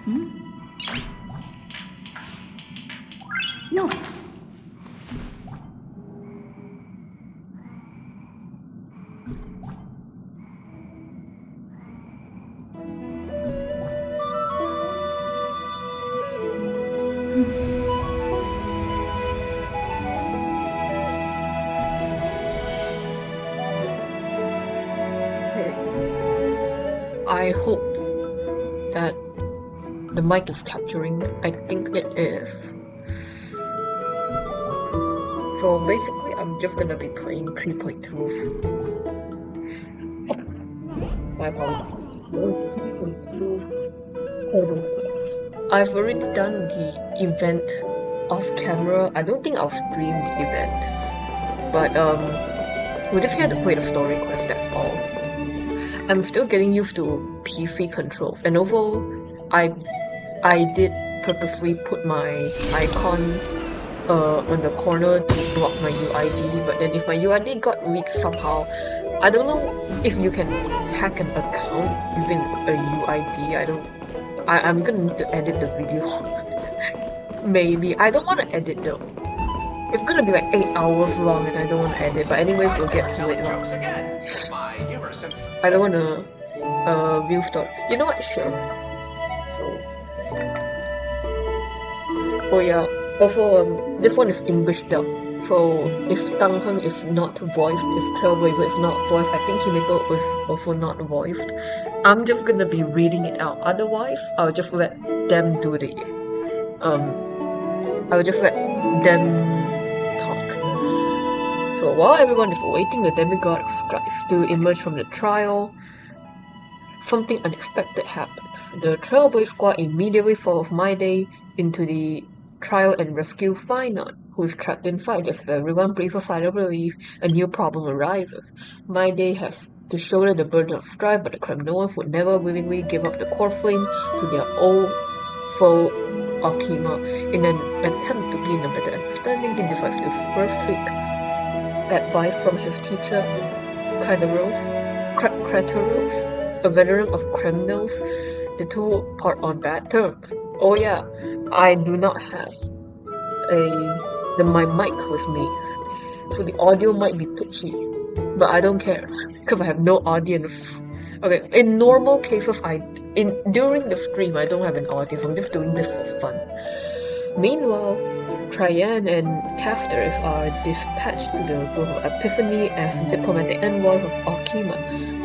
Noise. I hope that the mic is capturing. I think it is. So basically, I'm just gonna be playing 3.2. My apologies. 3.2. I've already done the event off camera. I don't think I'll stream the event, but we just had to play the story quest. That's all. I'm still getting used to PC controls, and although I did purposely put my icon on the corner to block my UID, but then if my UID got leaked somehow, I don't know if you can hack an account using a UID. I'm gonna need to edit the video. Maybe. I don't want to edit though. It's gonna be like 8 hours long and I don't want to edit, but anyways, we'll get to it. I don't want to view story. You know what? Sure. So. Oh yeah. Also, this one is English dub. So if Tang Heng is not voiced, if Trailblaze is not voiced, I think Himeko is also not voiced. I'm just gonna be reading it out. Otherwise, I'll just let them do the I'll just let them talk. So while everyone is awaiting the demigod of strife to emerge from the trial, something unexpected happens. The Trailblaze squad immediately follows My Day into the trial and rescue Finon, who is trapped inside. Just as everyone breathes a sigh of relief, a new problem arises. My Day has to shoulder the burden of strife, but the criminals would never willingly give up the core flame to their old foe Alkima. In an attempt to gain a better understanding, he decides to first seek advice from his teacher, Kraterov, a veteran of criminals. The two part on bad terms. Oh yeah, I do not have my mic with me, so the audio might be pitchy, but I don't care because I have no audience. Okay, in normal cases, during the stream I don't have an audience. I'm just doing this for fun. Meanwhile, Traian and Casters are dispatched to the Royal Epiphany as diplomatic envoys of Alkima.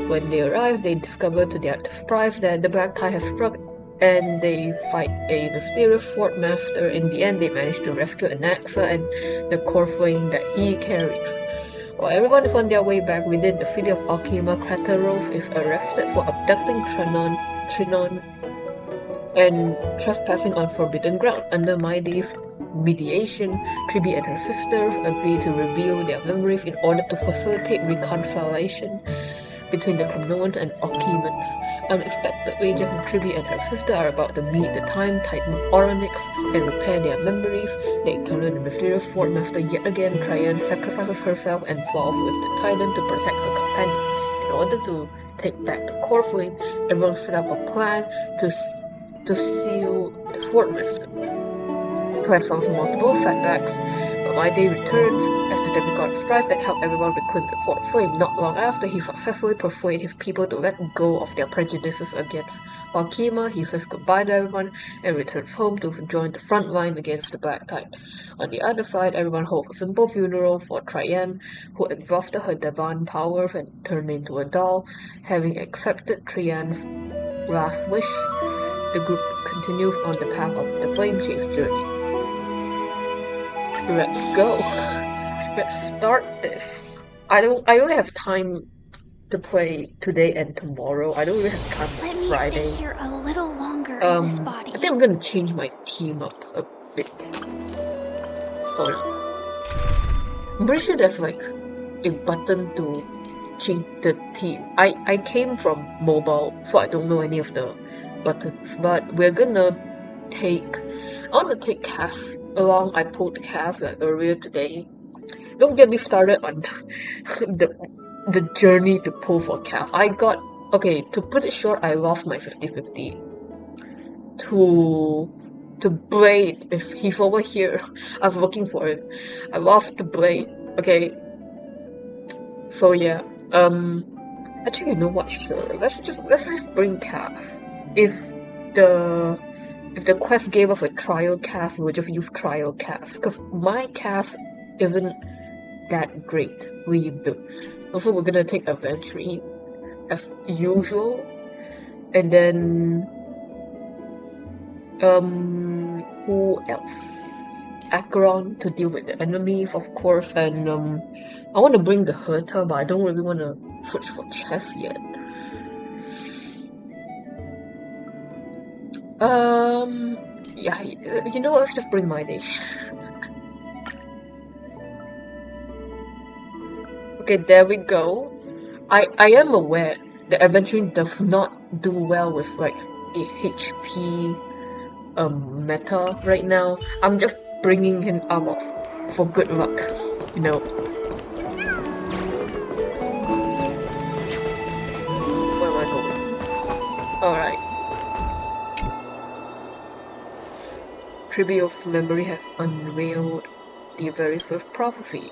When they arrive, they discover to their surprise that the Black Tide has struck, and they fight a mysterious fort master. In the end, they manage to rescue Anaxa and the core flame that he carries. While everyone is on their way back within the city of Alkima, Kraterov is arrested for abducting Trinon and trespassing on forbidden ground. Under My Day's mediation, Tribi and her sisters agree to reveal their memories in order to facilitate reconciliation between the Kremnoans and Alkimans. Unexpectedly, just when Tribi and her sister are about to meet the Time Titan Oronix and repair their memories, they encounter the mysterious Fort Master yet again. Traian sacrifices herself and falls with the Titan to protect her companion. In order to take back the core flame, everyone set up a plan to seal the Fort Master. The plan solves multiple setbacks, but My Day returns as the demigod of strife and helps everyone reclaim the Fort Flame. Not long after, he successfully persuades his people to let go of their prejudices against Alkima. He says goodbye to everyone and returns home to join the front line against the Black Tide. On the other side, everyone holds a simple funeral for Traian, who exhausted her divine powers and turned into a doll. Having accepted Traian's last wish, the group continues on the path of the Flame Chase journey. Let's go. Let's start this. I only have time to play today and tomorrow. I don't really have time for Friday. Let me stay here a little longer in this body. I think I'm gonna change my team up a bit. Hold on. I'm pretty sure there's like a button to change the team. I came from mobile, so I don't know any of the buttons, but we're gonna I wanna take Cass along. I pulled Cass like earlier today. Don't get me started on the journey to pull for Cass. To put it short, I lost my 50-50 to Braid. If he's over here, I'm looking for him. I'm off to Braid. Okay. So yeah. Actually, you know what? Sure. Let's just bring Calf. If the quest gave us a trial Calf, we'll just use trial Calf. Cause my Calf isn't that great. We do. Also, we're gonna take adventuring as usual, and then who else? Acheron to deal with the enemies, of course, and I want to bring the Herta, but I don't really want to switch for chess yet. Yeah, you know what? Let's just bring my day. Okay, there we go. I am aware that adventuring does not do well with like the HP meta right now. I'm just bringing him up for good luck, you know. Where am I going? Alright. Tribute of Memory has unveiled the very first prophecy.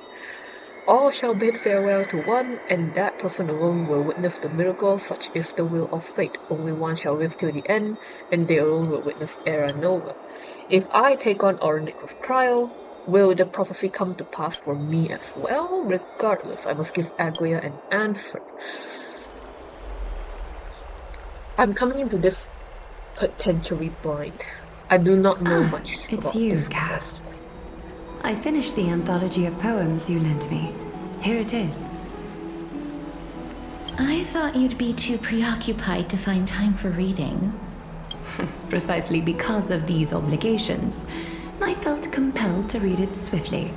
All shall bid farewell to one, and that person alone will witness the miracle. Such is the will of fate. Only one shall live till the end, and they alone will witness Era Nova. If I take on Ornic's trial, will the prophecy come to pass for me as well? Regardless, I must give Agria an answer. I'm coming into this potentially blind. I do not know much it's about you, this Cass. quest. I finished the anthology of poems you lent me. Here it is. I thought you'd be too preoccupied to find time for reading. Precisely because of these obligations, I felt compelled to read it swiftly.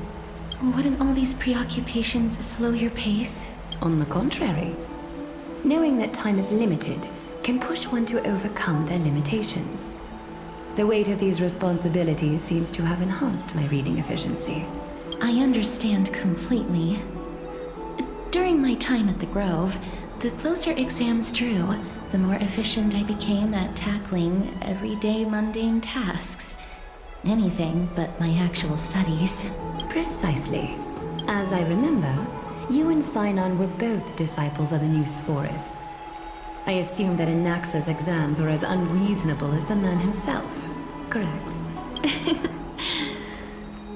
Wouldn't all these preoccupations slow your pace? On the contrary, knowing that time is limited can push one to overcome their limitations. The weight of these responsibilities seems to have enhanced my reading efficiency. I understand completely. During my time at the Grove, the closer exams drew, the more efficient I became at tackling everyday mundane tasks. Anything but my actual studies. Precisely. As I remember, you and Finon were both disciples of the new Sporists. I assume that Anaxa's exams were as unreasonable as the man himself, correct?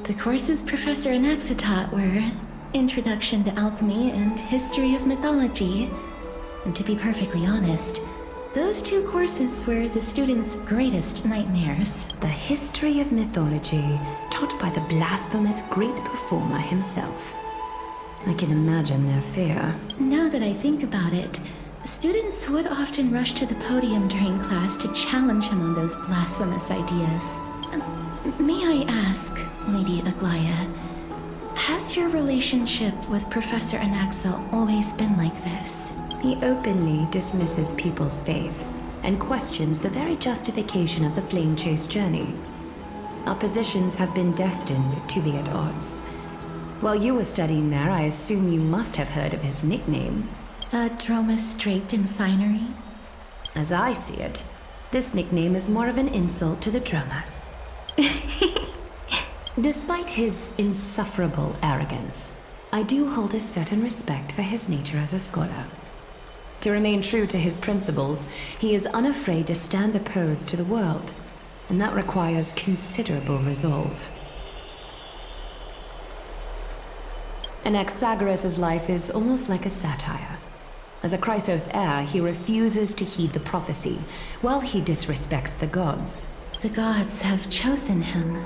The courses Professor Anaxa taught were Introduction to Alchemy and History of Mythology. And to be perfectly honest, those two courses were the students' greatest nightmares. The history of mythology, taught by the blasphemous great performer himself. I can imagine their fear. Now that I think about it, students would often rush to the podium during class to challenge him on those blasphemous ideas. May I ask, Lady Aglaya, has your relationship with Professor Anaxa always been like this? He openly dismisses people's faith and questions the very justification of the flame chase journey. Our positions have been destined to be at odds. While you were studying there, I assume you must have heard of his nickname. A Dromus draped in finery? As I see it, this nickname is more of an insult to the Dromas. Despite his insufferable arrogance, I do hold a certain respect for his nature as a scholar. To remain true to his principles, he is unafraid to stand opposed to the world, and that requires considerable resolve. Anaxagoras' life is almost like a satire. As a Chrysos heir, he refuses to heed the prophecy, while he disrespects the gods. The gods have chosen him.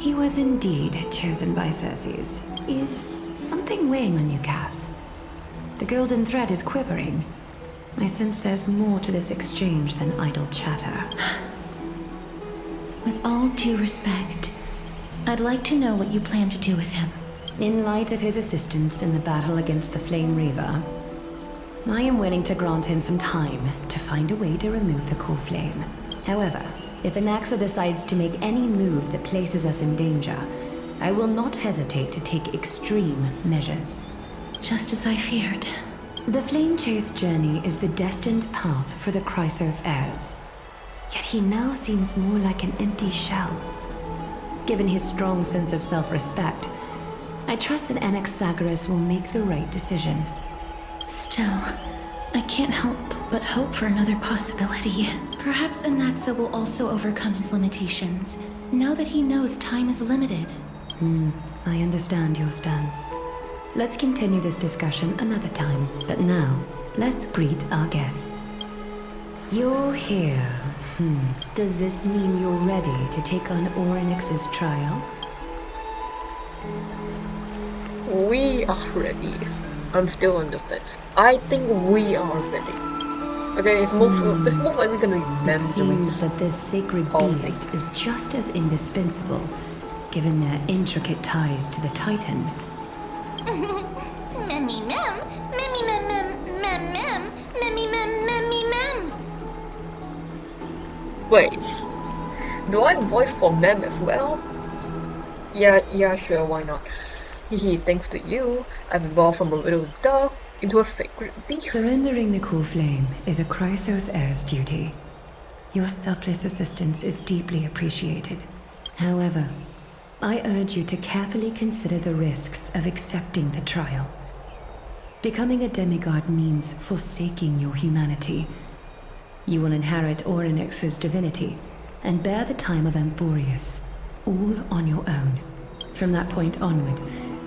He was indeed chosen by Circes. Is something weighing on you, Cass? The golden thread is quivering. I sense there's more to this exchange than idle chatter. With all due respect, I'd like to know what you plan to do with him. In light of his assistance in the battle against the Flame Reaver, I am willing to grant him some time to find a way to remove the core flame. However, if Anaxa decides to make any move that places us in danger, I will not hesitate to take extreme measures. Just as I feared. The Flame Chase journey is the destined path for the Chrysos heirs. Yet he now seems more like an empty shell. Given his strong sense of self-respect, I trust that Anaxagoras will make the right decision. Still, I can't help but hope for another possibility. Perhaps Anaxa will also overcome his limitations, now that he knows time is limited. I understand your stance. Let's continue this discussion another time, but now, let's greet our guest. You're here. Does this mean you're ready to take on Orynyx's trial? We are ready. I'm still on the fence. I think we are ready. Okay, it's most likely gonna be It Mem seems doing that this sacred all beast is just as indispensable, given their intricate ties to the Titan. Memmy mem, memmy mem mem mem mem, memmy mem memmy mem. Wait, do I voice for Mem as well? Yeah, sure, why not? Hehe, thanks to you, I've evolved from a little dog into a sacred beast. Surrendering the core flame is a Chrysos heir's duty. Your selfless assistance is deeply appreciated. However, I urge you to carefully consider the risks of accepting the trial. Becoming a demigod means forsaking your humanity. You will inherit Orynyx's divinity and bear the time of Amphorius, all on your own. From that point onward,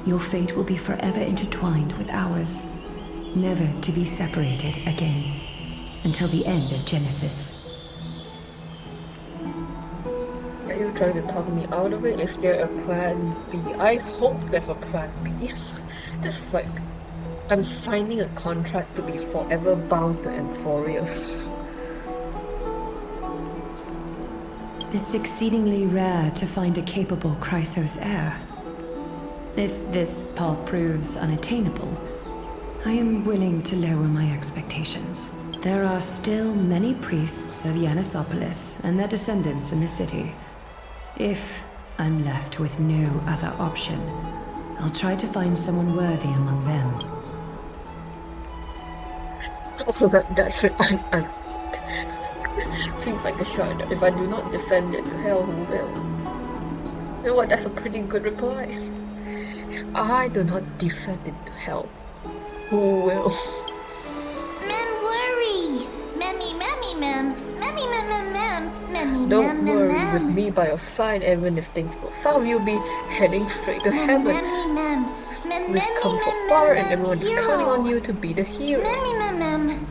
your fate will be forever intertwined with ours, never to be separated again, until the end of Genesis. Are you trying to talk me out of it? Is there a plan B? I hope there's a plan B. Just like, I'm signing a contract to be forever bound to Amphorius. It's exceedingly rare to find a capable Chrysos heir. If this path proves unattainable, I am willing to lower my expectations. There are still many priests of Yanissopolis and their descendants in the city. If I'm left with no other option, I'll try to find someone worthy among them. Also, that's it. Seems like a shot. If I do not defend it, hell, who will? You know what? That's a pretty good reply. If I do not defend it to hell, who will? Mem worry. Memmy memmy mem, memmy mem mem mem, memmy Don't mem mem worry, with mem. me by your side, even if things go south, you'll be heading straight to Mem heaven. memmy mem, mem We've memmy come so mem far, mem and everyone is hero. counting on you to be the hero. Memmy mem mem.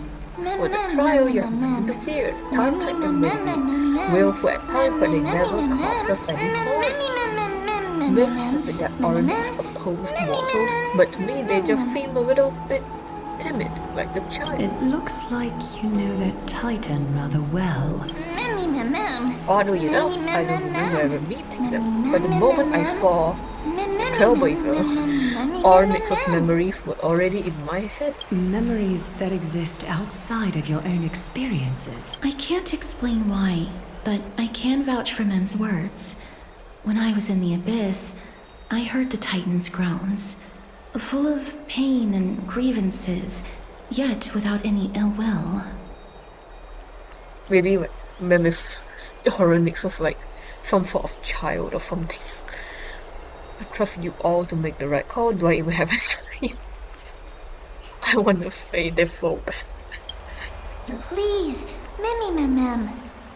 For the trial, you have to interfere. Time Titan maybe will for at time, but they never cost us any harm. Myths have it that Orynyx opposed mortals, but to me they just seem a little bit timid, like a child. It looks like you know that Titan rather well. Memmy mem mem. Oddly enough, I don't remember ever meeting them, but the moment I saw Trailblaze, Orynyx's memories were already in my head. Memories that exist outside of your own experiences. I can't explain why, but I can vouch for Mem's words. When I was in the abyss, I heard the Titan's groans, full of pain and grievances, yet without any ill will. Maybe like Memphis Orynyx was like some sort of child or something. I trust you all to make the right call. Do I even have any? I want to say this so bad. Please, memmy mem mem.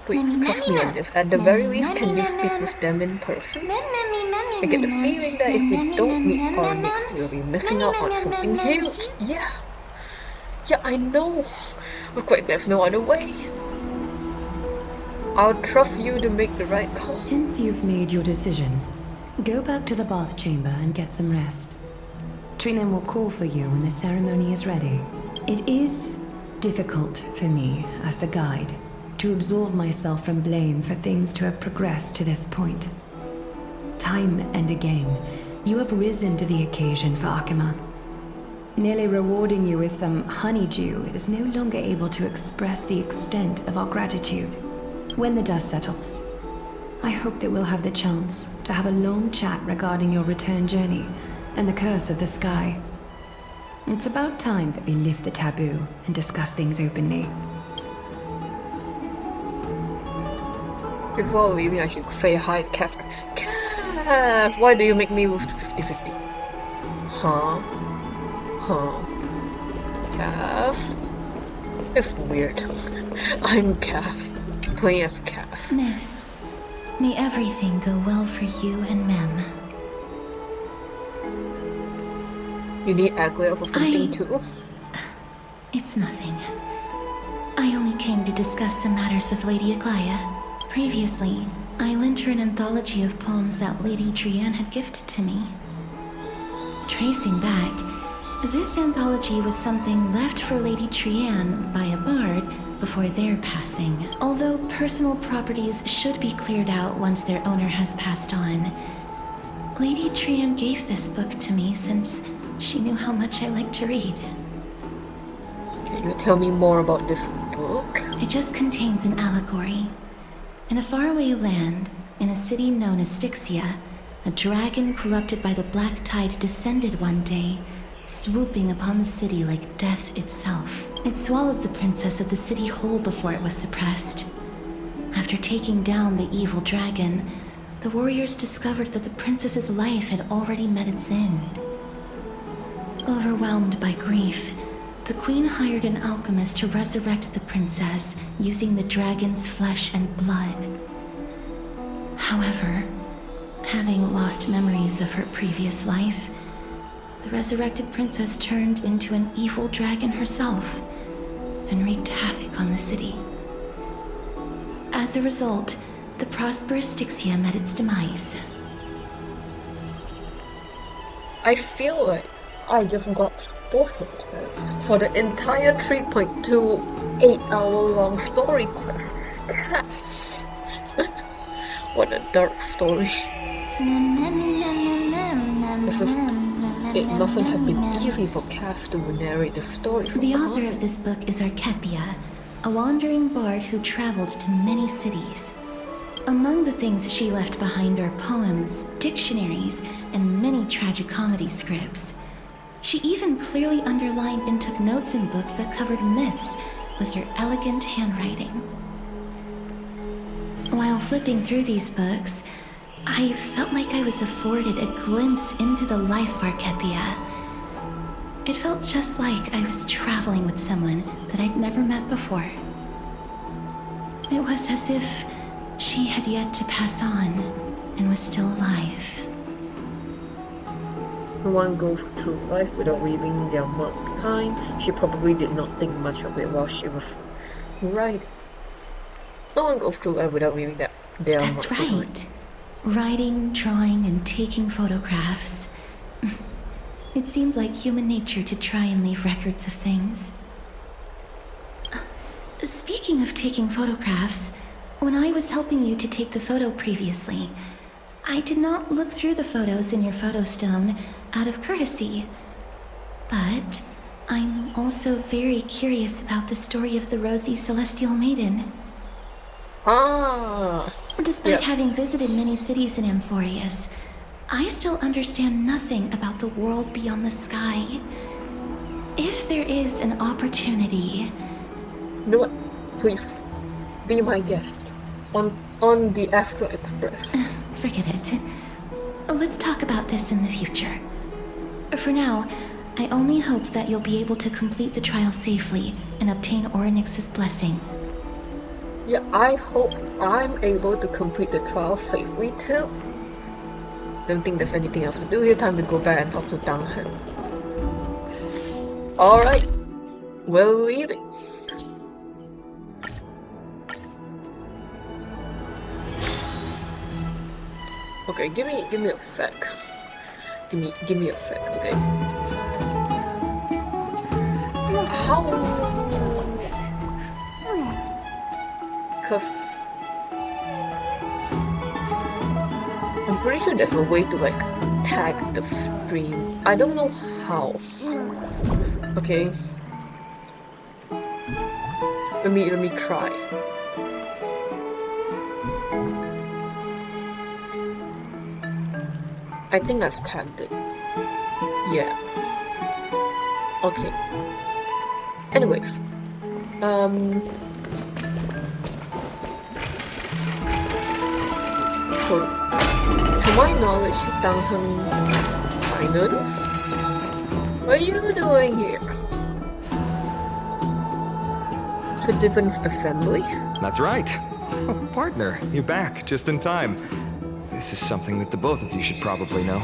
Please trust me on this. At the very least, can you speak with them in person? I get the feeling that if we don't meet Orynyx, we'll be missing out on something huge. Yeah, I know. Looks like there's no other way. I'll trust you to make the right call. Since you've made your decision, go back to the bath chamber and get some rest. Trinen will call for you when the ceremony is ready. It is difficult for me, as the guide, to absolve myself from blame for things to have progressed to this point. Time and again, you have risen to the occasion for Akima. Nearly rewarding you with some honeydew is no longer able to express the extent of our gratitude. When the dust settles, I hope that we'll have the chance to have a long chat regarding your return journey and the curse of the sky. It's about time that we lift the taboo and discuss things openly. Before leaving, I should say hi, Calf. Calf, why do you make me with 50-50? Huh? Huh? Calf? It's weird. I'm Calf. Playing as Calf. Miss, may everything go well for you and Mem. You need Aglaia for something too? It's nothing. I only came to discuss some matters with Lady Aglaia. Previously, I lent her an anthology of poems that Lady Trianne had gifted to me. Tracing back, this anthology was something left for Lady Trianne by a bard before their passing. Although personal properties should be cleared out once their owner has passed on, Lady Trianne gave this book to me since she knew how much I liked to read. Can you tell me more about this book? It just contains an allegory. In a faraway land, in a city known as Styxia, a dragon corrupted by the black tide descended one day, swooping upon the city like death itself. It swallowed the princess of the city whole before it was suppressed. After taking down the evil dragon, the warriors discovered that the princess's life had already met its end. Overwhelmed by grief, the queen hired an alchemist to resurrect the princess using the dragon's flesh and blood. However, having lost memories of her previous life, the resurrected princess turned into an evil dragon herself and wreaked havoc on the city. As a result, the prosperous Styxia met its demise. I feel like I just got spoiled for the entire 3.28 hour long story quest. What a dark story. It mustn't have been easy for Cass to narrate the story. The author of this book is Archepia, a wandering bard who traveled to many cities. Among the things she left behind are poems, dictionaries, and many tragicomedy scripts. She even clearly underlined and took notes in books that covered myths with her elegant handwriting. While flipping through these books, I felt like I was afforded a glimpse into the life of Archepia. It felt just like I was traveling with someone that I'd never met before. It was as if she had yet to pass on and was still alive. No one goes through life without leaving their mark behind. She probably did not think much of it while she was writing. No one goes through life without leaving their mark That's behind. right. Writing, drawing, and taking photographs. It seems like human nature to try and leave records of things. Speaking of taking photographs, when I was helping you to take the photo previously, I did not look through the photos in your photo stone out of courtesy. But I'm also very curious about the story of the rosy celestial maiden. Ah! Despite having visited many cities in Amphorius, I still understand nothing about the world beyond the sky. If there is an opportunity... You know what? Please, be my guest on the Astral Express. Forget it. Let's talk about this in the future. For now, I only hope that you'll be able to complete the trial safely and obtain Orynyx's blessing. Yeah, I hope I'm able to complete the trial safely too. Don't think there's anything else to do here. Time to go back and talk to Danghen. Alright, we're leaving. Okay, give me a sec. Give me a sec, okay? How? Cause I'm pretty sure there's a way to like tag the stream. I don't know how. Okay. Let me try. I think I've tagged it. Yeah. Okay. Anyways. So, to my knowledge, Tang Heng Tainan, what are you doing here? To different assembly? That's right. Oh, partner, you're back just in time. This is something that the both of you should probably know.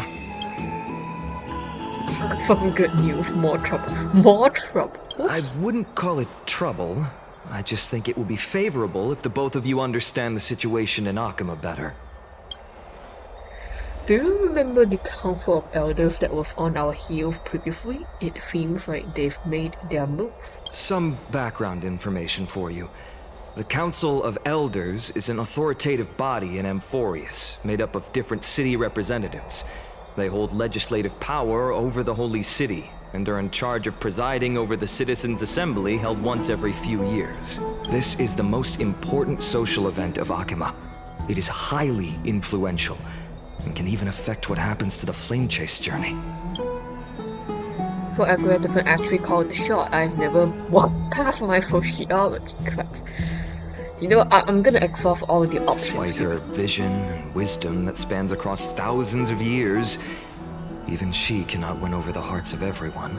Some good news, more trouble. More trouble. I wouldn't call it trouble. I just think it will be favorable if the both of you understand the situation in Akima better. Do you remember the Council of Elders that was on our heels previously? It seems like they've made their move. Some background information for you. The Council of Elders is an authoritative body in Amphorius, made up of different city representatives. They hold legislative power over the Holy City, and are in charge of presiding over the Citizens' Assembly held once every few years. This is the most important social event of Akima. It is highly influential, and can even affect what happens to the Flame Chase journey. So Aggressive can actually call the shot. I've never walked past my sociology class. You know, I'm gonna exhaust all the options. Despite her vision and wisdom that spans across thousands of years, even she cannot win over the hearts of everyone.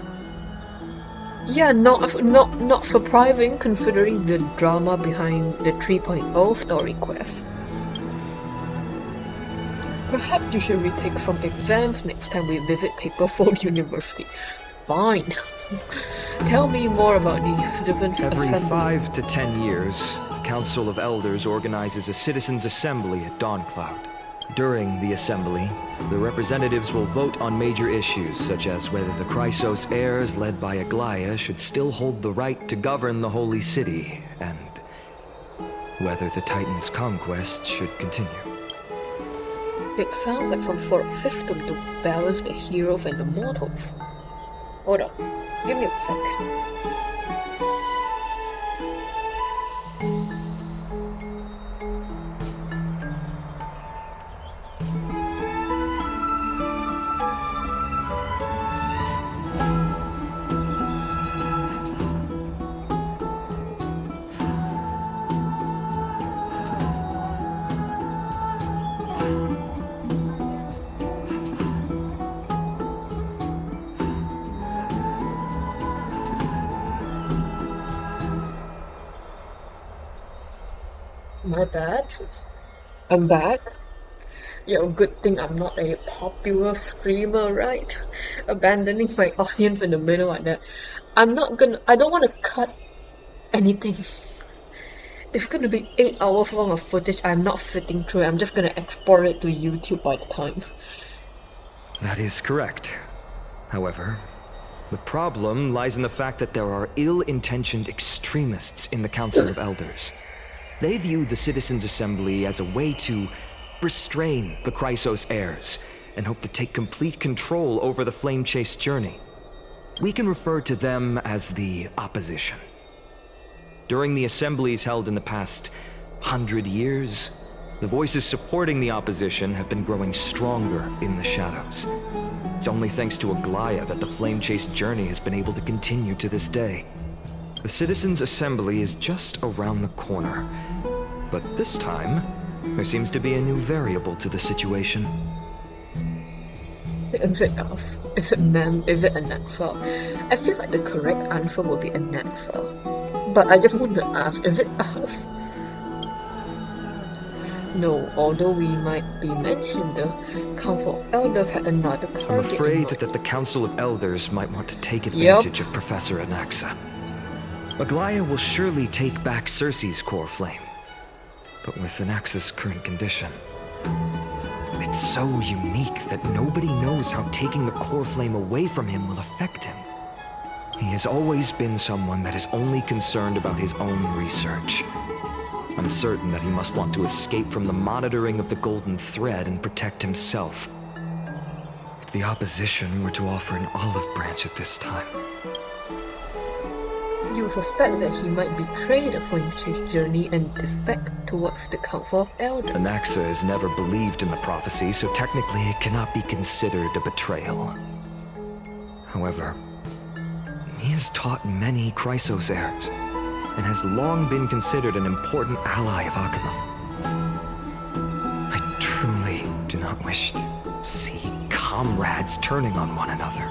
Yeah, not surprising considering the drama behind the 3.0 story quest. Perhaps you should retake some exams next time we visit Paperfold University. Fine. Tell me more about the Citizens' Every Assembly. 5 to 10 years, the Council of Elders organizes a Citizens' Assembly at Dawncloud. During the assembly, the representatives will vote on major issues such as whether the Chrysos heirs led by Aglaya should still hold the right to govern the Holy City, and whether the Titan's conquest should continue. It sounds like some sort of system to balance the heroes and the mortals. Hold on, give me a sec. My bad. I'm back. Yeah, good thing I'm not a popular streamer, right? Abandoning my audience in the middle like that. I don't want to cut anything. It's gonna be 8 hours long of footage. I'm not sitting through it. I'm just gonna export it to YouTube by the time. That is correct. However, the problem lies in the fact that there are ill-intentioned extremists in the Council of Elders. They view the Citizens' Assembly as a way to restrain the Chrysos heirs and hope to take complete control over the Flame Chase journey. We can refer to them as the opposition. During the assemblies held in the past 100 years, the voices supporting the opposition have been growing stronger in the shadows. It's only thanks to Aglaya that the Flame Chase journey has been able to continue to this day. The Citizens' Assembly is just around the corner, but this time, there seems to be a new variable to the situation. Is it elf? Is it mem? Is it anaxa? I feel like the correct answer would be anaxa. But I just want to ask, is it elf? No, although we might be mentioned, the Council of Elders had another target. I'm afraid that the Council of Elders might want to take advantage of Professor Anaxa. Aglaya will surely take back Circe's core flame, but with Anaxa's current condition, it's so unique that nobody knows how taking the core flame away from him will affect him. He has always been someone that is only concerned about his own research. I'm certain that he must want to escape from the monitoring of the Golden Thread and protect himself. If the opposition were to offer an olive branch at this time, You suspect that he might betray the Flame Chase journey and defect towards the Council of Elders. Anaxa has never believed in the prophecy, so technically it cannot be considered a betrayal. However, he has taught many Chrysos heirs, and has long been considered an important ally of Akima. I truly not wish to see comrades turning on one another.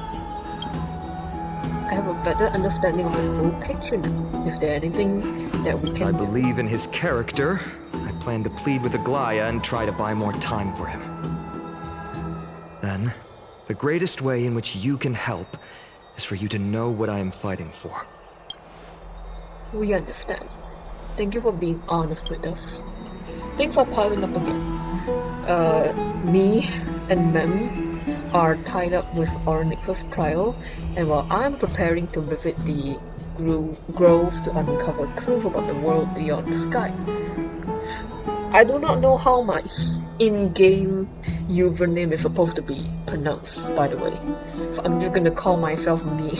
I have a better understanding of the full picture now. If there's anything that we As can I do. believe in his character, I plan to plead with Aglaya and try to buy more time for him. Then, the greatest way in which you can help is for you to know what I am fighting for. We understand. Thank you for being honest with us. Thanks for piling up again. Me and Mem are tied up with Ornix's trial, and while I'm preparing to visit the grove to uncover clues about the world beyond the sky. I do not know how my in-game username is supposed to be pronounced, by the way. So I'm just gonna call myself me.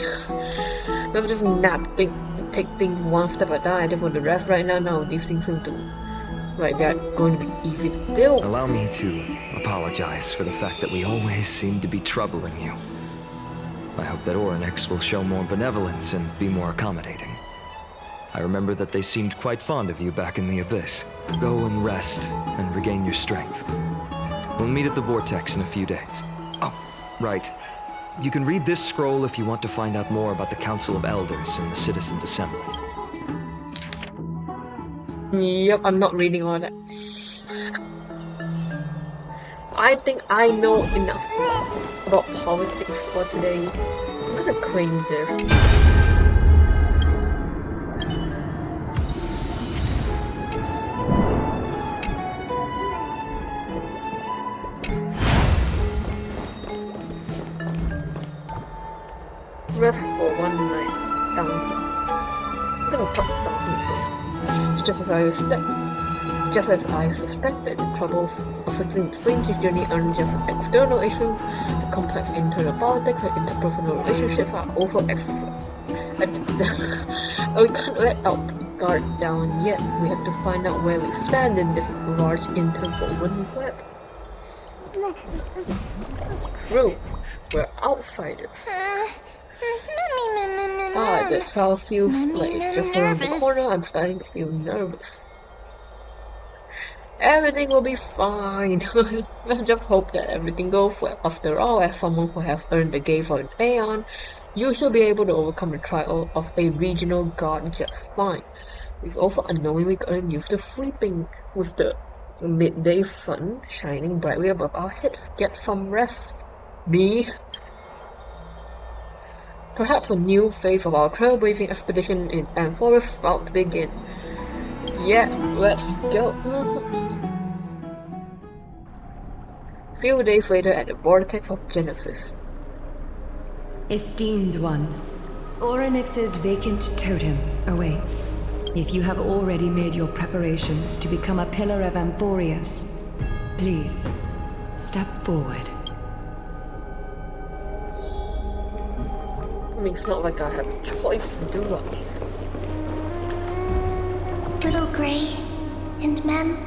Let's just not take things one step at a time. I just want to rest right now. Now these things seem to, right, they're going to be easy to deal with. Allow me to apologize for the fact that we always seem to be troubling you. I hope that Oryx will show more benevolence and be more accommodating. I remember that they seemed quite fond of you back in the Abyss. Go and rest and regain your strength. We'll meet at the Vortex in a few days. Oh, right. You can read this scroll if you want to find out more about the Council of Elders and the Citizens' Assembly. Yep, I'm not reading all that. I think I know enough about politics for today. I'm gonna claim this. Rest for one night down here. I'm gonna talk down here first. Just as I suspected, the troubles afflicting Flame's journey aren't just an external issue. The complex internal politics and interpersonal relationships are also we can't let our guard down yet. We have to find out where we stand in this large interwoven web. True, we're outsiders. The trial feels like it's just around the corner. I'm starting to feel nervous. Everything will be fine. Let's just hope that everything goes well. After all, as someone who has earned the gaze of an Aeon, you should be able to overcome the trial of a regional god just fine. We've also unknowingly gotten used to sleeping with the midday sun shining brightly above our heads. Get some rest, me. Perhaps a new phase of our trailblazing expedition in Amphoris is about to begin. Yeah, let's go. Few days later at the vortex of Genesis. Esteemed one, Oryx's vacant totem awaits. If you have already made your preparations to become a pillar of Amphorius, please, step forward. I mean, it's not like I have a choice, do I? Little Grey and Mem,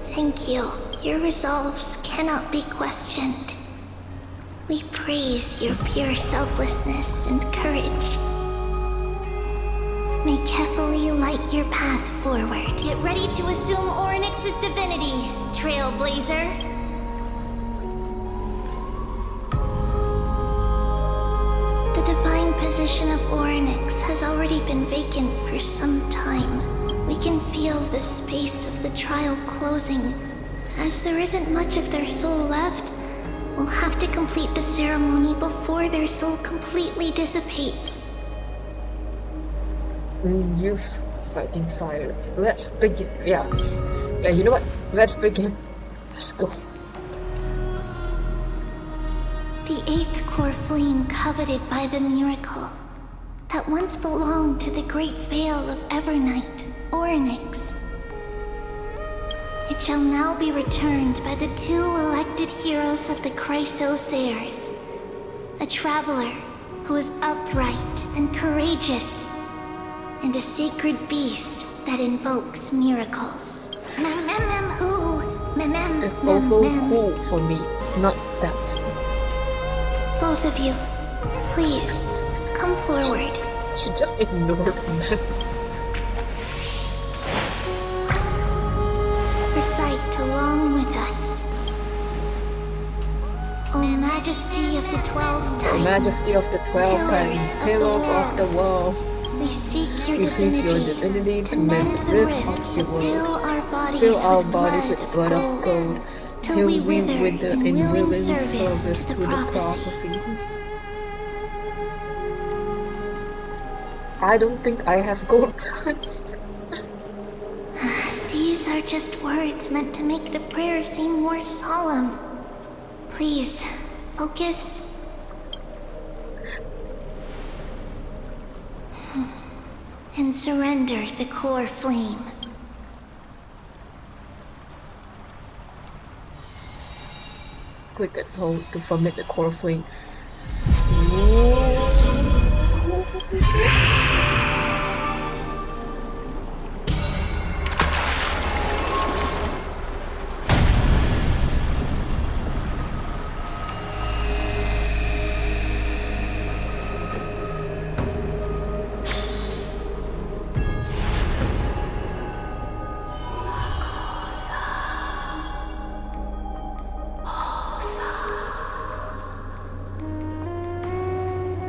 thank you. Your resolves cannot be questioned. We praise your pure selflessness and courage. May Kefali light your path forward. Get ready to assume Oryx's divinity, Trailblazer. The divine position of Oryx has already been vacant for some time. We can feel the space of the trial closing. As there isn't much of their soul left, we'll have to complete the ceremony before their soul completely dissipates. Youth fighting fire. Let's begin. Yeah, you know what? Let's begin. Let's go. The 8th core flame coveted by the miracle that once belonged to the great Vale of Evernight, Oryx. It shall now be returned by the 2 elected heroes of the Chrysosairs. A traveler who is upright and courageous, and a sacred beast that invokes miracles. Who? It's also who for me, not that. Both of you, please, come forward. She just ignored them. Recite along with us. Majesty of the 12 The Titans, majesty of the 12 Titans, pillars of the world, we seek your we seek your divinity divinity to mend the rift rifts of and the world. fill our bodies Fill our with bodies with blood of gold, till we wither in willing service to the prophecy. I don't think I have gold guns. These are just words meant to make the prayer seem more solemn. Please, focus. And surrender the core flame. Click and hold to formate the core flame.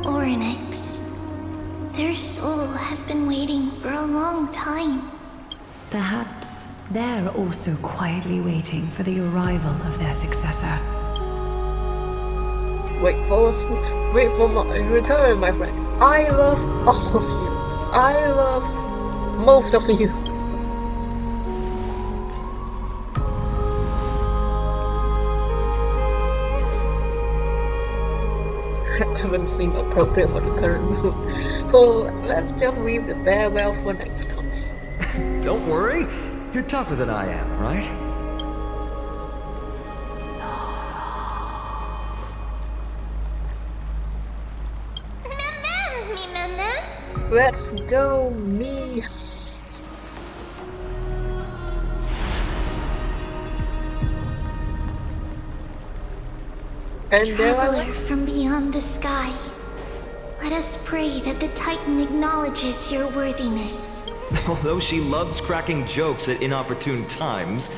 Orynyx. Their soul has been waiting for a long time. Perhaps they're also quietly waiting for the arrival of their successor. Wait for my return, my friend. I love all of you. I love most of you. That doesn't seem appropriate for the current mood. So let's just leave the farewell for next time. Don't worry, you're tougher than I am, right? Let's go, me. And there I Traveler from beyond the sky, let us pray that the Titan acknowledges your worthiness. Although she loves cracking jokes at inopportune times,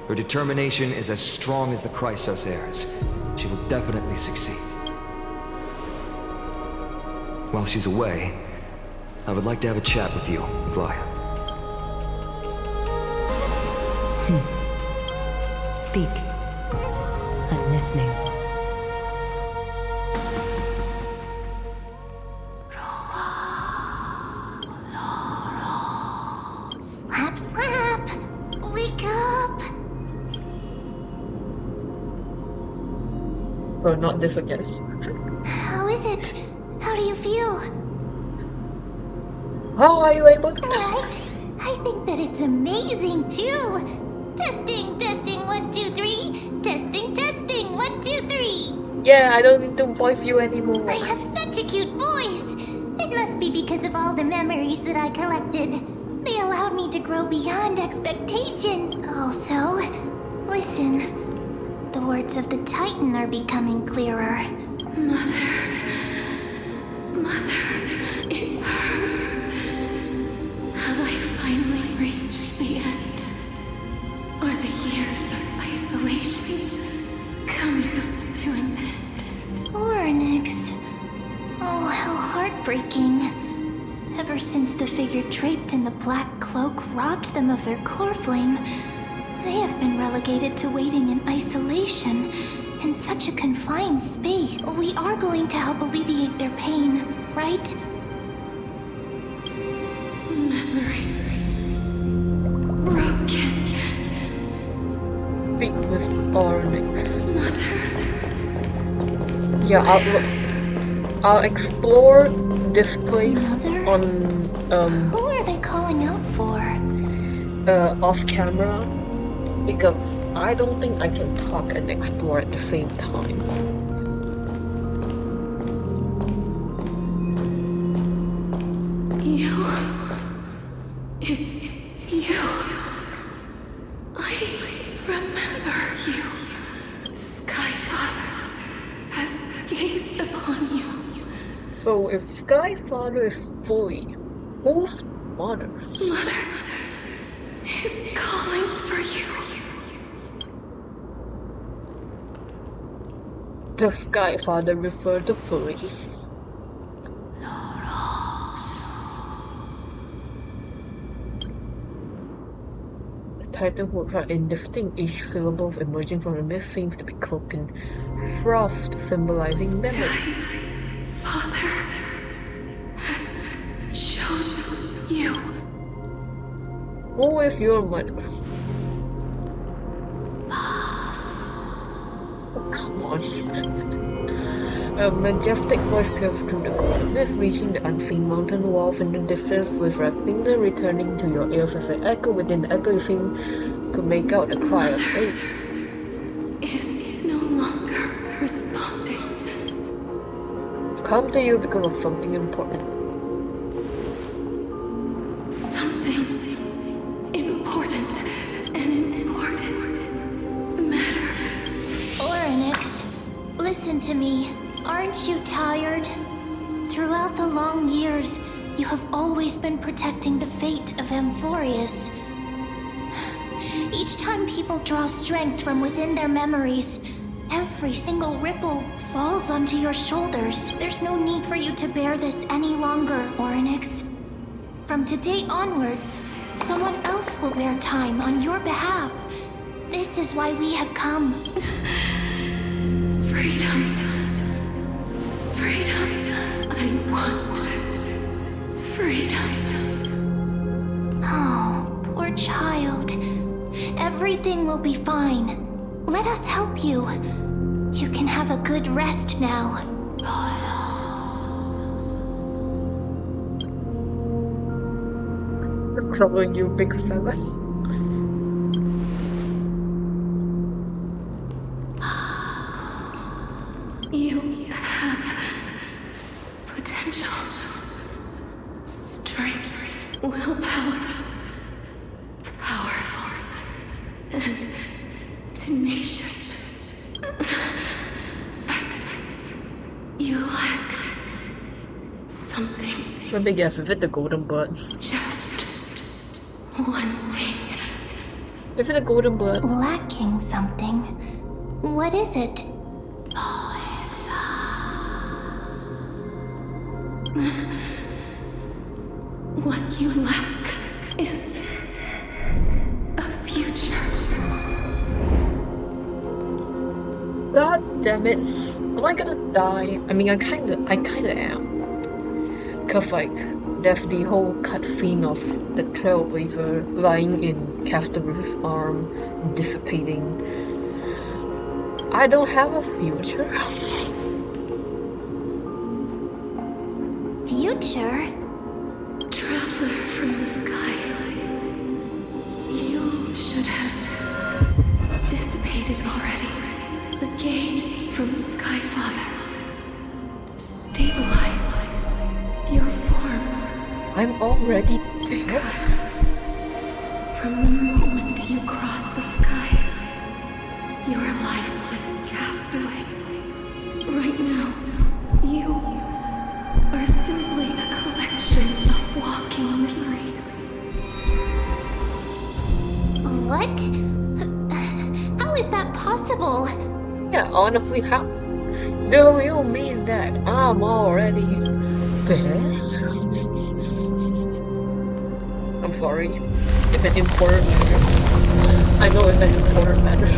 her determination is as strong as the Chrysos heirs. She will definitely succeed. While she's away, I would like to have a chat with you, Aglaia. Speak. I'm listening. Slap, slap! Wake up! Oh, not this again. How is it? How do you feel? How are you able to Right? I think that it's amazing too. Testing, testing, 1, 2, 3. Testing, testing, 1, 2, 3. Yeah, I don't need to voice you anymore. I have such a cute voice. It must be because of all the memories that I collected. They allowed me to grow beyond expectations. Also, listen. The words of the Titan are becoming clearer. Mother, it hurts. Have I finally reached the end? Are the years of isolation coming to an end? Orynyx. Oh, how heartbreaking. Ever since the figure draped in the black cloak robbed them of their core flame, they have been relegated to waiting in isolation in such a confined space. We are going to help alleviate their pain, right? Memories broken. Speak with Orynyx. Mother, Yeah, I'll explore this place Mother? on Who are they calling out for? off camera, because I don't think I can talk and explore at the same time. you. It's you. I remember you. Skyfather has gazed upon you. So if Skyfather is fully, who's mother? Mother is calling for you. The Sky Father referred to fully. The title works are indistinct, each syllable emerging from the myth seems to be cloaked in frost, symbolizing memory. Father has chosen you. Go with your mother. Oh, come on. A majestic voice peals through the golden myth, reaching the unseen mountain walls in the distance, reflecting the returning to your ears as an echo within the echo. You seem to make out the cry of faith. Is no longer responding. Come to you because of something important. Something important. An important matter. Oryx, listen to me. Aren't you tired? Throughout the long years, you have always been protecting the fate of Amphorius. Each time people draw strength from within their memories, every single ripple falls onto your shoulders. There's no need for you to bear this any longer, Oryx. From today onwards, someone else will bear time on your behalf. This is why we have come. Freedom. Freedom. I want freedom. Oh, poor child. Everything will be fine. Let us help you. You can have a good rest now. Troubling you, big fellas. You have potential, strength, willpower, powerful, and tenacious. But you lack something. Let me guess, is it the golden bird? Just one thing. Is it a golden bird? Lacking something. What is it? What you lack is a future. God damn it. Am I gonna die? I mean, I kinda am. Cause like, there's the whole cutscene of the Trailblazer lying in Castor's arm, dissipating. I don't have a future. Future? Traveler from the sky. You should have dissipated already. The gaze from the Sky Father. Stabilize your form. I'm already dead. Because from the moment you crossed the sky, your life was cast away. Right now, you are simply a collection of walking memories. What? How is that possible? Yeah, honestly, how do you mean that I'm already dead? I'm sorry. It's an important matter. I know it's an important matter.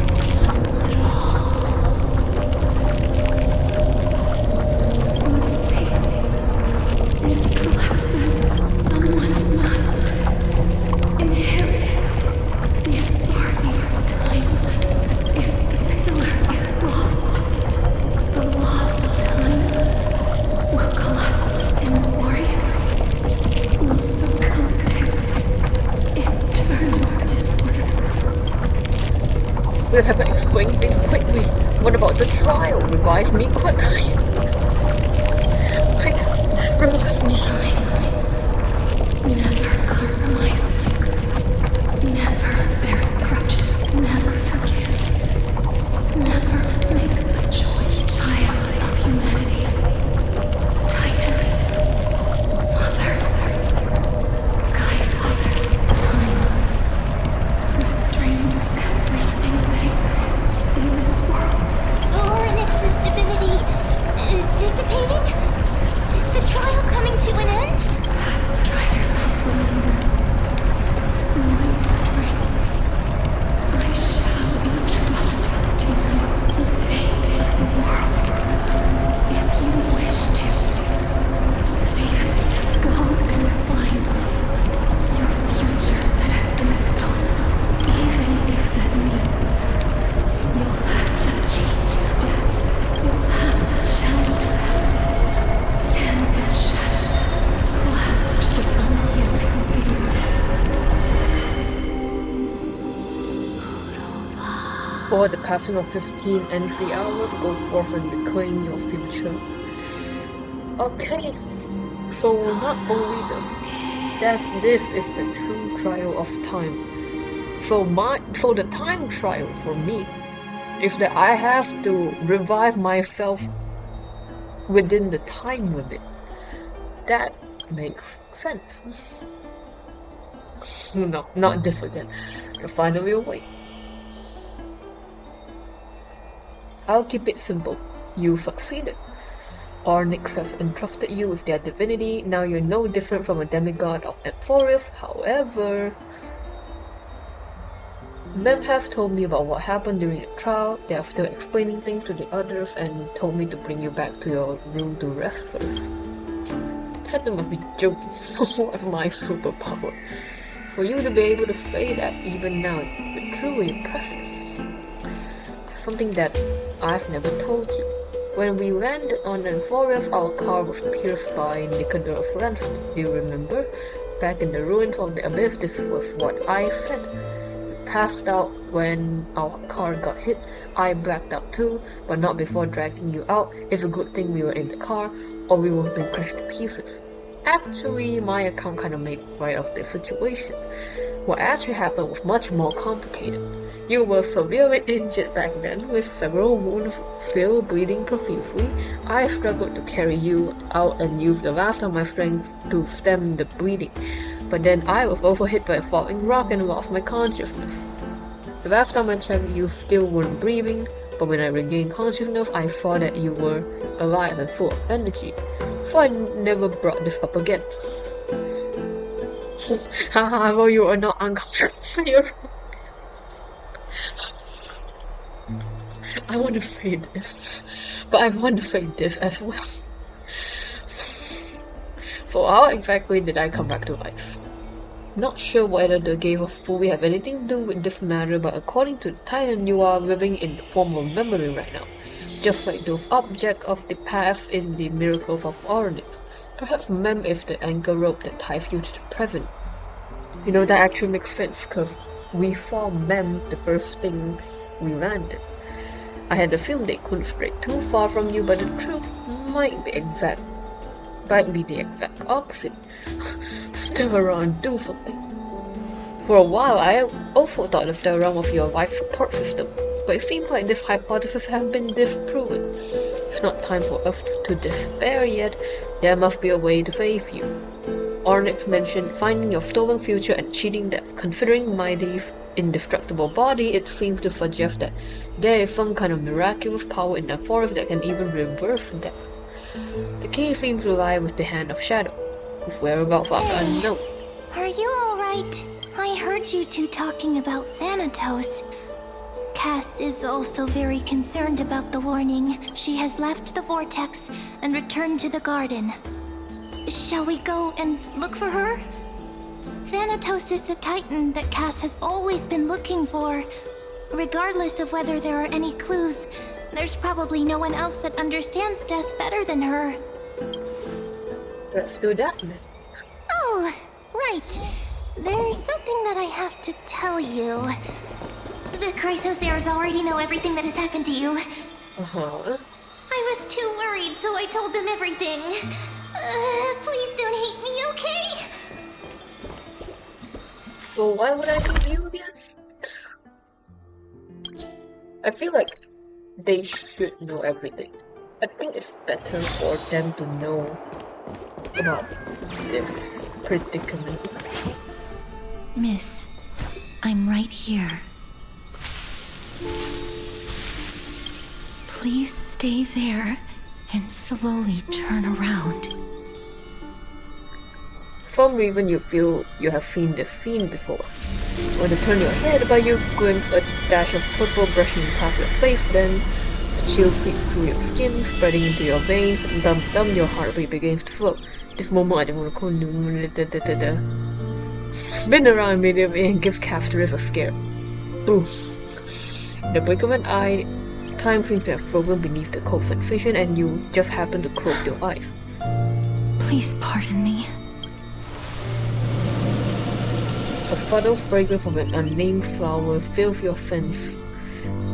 The space is collapsing. Someone must inherit the authority of time. If the pillar is lost, the loss of time will collapse and Glorious will succumb to eternal disorder. We have to explain things quickly. What about the trial? Revive me quickly. Like, revive me. Never compromises. Never bears grudges. Never forgives. Never makes a choice. Child of humanity. Titans. Mother. Sky Father. Time. Restrains everything that exists in this world. Oryx's divinity before the passing of 15 entry hours, go forth and reclaim your future. Okay, so not only does this is the true trial of time. So the time trial for me is that I have to revive myself within the time limit. That makes sense. No, not difficult. You're finally awake. I'll keep it simple. You succeeded. Ornyx have entrusted you with their divinity. Now you're no different from a demigod of Amphoris. However, Mem have told me about what happened during the trial. They are still explaining things to the others and told me to bring you back to your room to rest first. Heather must be joking. What's my superpower? For you to be able to say that even now is truly impressive. Something that I've never told you. When we landed on Amphoris, our car was pierced by Nicodemus lance. Do you remember? Back in the ruins of the abyss, this was what I said. We passed out when our car got hit. I blacked out too, but not before dragging you out. It's a good thing we were in the car, or we would have been crushed to pieces. Actually, my account kind of made right of the situation. What actually happened was much more complicated. You were severely injured back then, with several wounds still bleeding profusely. I struggled to carry you out and used the last of my strength to stem the bleeding. But then I was also hit by a falling rock and lost my consciousness. The last time I checked, you still weren't breathing, but when I regained consciousness, I saw that you were alive and full of energy. So I never brought this up again. Haha, well, you are not unconscious. I want to say this, but I want to say this as well. So how exactly did I come back to life? Not sure whether the game will fully have anything to do with this matter, but according to the Titan, you are living in the form of memory right now. Just like those objects of the past in the miracles of Ornyx. Perhaps Mem is the anchor rope that ties you to the present. You know, that actually makes sense, because we saw Mem the first thing we landed. I had a feeling they couldn't stray too far from you, but the truth might be the exact opposite. Still around, do something. For a while, I also thought of the realm of your life support system, but it seems like this hypothesis has been disproven. It's not time for us to despair yet. There must be a way to save you. Ornyx mentioned finding your stolen future and cheating death. Considering Mighty's indestructible body, it seems to suggest that there is some kind of miraculous power in the forest that can even reverse death. The key seems to lie with the Hand of Shadow, whose whereabouts are unknown. Are you alright? I heard you two talking about Thanatos. Cass is also very concerned about the warning. She has left the vortex and returned to the garden. Shall we go and look for her? Thanatos is the Titan that Cass has always been looking for. Regardless of whether there are any clues, there's probably no one else that understands death better than her. Let's do that then. Oh, right. There's something that I have to tell you. The Chrysosaurs already know everything that has happened to you. Uh-huh. I was too worried, so I told them everything. Please don't hate me, okay? So why would I hate you again? I feel like they should know everything. I think it's better for them to know about this predicament. Miss, I'm right here. Please stay there and slowly turn around. For some reason you feel you have seen this scene before. When you turn your head, but you glimpse a dash of purple brushing past your face, then a chill creeps through your skin, spreading into your veins, and dum your heartbeat begins to flow. This moment I don't want to call spin around immediately and give Casterus a scare. Boom. In the blink of an eye, time seems to have frozen beneath the cold sensation, and you just happen to close your eyes. Please pardon me. A subtle fragrance of an unnamed flower fills your sense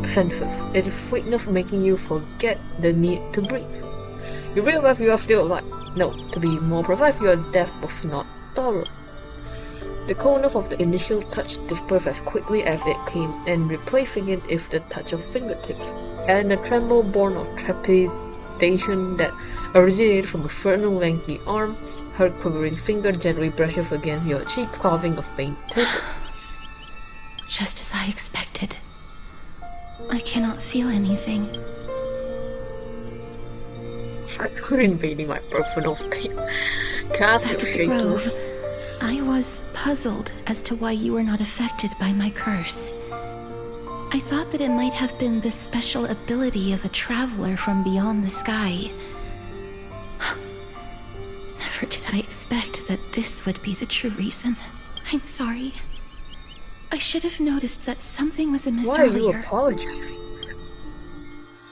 offensive. It is sweet enough making you forget the need to breathe. You realize you are still alive. No, to be more precise, your death was not thorough. The coldness of the initial touch dispersed as quickly as it came, and replacing it is the touch of fingertips, and a tremble born of trepidation that originated from a certain lengthy arm. Her quivering finger gently brushes against your cheek, causing a faint tickle. Just as I expected. I cannot feel anything. You're invading my personal space. Can't feel At the shaky. Grove, I was puzzled as to why you were not affected by my curse. I thought that it might have been the special ability of a traveler from beyond the sky. Never did I expect that this would be the true reason. I'm sorry. I should have noticed that something was amiss Why are you earlier. apologizing?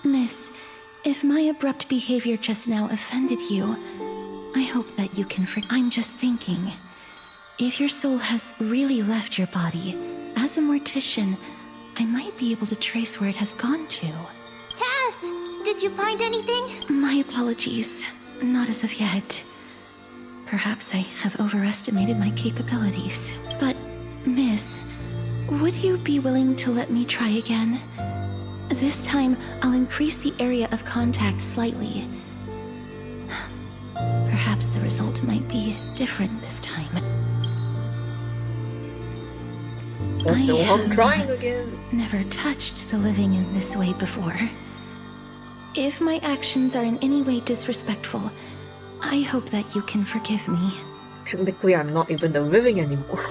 Miss, if my abrupt behavior just now offended you, I hope that you can forgive. I'm just thinking, if your soul has really left your body, as a mortician, I might be able to trace where it has gone to. Cass, did you find anything? My apologies. Not as of yet. Perhaps I have overestimated my capabilities. But, Miss, would you be willing to let me try again? This time, I'll increase the area of contact slightly. Perhaps the result might be different this time. There's no harm have trying again. never touched the living in this way before. If my actions are in any way disrespectful, I hope that you can forgive me. Technically, I'm not even the living anymore.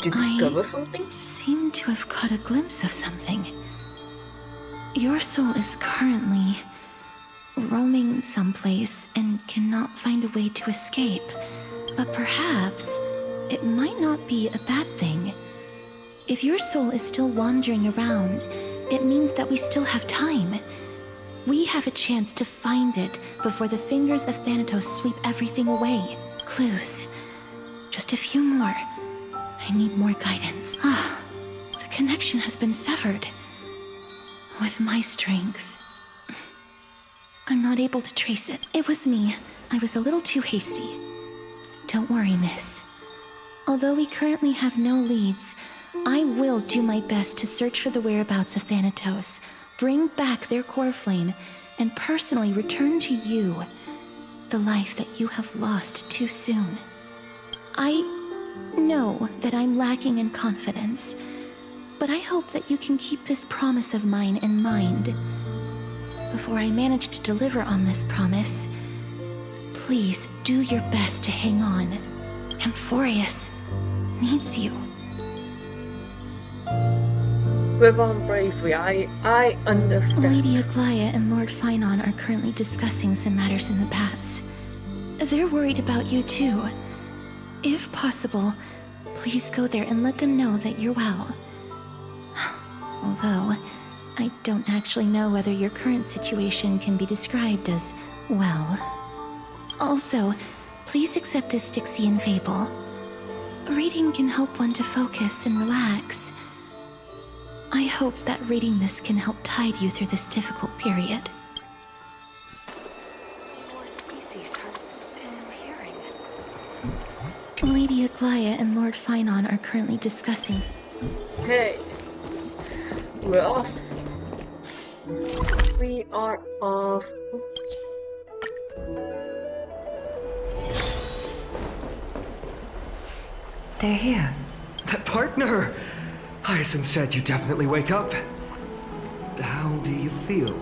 Did you discover something? Seem to have caught a glimpse of something. Your soul is currently roaming someplace and cannot find a way to escape. But perhaps it might not be a bad thing. If your soul is still wandering around, it means that we still have time. We have a chance to find it before the fingers of Thanatos sweep everything away. Clues. Just a few more. I need more guidance. The connection has been severed. With my strength, I'm not able to trace it. It was me. I was a little too hasty. Don't worry, miss. Although we currently have no leads, I will do my best to search for the whereabouts of Thanatos, bring back their core flame, and personally return to you the life that you have lost too soon. I know that I'm lacking in confidence, but I hope that you can keep this promise of mine in mind. Before I manage to deliver on this promise, please do your best to hang on. Amphorius needs you. Live on bravely. I understand. Lady Aglaia and Lord Finon are currently discussing some matters in the paths. They're worried about you too. If possible, please go there and let them know that you're well. Although, I don't actually know whether your current situation can be described as well. Also, please accept this Styxian fable. Reading can help one to focus and relax. I hope that reading this can help tide you through this difficult period. More species are disappearing. Lady Aglaia and Lord Finon are currently discussing. Hey, we're off. We are off. They're here. Partner! Hyacinth said you definitely wake up. How do you feel?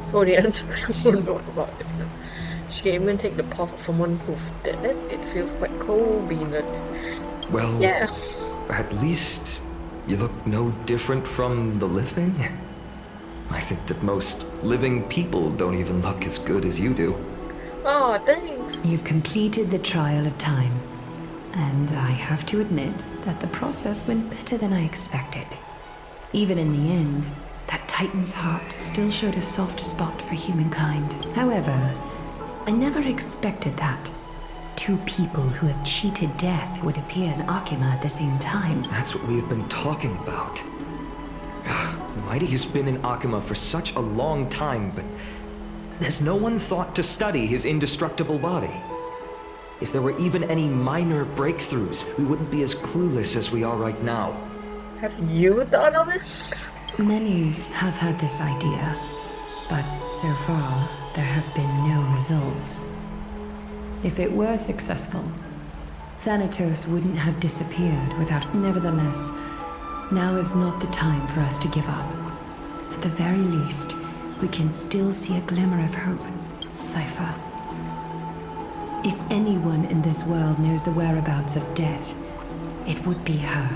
For the answer, I don't know about it. She can even take the path of someone who's dead. It feels quite cold being a... Well, Yeah. at least you look no different from the living. I think that most living people don't even look as good as you do. Oh, thanks. You've completed the trial of time. And I have to admit that the process went better than I expected. Even in the end, that Titan's heart still showed a soft spot for humankind. However, I never expected that. Two people who have cheated death would appear in Akima at the same time. That's what we have been talking about. Mighty has been in Akima for such a long time, but has no one thought to study his indestructible body? If there were even any minor breakthroughs, we wouldn't be as clueless as we are right now. Have you thought of it? Many have had this idea, but so far, there have been no results. If it were successful, Thanatos wouldn't have disappeared without... Nevertheless, now is not the time for us to give up. At the very least, we can still see a glimmer of hope. Cypher. If anyone in this world knows the whereabouts of death, it would be her.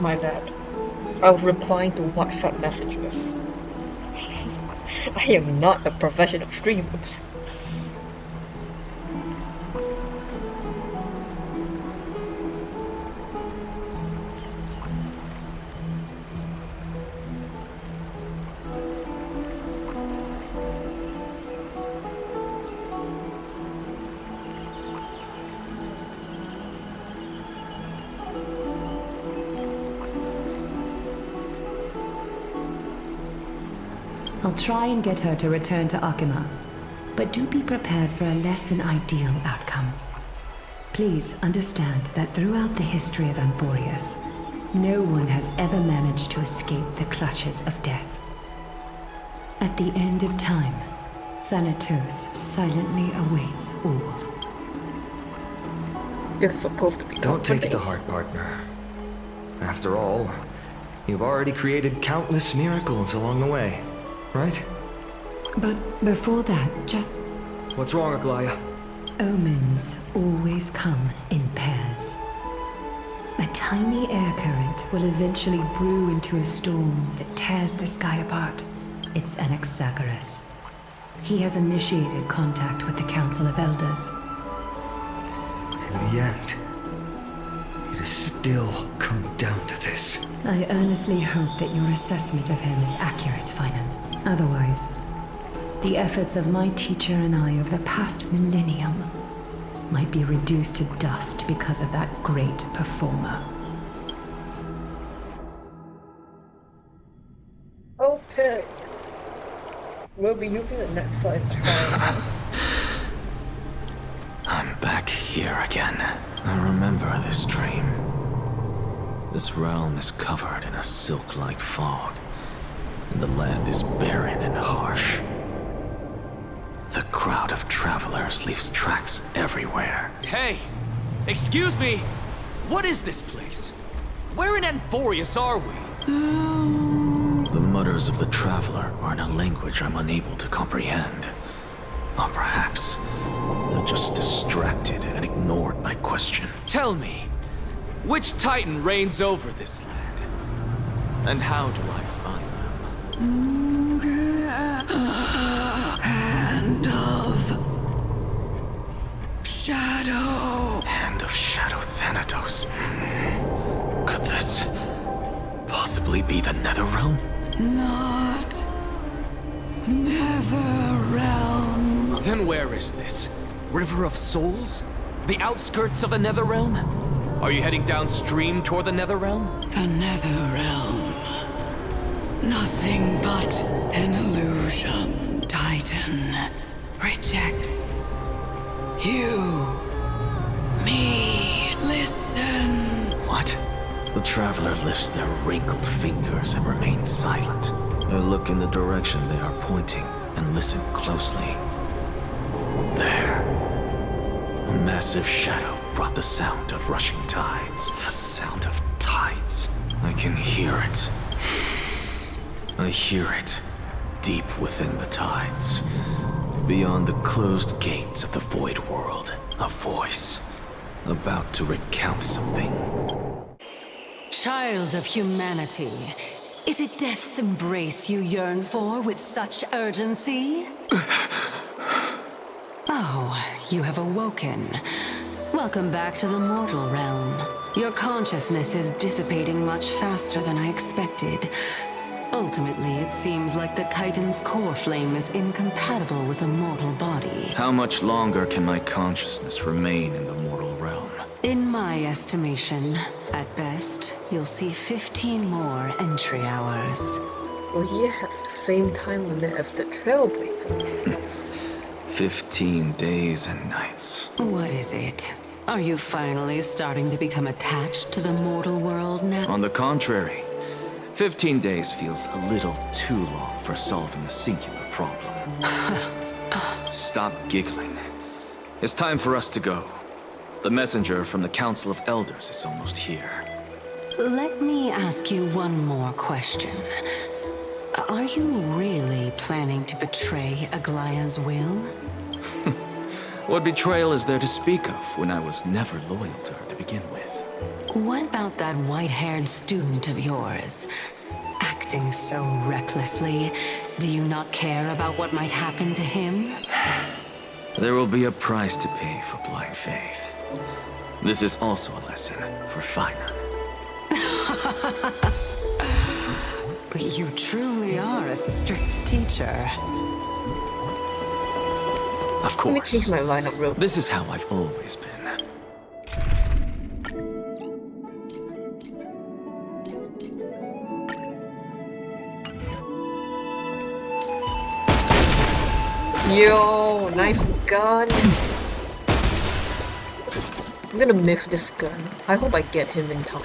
My bad. I was replying to WhatsApp messages. I am not a professional streamer. I'll try and get her to return to Akima, but do be prepared for a less than ideal outcome. Please understand that throughout the history of Amphorius, no one has ever managed to escape the clutches of death. At the end of time, Thanatos silently awaits all. This is supposed to be Don't take it to comforting. heart, partner. After all, you've already created countless miracles along the way, right? But before that, just... What's wrong, Aglaya? Omens always come in pairs. A tiny air current will eventually brew into a storm that tears the sky apart. It's Anaxagoras. He has initiated contact with the Council of Elders. In the end, it has still come down to this. I earnestly hope that your assessment of him is accurate, Finan. Otherwise, the efforts of my teacher and I of the past millennium might be reduced to dust because of that great performer. Okay. We'll be using the next one. I'm back here again. I remember this dream. This realm is covered in a silk-like fog, and the land is barren and harsh. The crowd of travelers leaves tracks everywhere. Hey! Excuse me! What is this place? Where in Amphorius are we? The mutters of the traveler are in a language I'm unable to comprehend. Or perhaps they're just distracted and ignored my question. Tell me, which Titan reigns over this land? And how do I find them? Hand of Shadow. Hand of Shadow Thanatos. Could this possibly be the Netherrealm? Not Netherrealm. Then where is this? River of Souls? The outskirts of the Netherrealm? Are you heading downstream toward the Netherrealm? The Netherrealm. Nothing but an illusion. Titan rejects you. Me. Listen. What? The traveler lifts their wrinkled fingers and remains silent. I look in the direction they are pointing and listen closely. There. A massive shadow brought the sound of rushing tides. The sound of tides. I can hear it. I hear it. Deep within the tides. Beyond the closed gates of the void world. A voice. About to recount something. Child of humanity, is it death's embrace you yearn for with such urgency? Oh, you have awoken. Welcome back to the mortal realm. Your consciousness is dissipating much faster than I expected. Ultimately, it seems like the Titan's core flame is incompatible with a mortal body. How much longer can my consciousness remain in the mortal realm? In my estimation, at best, you'll see 15 more entry hours. We have the same time limit as the Trailblazer. 15 days and nights. What is it? Are you finally starting to become attached to the mortal world now? On the contrary, 15 days feels a little too long for solving a singular problem. Stop giggling. It's time for us to go. The messenger from the Council of Elders is almost here. Let me ask you one more question. Are you really planning to betray Aglaya's will? What betrayal is there to speak of when I was never loyal to her to begin with? What about that white-haired student of yours? Acting so recklessly, do you not care about what might happen to him? There will be a price to pay for blind faith. This is also a lesson for Finan. You truly are a strict teacher. Of Let me course. change my lineup real quick. This is how I've always been. Yo, nice gun. I'm gonna miss this gun. I hope I get him in time.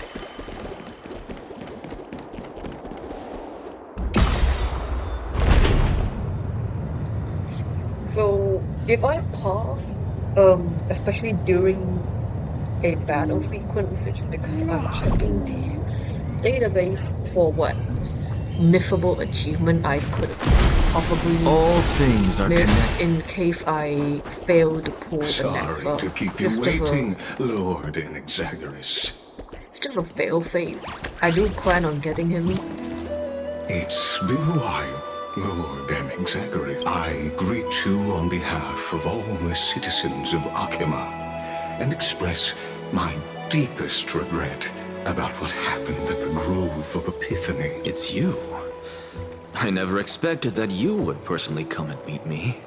So, if I pass, especially during a battle sequence, which is because I'm checking the database for what missable achievement I could possibly All things are miss connected. in case I fail to pull the next Sorry to keep you just waiting, Lord Inexagaris. It's just a fail safe. I do plan on getting him. It's been a while, Lord Inexagaris. I greet you on behalf of all the citizens of Akima and express my deepest regret about what happened at the Grove of Epiphany. It's you. I never expected that you would personally come and meet me.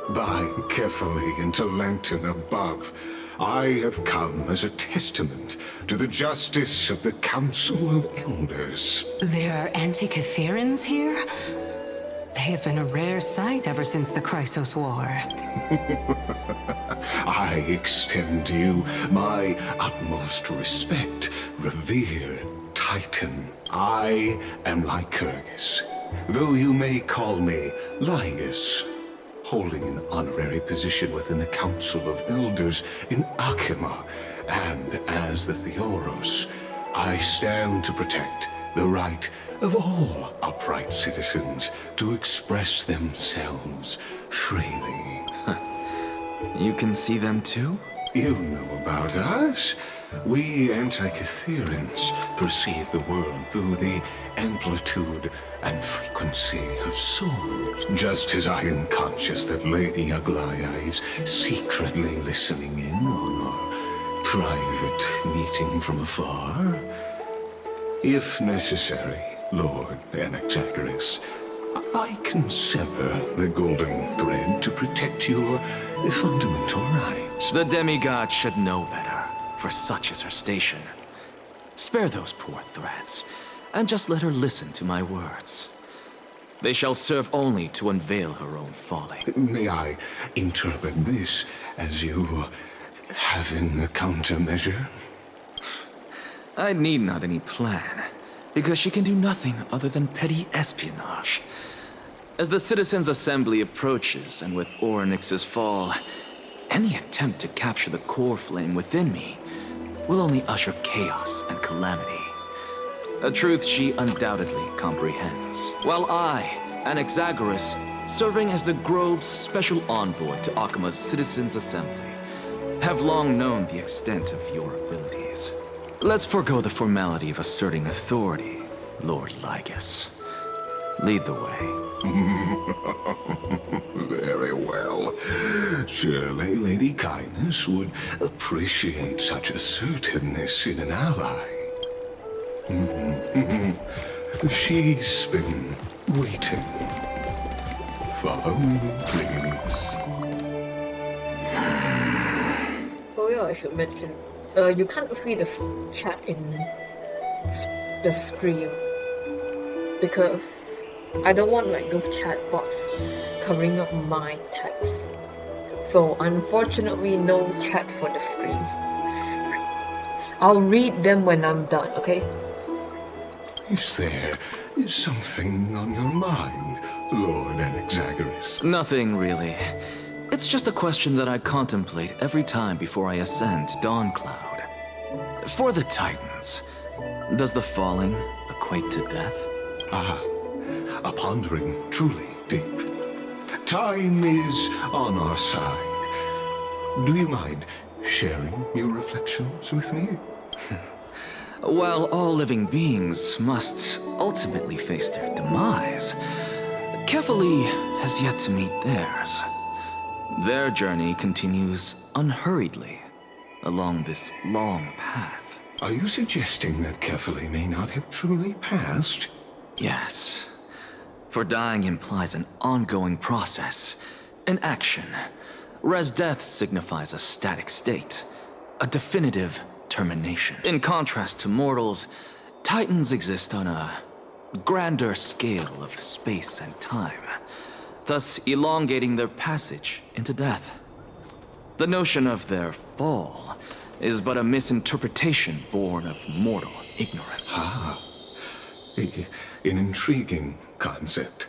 By carefully into Lantern above, I have come as a testament to the justice of the Council of Elders. There are anti-Catherians here? They have been a rare sight ever since the Chrysos War. I extend to you my utmost respect, revered Titan. I am Lycurgus, though you may call me Lygus, holding an honorary position within the Council of Elders in Akima, and as the Theoros, I stand to protect the right of all upright citizens to express themselves freely. You can see them too? You know about us. We Anti-Catherians perceive the world through the amplitude and frequency of souls. Just as I am conscious that Lady Aglaya is secretly listening in on our private meeting from afar. If necessary, Lord Anaxagoras, I can sever the golden thread to protect your fundamental rights. The demigod should know better, for such is her station. Spare those poor threads, and just let her listen to my words. They shall serve only to unveil her own folly. May I interpret this as you having a countermeasure? I need not any plan. because she can do nothing other than petty espionage. As the Citizens' Assembly approaches, and with Orynyx's fall, any attempt to capture the core flame within me will only usher chaos and calamity. A truth she undoubtedly comprehends. While I, Anaxagoras, serving as the Grove's special envoy to Akima's Citizens' Assembly, have long known the extent of your abilities. Let's forego the formality of asserting authority, Lord Lygus. Lead the way. Very well. Surely Lady Kindness would appreciate such assertiveness in an ally. She's been waiting. Follow me, please. Oh yeah, I should mention. You can't read the chat in the stream because I don't want like those chat bots covering up my text. So unfortunately, no chat for the stream. I'll read them when I'm done, okay? Is there something on your mind, Lord Anaxagoras? Nothing, really. It's just a question that I contemplate every time before I ascend to Dawncloud. For the Titans, does the falling equate to death? A pondering truly deep. Time is on our side. Do you mind sharing your reflections with me? While all living beings must ultimately face their demise, Kefali has yet to meet theirs. Their journey continues unhurriedly along this long path. Are you suggesting that Kefali may not have truly passed? Yes. For dying implies an ongoing process, an action, whereas death signifies a static state, a definitive termination. In contrast to mortals, Titans exist on a grander scale of space and time, thus elongating their passage into death. The notion of their fall is but a misinterpretation born of mortal ignorance. An intriguing concept,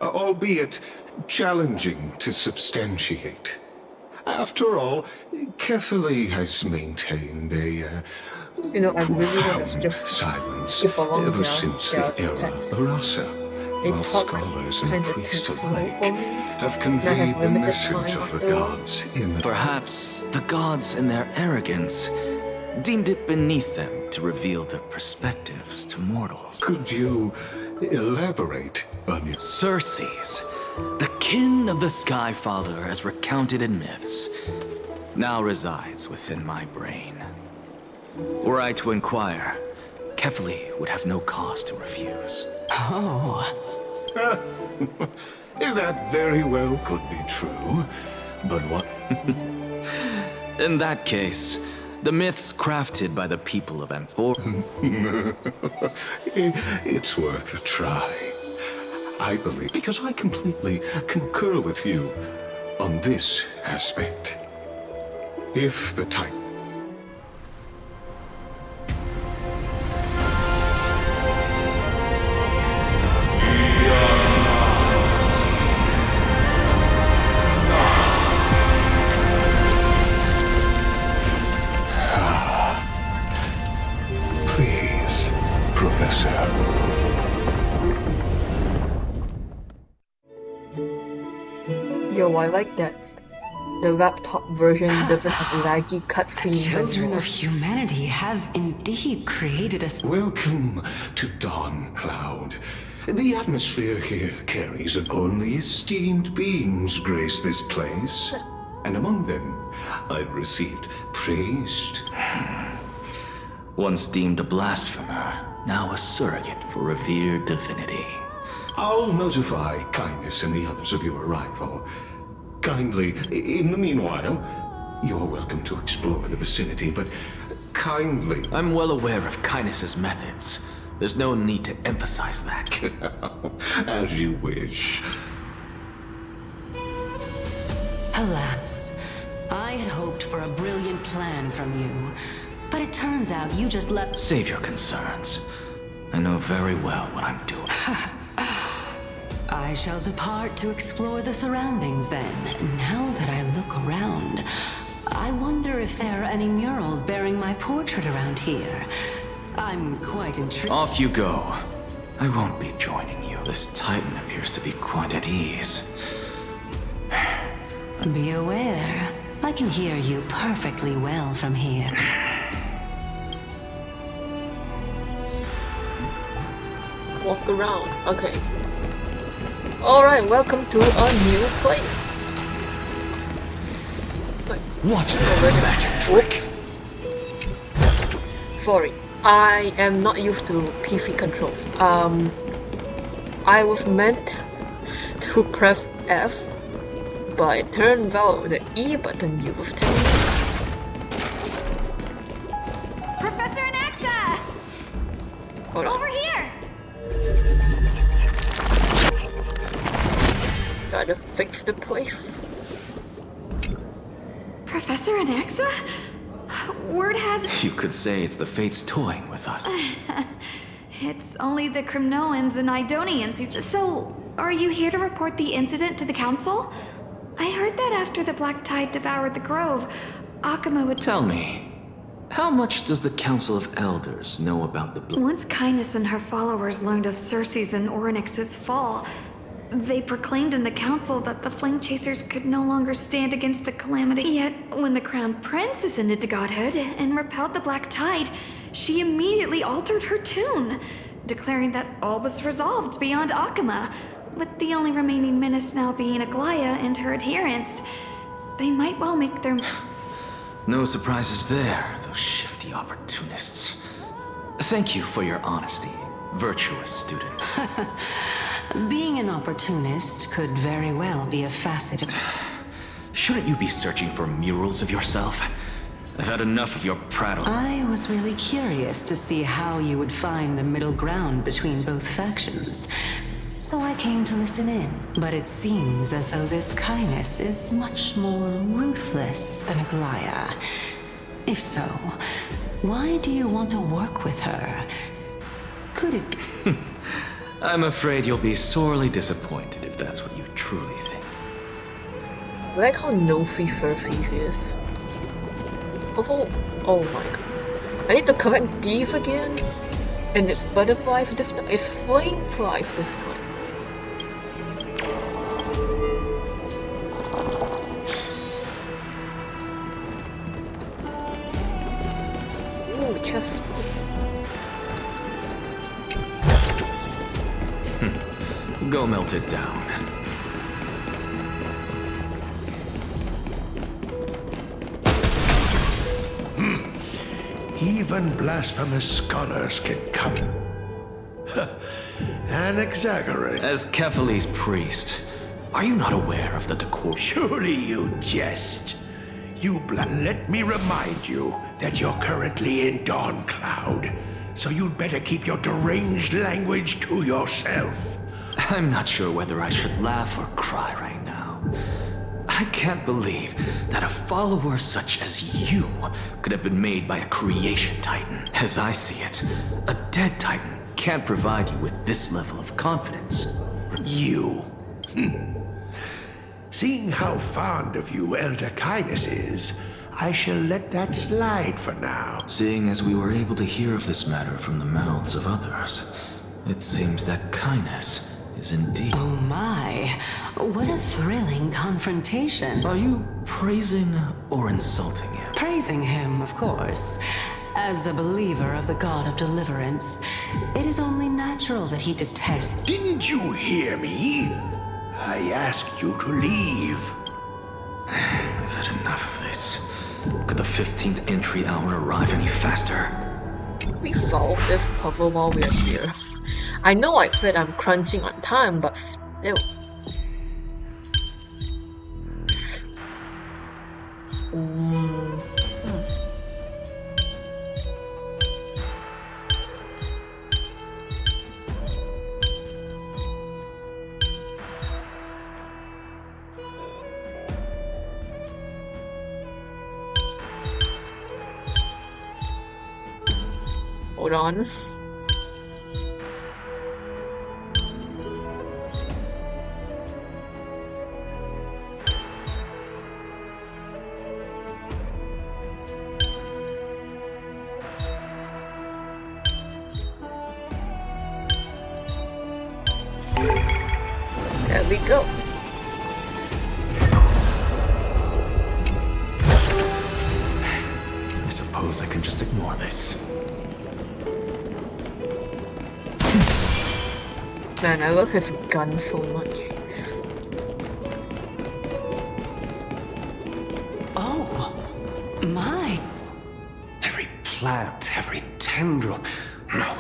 albeit challenging to substantiate. After all, Kefali has maintained a You know, I really want to profound just silence skip along ever their- since their the era text. of Rasa, They while talk scholars kind and of priests too slow alike for me, have and I conveyed have the limited message time of the after all. gods in Perhaps the gods, in their arrogance, deemed it beneath them to reveal their perspectives to mortals. Could you elaborate on your... Circes, the kin of the Sky Father as recounted in myths, now resides within my brain. Were I to inquire, Kefali would have no cause to refuse. Oh, That very well could be true, but what... In that case, the myths crafted by the people of Amphor... It's worth a try. I believe, because I completely concur with you on this aspect. If the type... Please, Professor. Yo, I like that. The laptop version doesn't have laggy cutscenes Children anymore. of humanity have indeed created a... Welcome to Dawncloud. The atmosphere here carries that only esteemed beings grace this place. And among them, I've received praise. Once deemed a blasphemer, now a surrogate for revered divinity. I'll notify Kindness and the others of your arrival. Kindly, in the meanwhile, you're welcome to explore the vicinity, but kindly... I'm well aware of Kindness's methods. There's no need to emphasize that. As you wish. alas. I had hoped for a brilliant plan from you, but it turns out you just left... Save your concerns. I know very well what I'm doing. I shall depart to explore the surroundings then. Now that I look around, I wonder if there are any murals bearing my portrait around here. I'm quite intrigued. Off you go. I won't be joining you. This Titan appears to be quite at ease. Be aware, I can hear you perfectly well from here. Walk around. Okay. Alright, welcome to a new place. Watch this magic trick. Sorry, I am not used to PC controls. I was meant to press F, but it turned out the E button used. Professor Anaxa! Hold on. Over here! Gotta fix the place. Professor Anaxa? Word has... You could say it's the fates toying with us. It's only the Kremnoans and Idonians who just... So, are you here to report the incident to the council? I heard that after the Black Tide devoured the grove, Akuma would... Tell me, how much does the Council of Elders know about the Once Kindness and her followers learned of Circe's and Orynyx's fall, they proclaimed in the council that the Flame Chasers could no longer stand against the calamity. Yet, when the Crown Prince ascended to godhood and repelled the Black Tide, she immediately altered her tune, declaring that all was resolved beyond Akuma, with the only remaining menace now being Aglaya and her adherents. They might well make their... No surprises there, those shifty opportunists. Thank you for your honesty, virtuous student. Being an opportunist could very well be a facet of... Shouldn't you be searching for murals of yourself? I've had enough of your prattle. I was really curious to see how you would find the middle ground between both factions. So I came to listen in. But it seems as though this Kindness is much more ruthless than Aglaya. If so, why do you want to work with her? Could it be... I'm afraid you'll be sorely disappointed if that's what you truly think. I like how nosy Cersei is. Also, oh my god. I need to collect these again. And it's butterflies this time. It's flame flies this time. Ooh, chest. Go melt it down. Even blasphemous scholars can come and exaggerate. As Kephales's priest, are you not aware of the decor? Surely you jest. Let me remind you that you're currently in Dawn Cloud, so you'd better keep your deranged language to yourself. I'm not sure whether I should laugh or cry right now. I can't believe that a follower such as you could have been made by a creation titan. As I see it, a dead titan can't provide you with this level of confidence. You? Seeing how fond of you Elder Kindness is, I shall let that slide for now. Seeing as we were able to hear of this matter from the mouths of others, it seems that Kindness is indeed... Oh my, what a thrilling confrontation. Are you praising or insulting him? Praising him, of course. As a believer of the god of deliverance, it is only natural that he detests... Didn't you hear me? I asked you to leave. I've had enough of this. Could the 15th entry hour arrive any faster? We solve this puzzle while we're here. I know I said I'm crunching on time, but still. Hold on. There we go. I suppose I can just ignore this. Man, I love his gun so much. Oh, my. Every plant, every tendril, no,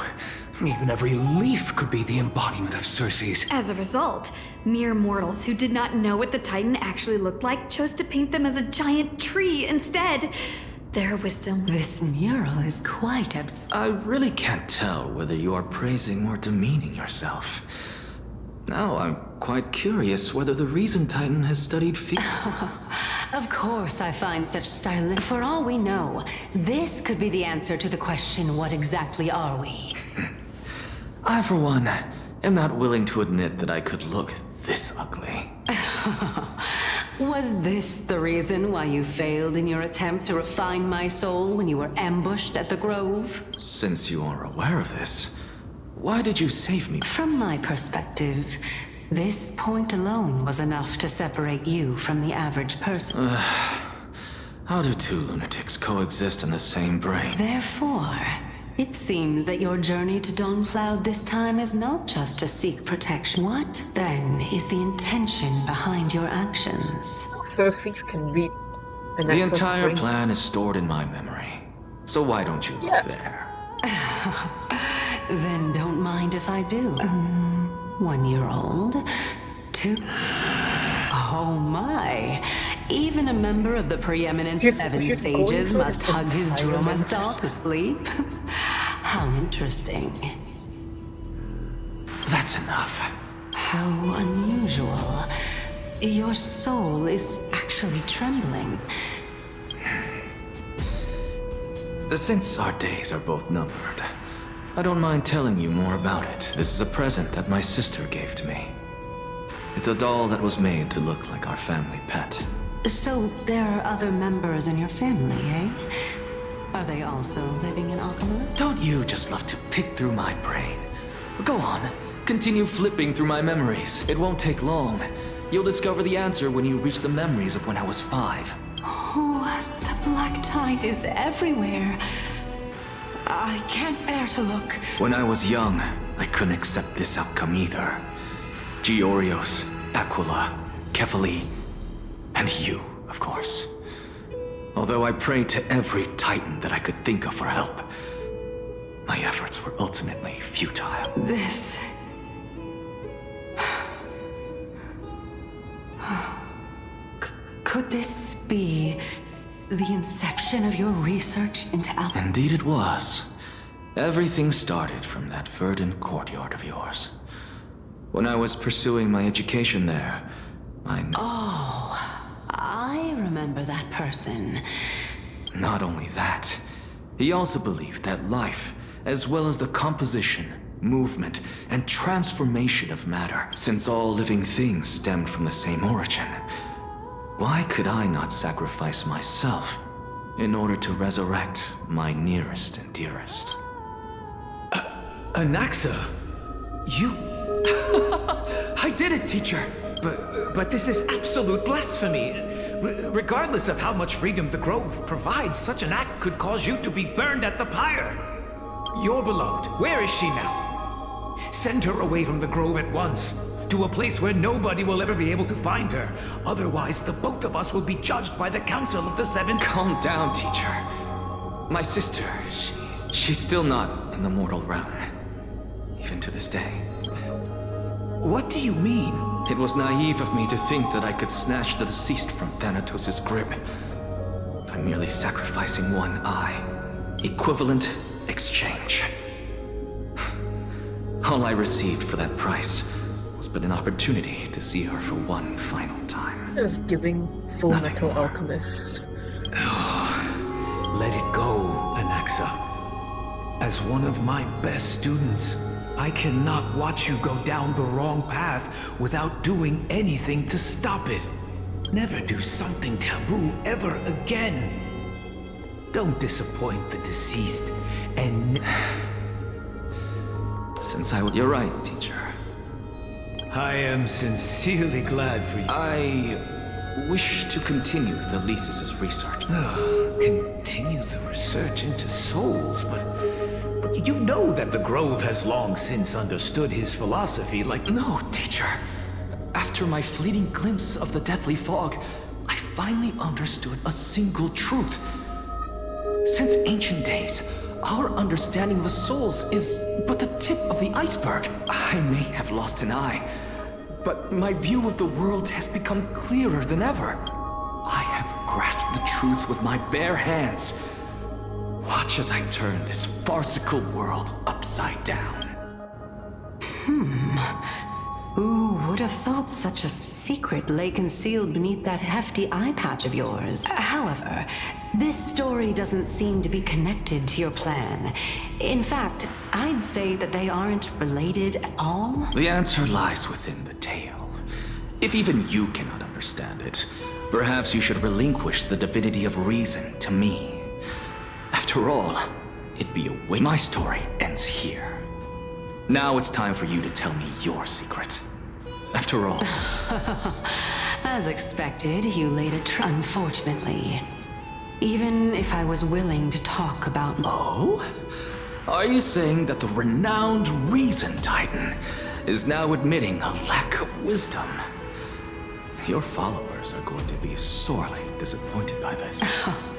even every leaf could be the embodiment of Circe's. As a result, mere mortals who did not know what the Titan actually looked like chose to paint them as a giant tree instead. Their wisdom. This mural is quite absurd. I really can't tell whether you are praising or demeaning yourself. Now I'm quite curious whether the reason Titan has studied Of course I find such stylish. For all we know, this could be the answer to the question, what exactly are we? I, for one, am not willing to admit that I could look this ugly. Was this the reason why you failed in your attempt to refine my soul when you were ambushed at the Grove? Since you are aware of this, why did you save me? From my perspective, this point alone was enough to separate you from the average person. How do two lunatics coexist in the same brain? Therefore, it seems that your journey to Dawncloud this time is not just to seek protection. What, then, is the intention behind your actions? Cersei can read an The access entire brain. plan is stored in my memory. So why don't you look there? Then don't mind if I do. 1 year old? 2? Oh my! Even a member of the preeminent Seven Sages must hug his Dromastal to sleep? How interesting. That's enough. How unusual. Your soul is actually trembling. Since our days are both numbered, I don't mind telling you more about it. This is a present that my sister gave to me. It's a doll that was made to look like our family pet. So there are other members in your family, eh? Are they also living in Alchema? Don't you just love to pick through my brain? Go on, continue flipping through my memories. It won't take long. You'll discover the answer when you reach the memories of when I was 5. Oh, the black tide is everywhere. I can't bear to look. When I was young, I couldn't accept this outcome either. Georios, Aquila, Kefali, and you, of course. Although I prayed to every Titan that I could think of for help, my efforts were ultimately futile. This... Could this be the inception of your research into alchemy? Indeed it was. Everything started from that verdant courtyard of yours. When I was pursuing my education there, Oh, I remember that person. Not only that, he also believed that life, as well as the composition, movement, and transformation of matter, since all living things stemmed from the same origin, why could I not sacrifice myself in order to resurrect my nearest and dearest? Anaxa, you... I did it, teacher! But this is absolute blasphemy. Regardless of how much freedom the Grove provides, such an act could cause you to be burned at the pyre. Your beloved, where is she now? Send her away from the Grove at once, to a place where nobody will ever be able to find her. Otherwise, the both of us will be judged by the Council of the Seven. Calm down, teacher. My sister, she's still not in the mortal realm. Even to this day. What do you mean? It was naive of me to think that I could snatch the deceased from Thanatos' grip by merely sacrificing one eye. Equivalent exchange. All I received for that price was but an opportunity to see her for one final time. Just giving Full Nothing Metal more. Alchemist. Let it go, Anaxa. As one of my best students, I cannot watch you go down the wrong path without doing anything to stop it. Never do something taboo ever again. Don't disappoint the deceased, and... You're right, teacher. I am sincerely glad for you. I wish to continue Thelesis' research. Continue the research into souls, but you know that the Grove has long since understood his philosophy like... No, teacher. After my fleeting glimpse of the deathly fog, I finally understood a single truth. Since ancient days, our understanding of the souls is but the tip of the iceberg. I may have lost an eye, but my view of the world has become clearer than ever. I have grasped the truth with my bare hands. Watch as I turn this farcical world upside down. Who would have thought such a secret lay concealed beneath that hefty eye patch of yours? However, this story doesn't seem to be connected to your plan. In fact, I'd say that they aren't related at all. The answer lies within the tale. If even you cannot understand it, perhaps you should relinquish the divinity of reason to me. After all, it'd be a waste. My story ends here. Now it's time for you to tell me your secret. After all... As expected, you laid a trap. Unfortunately. Even if I was willing to talk about... Oh? Are you saying that the renowned Reason Titan is now admitting a lack of wisdom? Your followers are going to be sorely disappointed by this.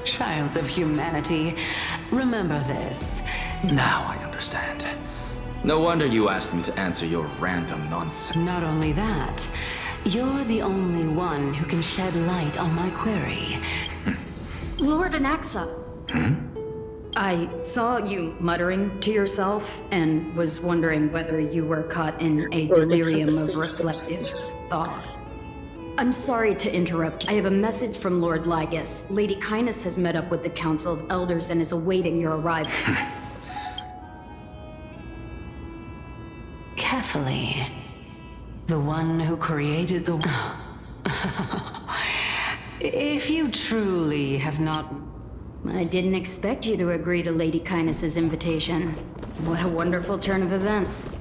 Child of humanity, remember this. Now I understand. No wonder you asked me to answer your random nonsense. Not only that, you're the only one who can shed light on my query. Lord Anaxa. I saw you muttering to yourself and was wondering whether you were caught in a delirium of reflective thought. I'm sorry to interrupt. I have a message from Lord Lygus. Lady Kindness has met up with the Council of Elders and is awaiting your arrival. Carefully. The one who created the... If you truly have not... I didn't expect you to agree to Lady Kindness's invitation. What a wonderful turn of events.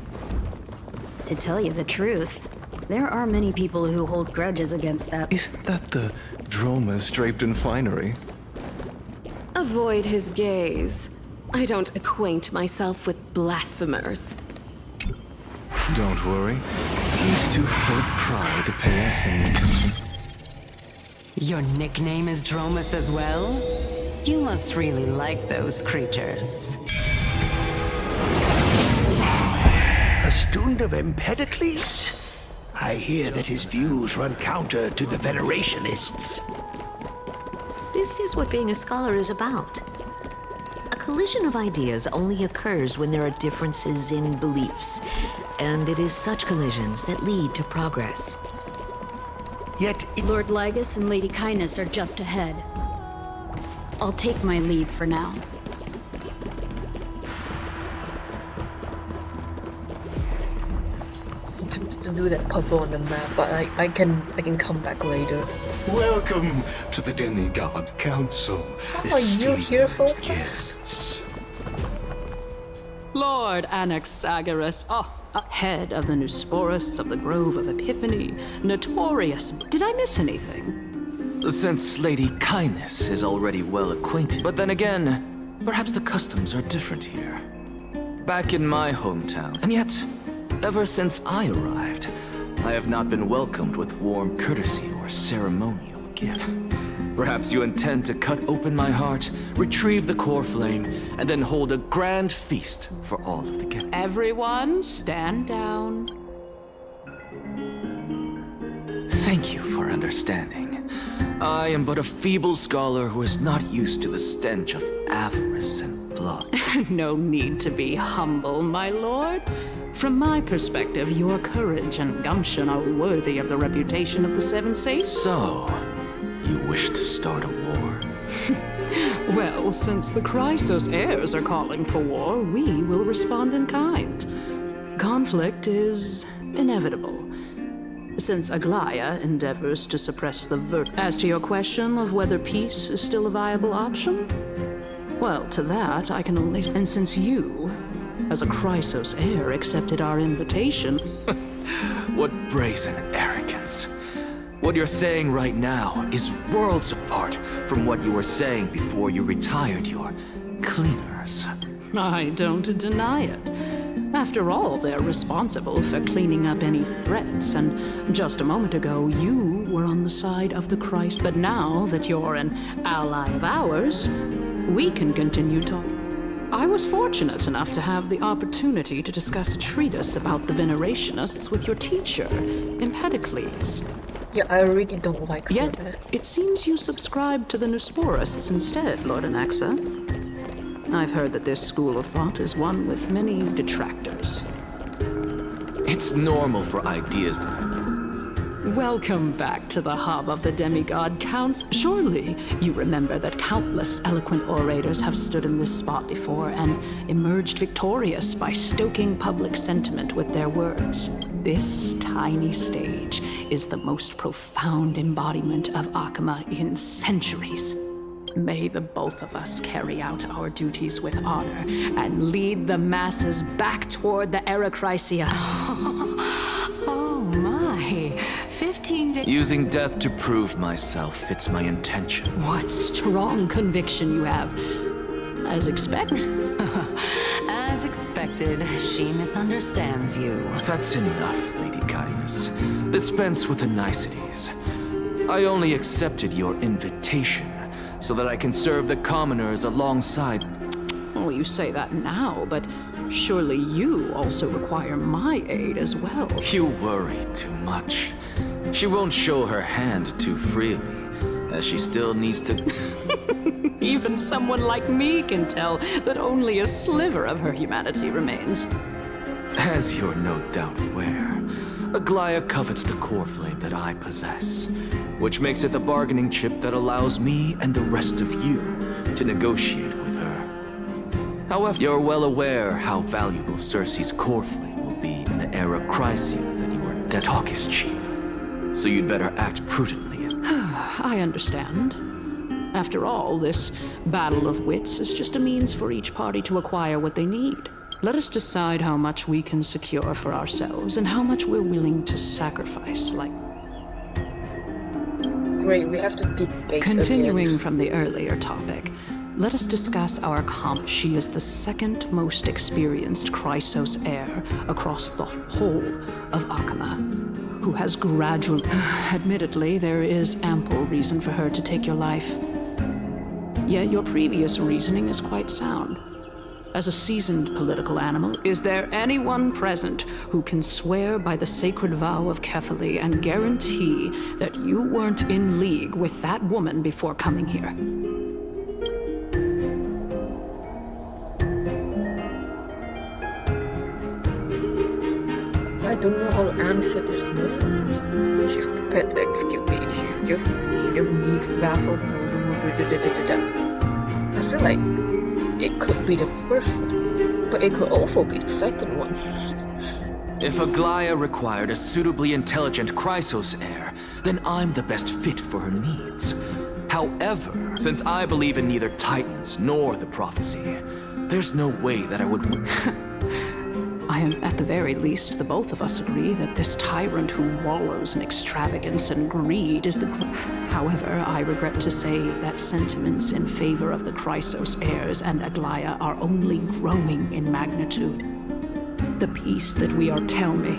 To tell you the truth, there are many people who hold grudges against that. Isn't that the dromas draped in finery? Avoid his gaze. I don't acquaint myself with blasphemers. Don't worry. He's too full of pride to pay us any attention. Your nickname is Dromus as well? You must really like those creatures. A student of Empedocles? I hear that his views run counter to the Venerationists. This is what being a scholar is about. A collision of ideas only occurs when there are differences in beliefs, and it is such collisions that lead to progress. Yet, Lord Lygus and Lady Kindness are just ahead. I'll take my leave for now. I'm tempted to do that puzzle on the map, but I can come back later. Welcome to the Demigod Council. What are you here for? Guests. Lord Anaxagoras, head of the Nusporists of the Grove of Epiphany, notorious. Did I miss anything? Since Lady Kindness is already well acquainted. But then again, perhaps the customs are different here. Back in my hometown. And yet, ever since I arrived, I have not been welcomed with warm courtesy or ceremonial gift. Perhaps you intend to cut open my heart, retrieve the core flame, and then hold a grand feast for all of the guests. Everyone, stand down. Thank you for understanding. I am but a feeble scholar who is not used to the stench of avarice and blood. No need to be humble, my lord. From my perspective, your courage and gumption are worthy of the reputation of the Seven Saints. So, you wish to start a war? Well, since the Chrysos heirs are calling for war, we will respond in kind. Conflict is inevitable, since Aglaya endeavors to suppress the As to your question of whether peace is still a viable option, well, to that I can only... And since you, as a Chrysos heir, accepted our invitation, What brazen arrogance. What you're saying right now is worlds apart from what you were saying before you retired your cleaners. I don't deny it. After all, they're responsible for cleaning up any threats, and just a moment ago, you were on the side of the Christ. But now that you're an ally of ours, we can continue talking. I was fortunate enough to have the opportunity to discuss a treatise about the Venerationists with your teacher, Empedocles. Yeah, I really don't like her. Yet, it seems you subscribe to the Nusporists instead, Lord Anaxa. I've heard that this school of thought is one with many detractors. It's normal for ideas to... Welcome back to the hub of the demigod counts. Surely you remember that countless eloquent orators have stood in this spot before and emerged victorious by stoking public sentiment with their words. This tiny stage is the most profound embodiment of Akama in centuries. May the both of us carry out our duties with honor and lead the masses back toward the Erechrysia. Oh my, 15 days. Using death to prove myself, it's my intention. What strong conviction you have. As expected. As expected, she misunderstands you. That's enough, Lady Kindness. Dispense with the niceties. I only accepted your invitation so that I can serve the commoners alongside. Well, you say that now, but surely you also require my aid as well. You worry too much. She won't show her hand too freely, as she still needs to... Even someone like me can tell that only a sliver of her humanity remains. As you're no doubt aware, Aglaia covets the core flame that I possess, which makes it the bargaining chip that allows me and the rest of you to negotiate with her. However, you're well aware how valuable Circe's core flame will be in the Erechrysia that you are dead. Talk is cheap, so you'd better act prudently. I understand. After all, this battle of wits is just a means for each party to acquire what they need. Let us decide how much we can secure for ourselves and how much we're willing to sacrifice, like... Great, we have to debate Continuing again. from the earlier topic, let us discuss our comp. She is the second most experienced Chrysos heir across the whole of Akama, who has gradually... Admittedly, there is ample reason for her to take your life. Yet your previous reasoning is quite sound. As a seasoned political animal, is there anyone present who can swear by the sacred vow of Kefali and guarantee that you weren't in league with that woman before coming here? I don't know how to answer this now. She's prepared to execute me. She just needs raffle. I feel like it could be the first one, but it could also be the second one. If Aglaia required a suitably intelligent Chrysos heir, then I'm the best fit for her needs. However, since I believe in neither Titans nor the prophecy, there's no way that I would... At the very least, the both of us agree that this tyrant who wallows in extravagance and greed is the... However, I regret to say that sentiments in favor of the Chrysos heirs and Aglaia are only growing in magnitude. The peace that we are... Tell me,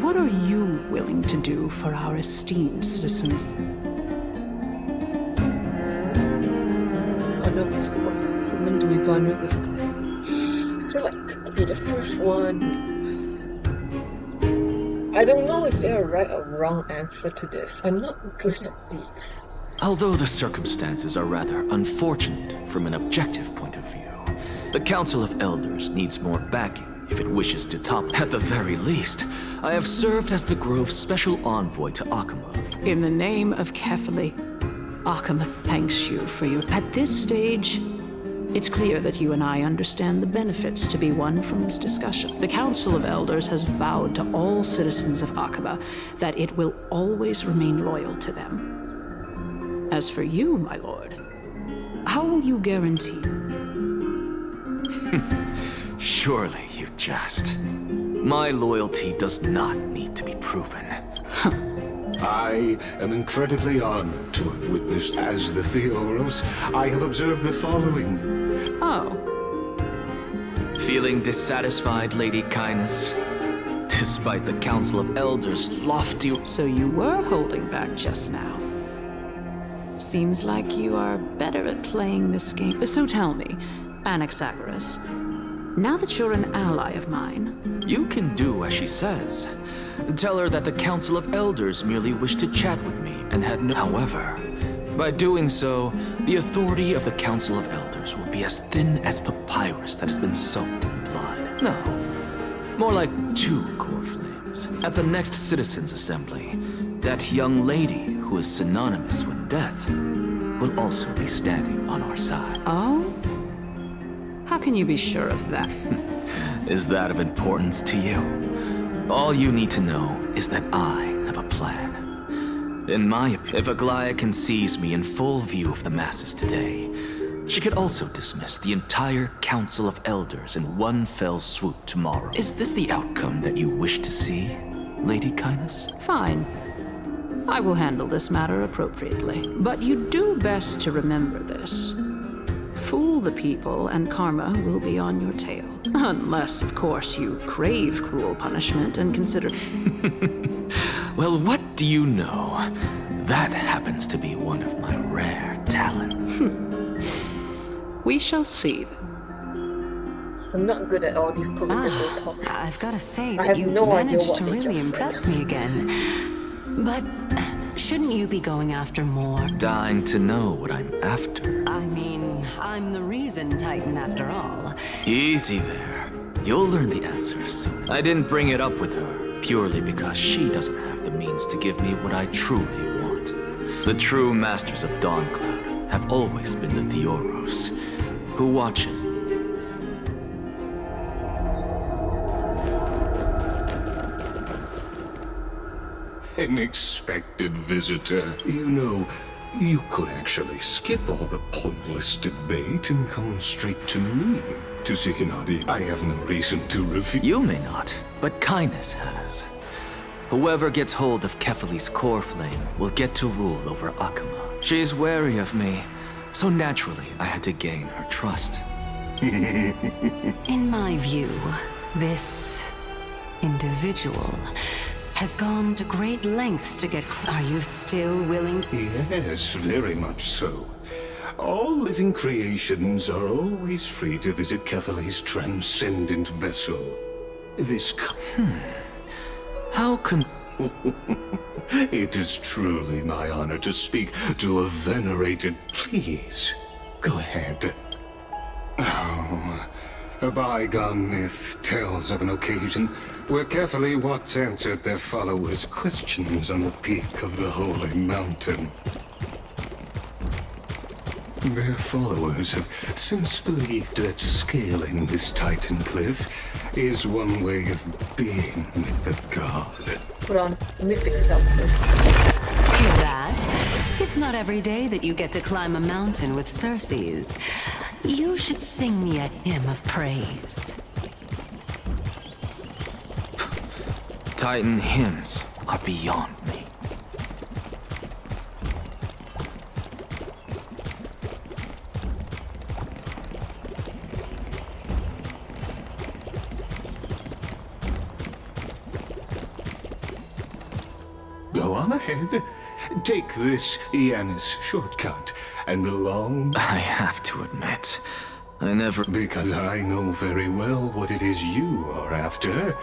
what are you willing to do for our esteemed citizens? I know when do we garner with? I feel like to be the first one. I don't know if there are right or wrong answer to this. I'm not good at these. Although the circumstances are rather unfortunate from an objective point of view, the Council of Elders needs more backing if it wishes to top. At the very least, I have served as the Grove's special envoy to Akama. In the name of Kefali, Akama thanks you for your... At this stage, it's clear that you and I understand the benefits to be won from this discussion. The Council of Elders has vowed to all citizens of Akaba that it will always remain loyal to them. As for you, my lord, how will you guarantee? Surely you jest. My loyalty does not need to be proven. I am incredibly honored to have witnessed. As the Theoros, I have observed the following. Oh. Feeling dissatisfied, Lady Kindness? Despite the Council of Elders' lofty... So you were holding back just now. Seems like you are better at playing this game. So tell me, Anaxagoras, now that you're an ally of mine... You can do as she says. Tell her that the Council of Elders merely wished to chat with me and had no... However, by doing so, the authority of the Council of Elders will be as thin as papyrus that has been soaked in blood. No, more like 2 core flames. At the next Citizens' Assembly, that young lady who is synonymous with death will also be standing on our side. Oh? How can you be sure of that? Is that of importance to you? All you need to know is that I have a plan. In my opinion, if Aglaia sees me in full view of the masses today, she could also dismiss the entire Council of Elders in one fell swoop tomorrow. Is this the outcome that you wish to see, Lady Kindness? Fine. I will handle this matter appropriately. But you do best to remember this. Fool the people, and karma will be on your tail. Unless, of course, you crave cruel punishment and consider... Well, what do you know? That happens to be one of my rare talents. We shall see. I'm not good at all these political talk. I've got to say I that have you've no idea managed what to they really just impress me again. But shouldn't you be going after more? Dying to know what I'm after. I mean, I'm the reason Titan after all. Easy there. You'll learn the answers soon. I didn't bring it up with her purely because she doesn't have the means to give me what I truly want. The true masters of Dawncloud have always been the Theoros, who watches. An expected visitor. You know, you could actually skip all the pointless debate and come straight to me to seek an audience. I have no reason to refuse. You may not, but Kindness has. Whoever gets hold of Kefali's core flame will get to rule over Akuma. She's wary of me, so naturally I had to gain her trust. In my view, this individual has gone to great lengths to get Are you still willing? Yes, very much so. All living creations are always free to visit Kefali's transcendent vessel. This How can... It is truly my honor to speak to a venerated... Please, go ahead. Oh, a bygone myth tells of an occasion where Kefali once answered their followers' questions on the peak of the holy mountain. Their followers have since believed that scaling this Titan cliff is one way of being with the god. Put on mythic stuff. Hear that? It's not every day that you get to climb a mountain with Circes. You should sing me a hymn of praise. Titan hymns are beyond me. Go on ahead. Take this Yanis shortcut, and the long... I have to admit, I never... Because I know very well what it is you are after.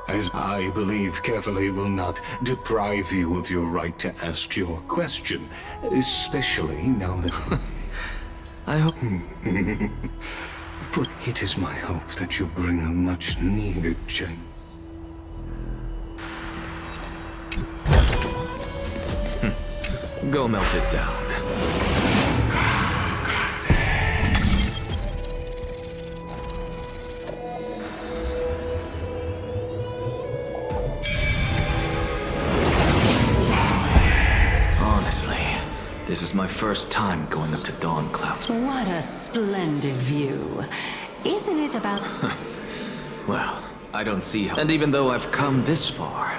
As I believe Kefali will not deprive you of your right to ask your question, especially now that... I hope... But it is my hope that you bring a much-needed change. Go melt it down. Honestly, this is my first time going up to Dawncloud. What a splendid view. Isn't it about... Well, I don't see how. And even though I've come this far...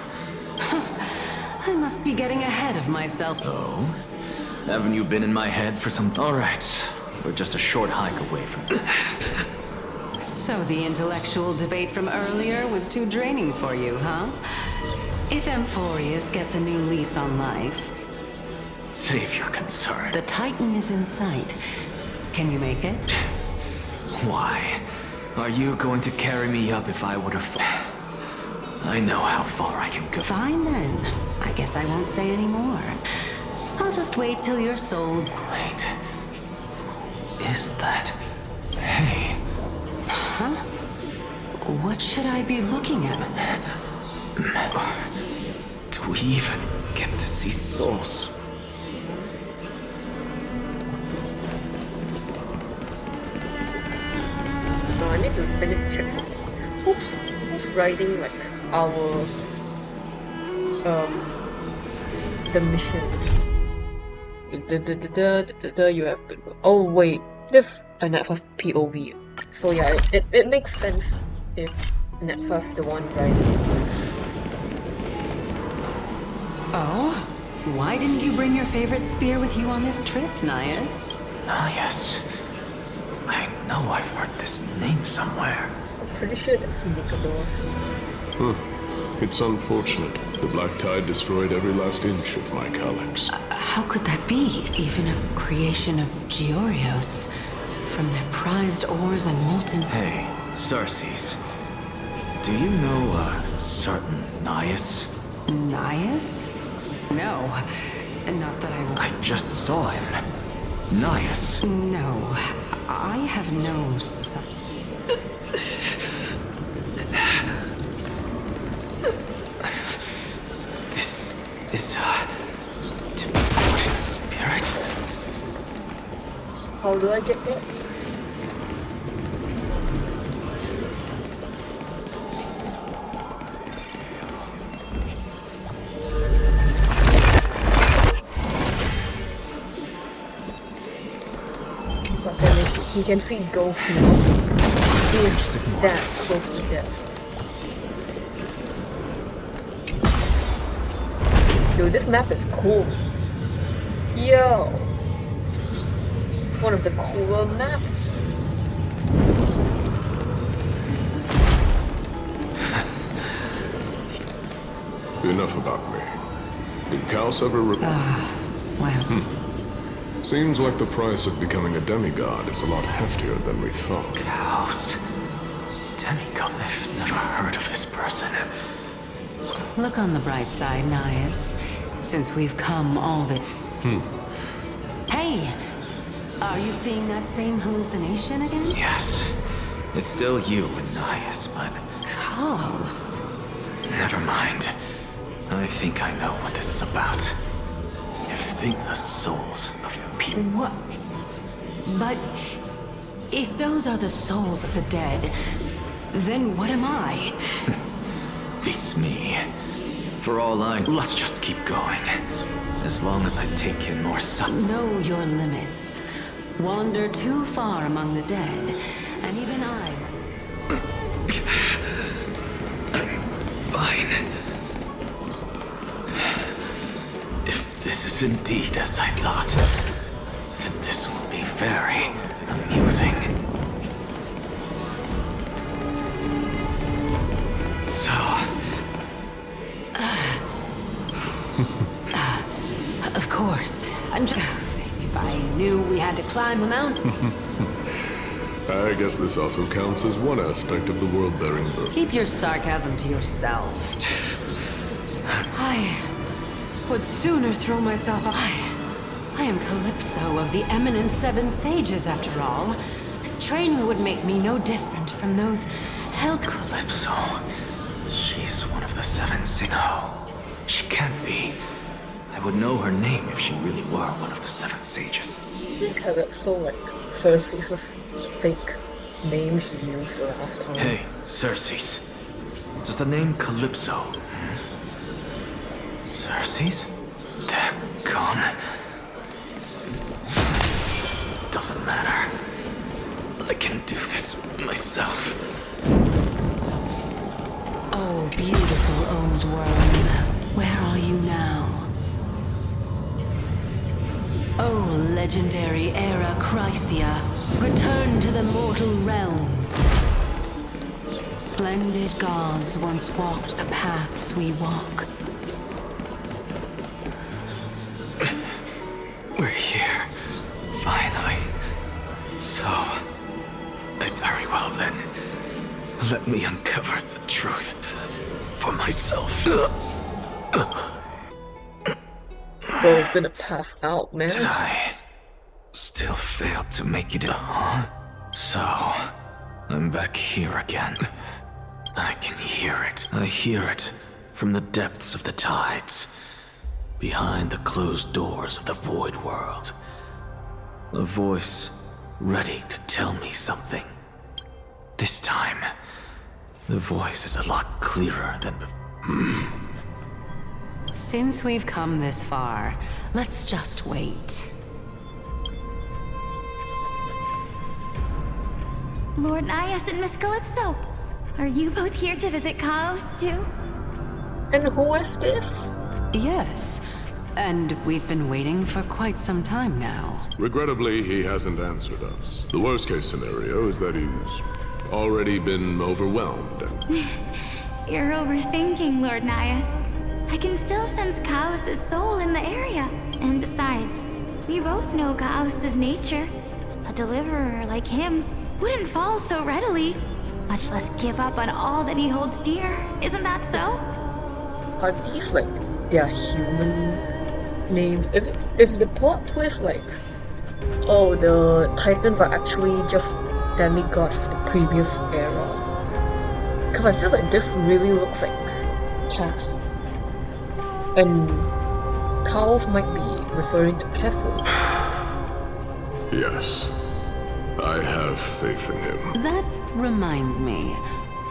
I must be getting ahead of myself. Oh? Haven't you been in my head for some... Alright, we're just a short hike away from... So the intellectual debate from earlier was too draining for you, huh? If Amphorius gets a new lease on life... Save your concern. The Titan is in sight. Can you make it? Why? Are you going to carry me up if I were to fall? I know how far I can go. Fine then. I guess I won't say any more. I'll just wait till your soul... Wait. Is that... Hey. Huh? What should I be looking at? Do we even get to see souls? No, I need to check something. Who's writing like our the mission? You have been. Oh wait, there's an F of POV. So yeah, it makes sense if Netfaf the one writing. Oh? Why didn't you bring your favorite spear with you on this trip, Nias? Nias? I know I've heard this name somewhere. I'm pretty sure that's Nicodemus. It's unfortunate. The Black Tide destroyed every last inch of my calyx. How could that be? Even a creation of Georios. From their prized ores and molten... Hey, Xerxes. Do you know a certain Nias? Nias? No. Not that I just saw him. Nias. No. I have no such... This is a devoted spirit. How do I get that? But then he can feed ghosts. Give that ghost to death. Dude, this map is cool. Yo! One of the cooler maps. Enough about me. Did Kaos ever well... Seems like the price of becoming a demigod is a lot heftier than we thought. Kaos. Demigod? I've never heard of this person. Look on the bright side, Nias. Since we've come all the... Hey! Are you seeing that same hallucination again? Yes. It's still you and Nias, but... Kaos? Never mind. I think I know what this is about. You think the souls of people... What? But... if those are the souls of the dead, then what am I? Beats me. For all let's just keep going. As long as I take in more sun. Know your limits. Wander too far among the dead, and even I... Fine. If this is indeed as I thought, then this will be very amusing. So... Of course. I'm just... If I knew we had to climb a mountain... I guess this also counts as one aspect of the world-bearing book. Keep your sarcasm to yourself. I would sooner throw myself up. I am Calypso of the eminent Seven Sages, after all. Training would make me no different from those hell... Calypso. She's one of the Seven Sages. No, she can't be. I would know her name if she really were one of the Seven Sages. I think Calypso, like, Xerxes' fake name she used last time. Hey, Xerxes. Does the name Calypso... Xerxes? Daggone. Doesn't matter. I can do this myself. legendary era Chrysia, return to the mortal realm. Splendid gods once walked the paths we walk. We're here. Finally. So, very well then. Let me uncover the truth for myself. Bro's gonna pass out, man. Did I still fail to make it? So, I'm back here again. I can hear it. I hear it from the depths of the tides, behind the closed doors of the void world. A voice ready to tell me something. This time, the voice is a lot clearer than before. Since we've come this far, let's just wait. Lord Nias and Miss Calypso, are you both here to visit Chaos too? And who is this? Yes, and we've been waiting for quite some time now. Regrettably, he hasn't answered us. The worst case scenario is that he's already been overwhelmed. You're overthinking, Lord Nias. I can still sense Chaos' soul in the area. And besides, we both know Chaos' nature. A deliverer like him wouldn't fall so readily, much less give up on all that he holds dear. Isn't that so? Are these like their human names? If the plot twist like, oh, the Titans are actually just demigods for the previous era. Cause I feel like this really looks like Cass. And Chaos might be referring to Kefir. Yes. I have faith in him. That reminds me.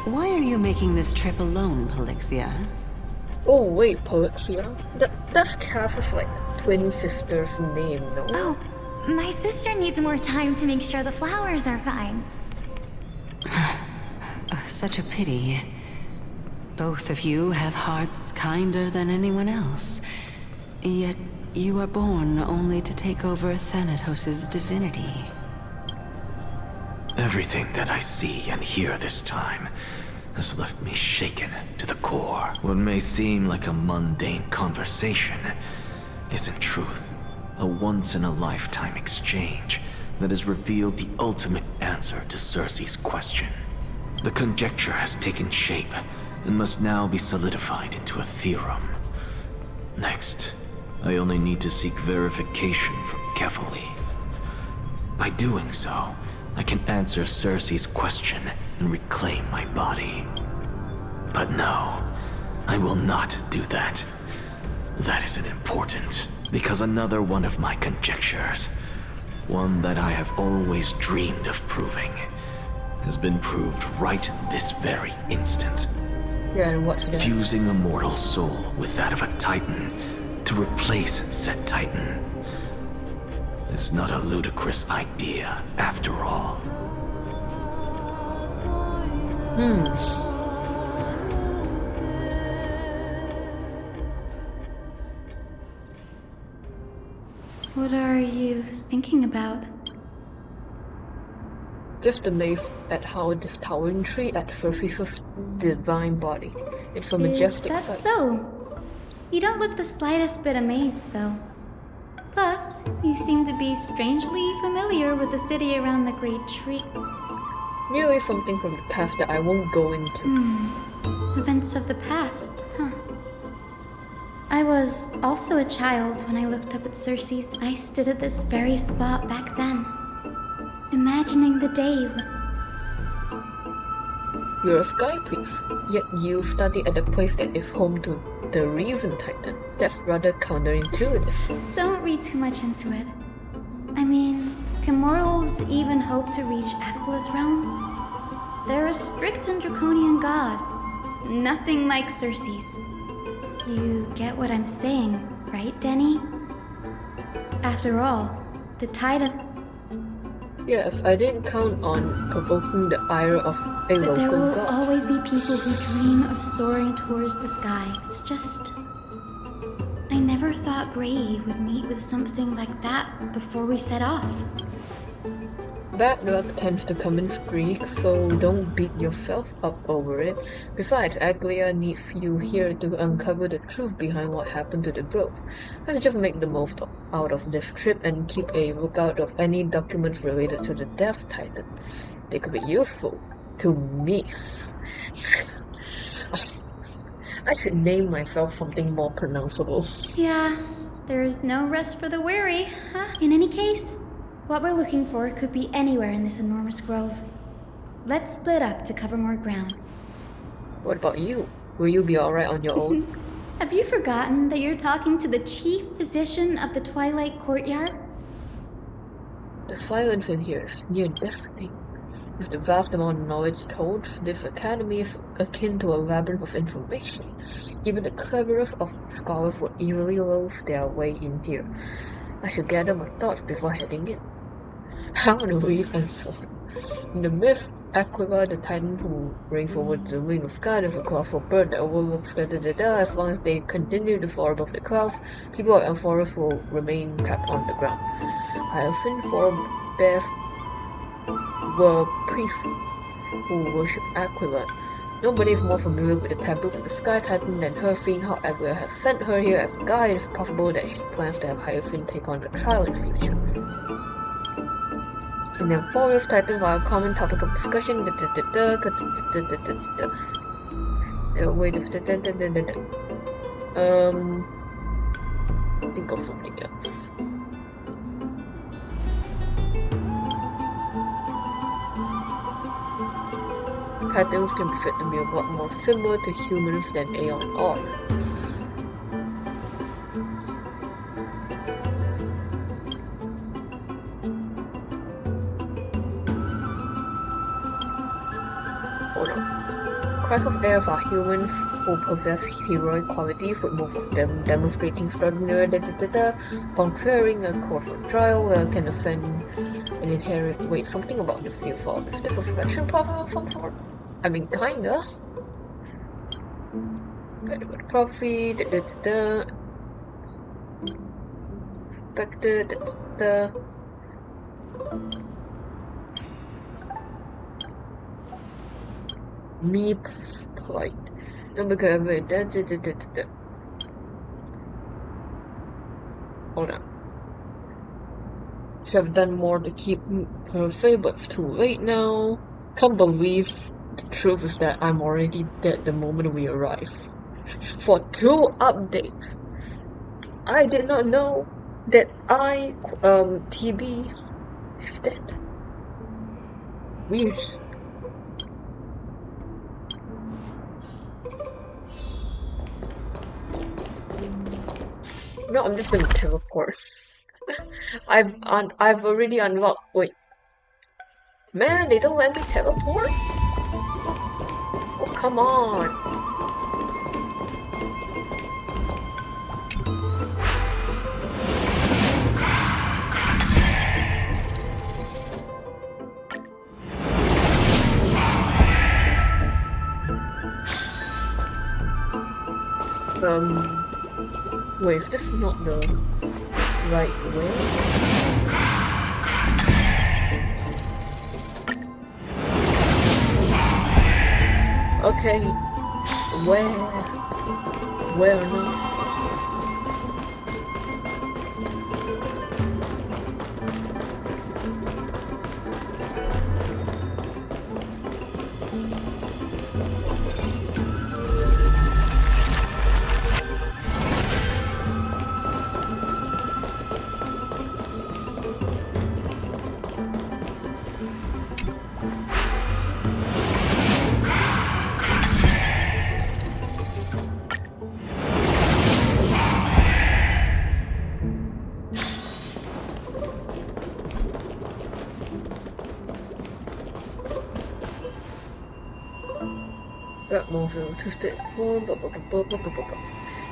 Why are you making this trip alone, Polixia? Oh wait, Polixia? That's Cass's like twin sister's name, no? Oh, my sister needs more time to make sure the flowers are fine. Such a pity. Both of you have hearts kinder than anyone else. Yet you are born only to take over Thanatos' divinity. Everything that I see and hear this time has left me shaken to the core. What may seem like a mundane conversation is in truth a once-in-a-lifetime exchange that has revealed the ultimate answer to Circe's question. The conjecture has taken shape and must now be solidified into a theorem. Next, I only need to seek verification from Kefali. By doing so, I can answer Circe's question and reclaim my body. But no, I will not do that. That isn't important, because another one of my conjectures, one that I have always dreamed of proving, has been proved right this very instant. Yeah, and what's that? Fusing a mortal soul with that of a Titan to replace said Titan is not a ludicrous idea after all. What are you thinking about? Just amazed at how this towering tree at Circe's divine body. It's a majestic Is that sight. so? You don't look the slightest bit amazed, though. Plus, you seem to be strangely familiar with the city around the great tree. Merely something from the past that I won't go into. Events of the past, huh? I was also a child when I looked up at Circe's. I stood at this very spot back then, imagining the day when... You're a sky priest, yet you study at a place that is home to the Reason Titan. That's rather counterintuitive. Don't read too much into it. I mean, can mortals even hope to reach Aquilus' realm? They're a strict and draconian god. Nothing like Circe's. You get what I'm saying, right, Denny? After all, the Titan... Yes, I didn't count on provoking the ire of a But there local will god. always be people who dream of soaring towards the sky. It's just... I never thought Gray would meet with something like that before we set off. Bad luck tends to come in streaks, so don't beat yourself up over it. Besides, Aglia needs you here to uncover the truth behind what happened to the grove. Let's just make the most out of this trip and keep a lookout of any documents related to the Death Titan. They could be useful to me. I should name myself something more pronounceable. Yeah, there's no rest for the weary, huh? In any case, what we're looking for could be anywhere in this enormous grove. Let's split up to cover more ground. What about you? Will you be alright on your own? Have you forgotten that you're talking to the chief physician of the Twilight Courtyard? The silence in here is near deafening. With the vast amount of knowledge it holds, this academy is akin to a labyrinth of information. Even the cleverest of scholars would easily lose their way in here. I should gather my thoughts before heading in. How to leave and so on. In the mist, Aquila, the titan who reigns over the ring of God, is a colossal bird that overlooks As long as they continue to soar above the clouds, people and forests will remain trapped on the ground. Hyacinth forebears were priests who worship Aquila. Nobody is more familiar with the taboo of the Sky Titan than her, seeing how Aquila has sent her here as a guide. It's possible that she plans to have Hyacinth take on the trial in future. And then Forest Titans are a common topic of discussion. Wait, think of something else. Titans can be said to be a lot more similar to humans than Aeon are. Hold on. Cries of Airs are humans who possess heroic qualities, with most of them demonstrating extraordinary upon clearing a course of trial can ascend an inherent weight. Something about the field fog. Is this a selection problem of some sort? I mean, kinda. Prophecy, expected, me polite. Number hold on. Should have done more to keep her safe, but it's too late now. Can't believe the truth is that I'm already dead the moment we arrive. For 2 updates, I did not know that TB is dead. Weird. No, I'm just gonna teleport. I've already unlocked. Wait, man, they don't let me teleport. Oh, come on. Wait, if this is not the right way. Okay, where now? That moves in twisted form,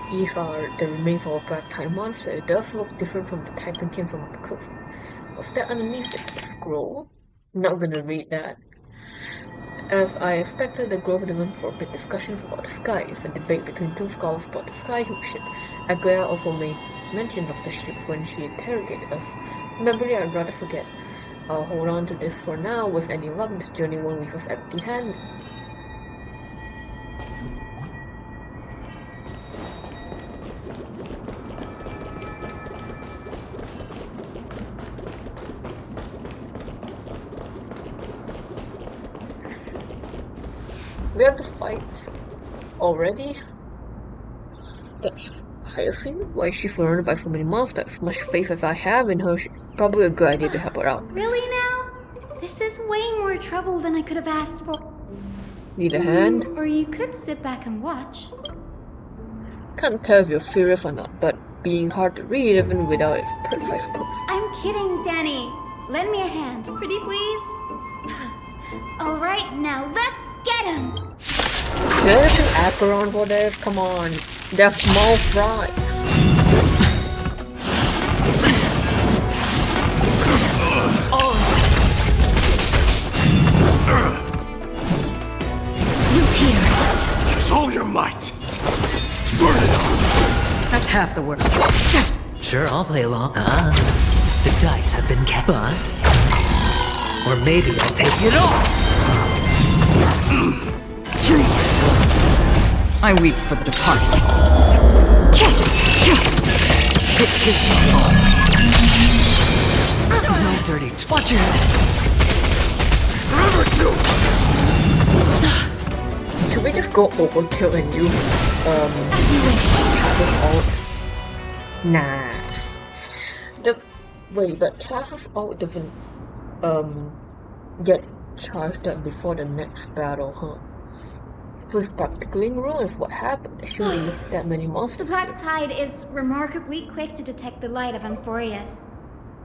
These are the remains of a black time monster. It does look different from the Titan came from up the cliff. What's that underneath it? A scroll? I'm not gonna read that. As I expected, the grove even forbid discussion about the sky. If a debate between two scholars about the sky ship. Aguea also made mention of the ship when she interrogated us. Memory I'd rather forget. I'll hold on to this for now. With any luck, this journey won't leave us empty-handed. We have to fight already? That's Hyacinth? Why is she surrounded by so many monsters? Much faith as I have in her, it's probably a good idea to help her out. Really now? This is way more trouble than I could have asked for. Need a hand? Or you could sit back and watch. Can't tell if you're serious or not, but being hard to read even without its perks, I suppose. I'm kidding, Danny. Lend me a hand, pretty please. Alright, now let's get him! There's an Acheron for this, come on. They're small fry. Look here. Use all your might. Burn it up. That's half the work. Sure, I'll play along. The dice have been cast. Bust. Or maybe I'll take it all. I weep for the departed. No dirty. Watch your Should we just go overkill and use Travis Alt? Nah. Wait, but Travis Alt doesn't get charged up before the next battle, huh? With practically ruins what happened. There shouldn't be that many monsters. The Black Tide is remarkably quick to detect the light of Amphorius.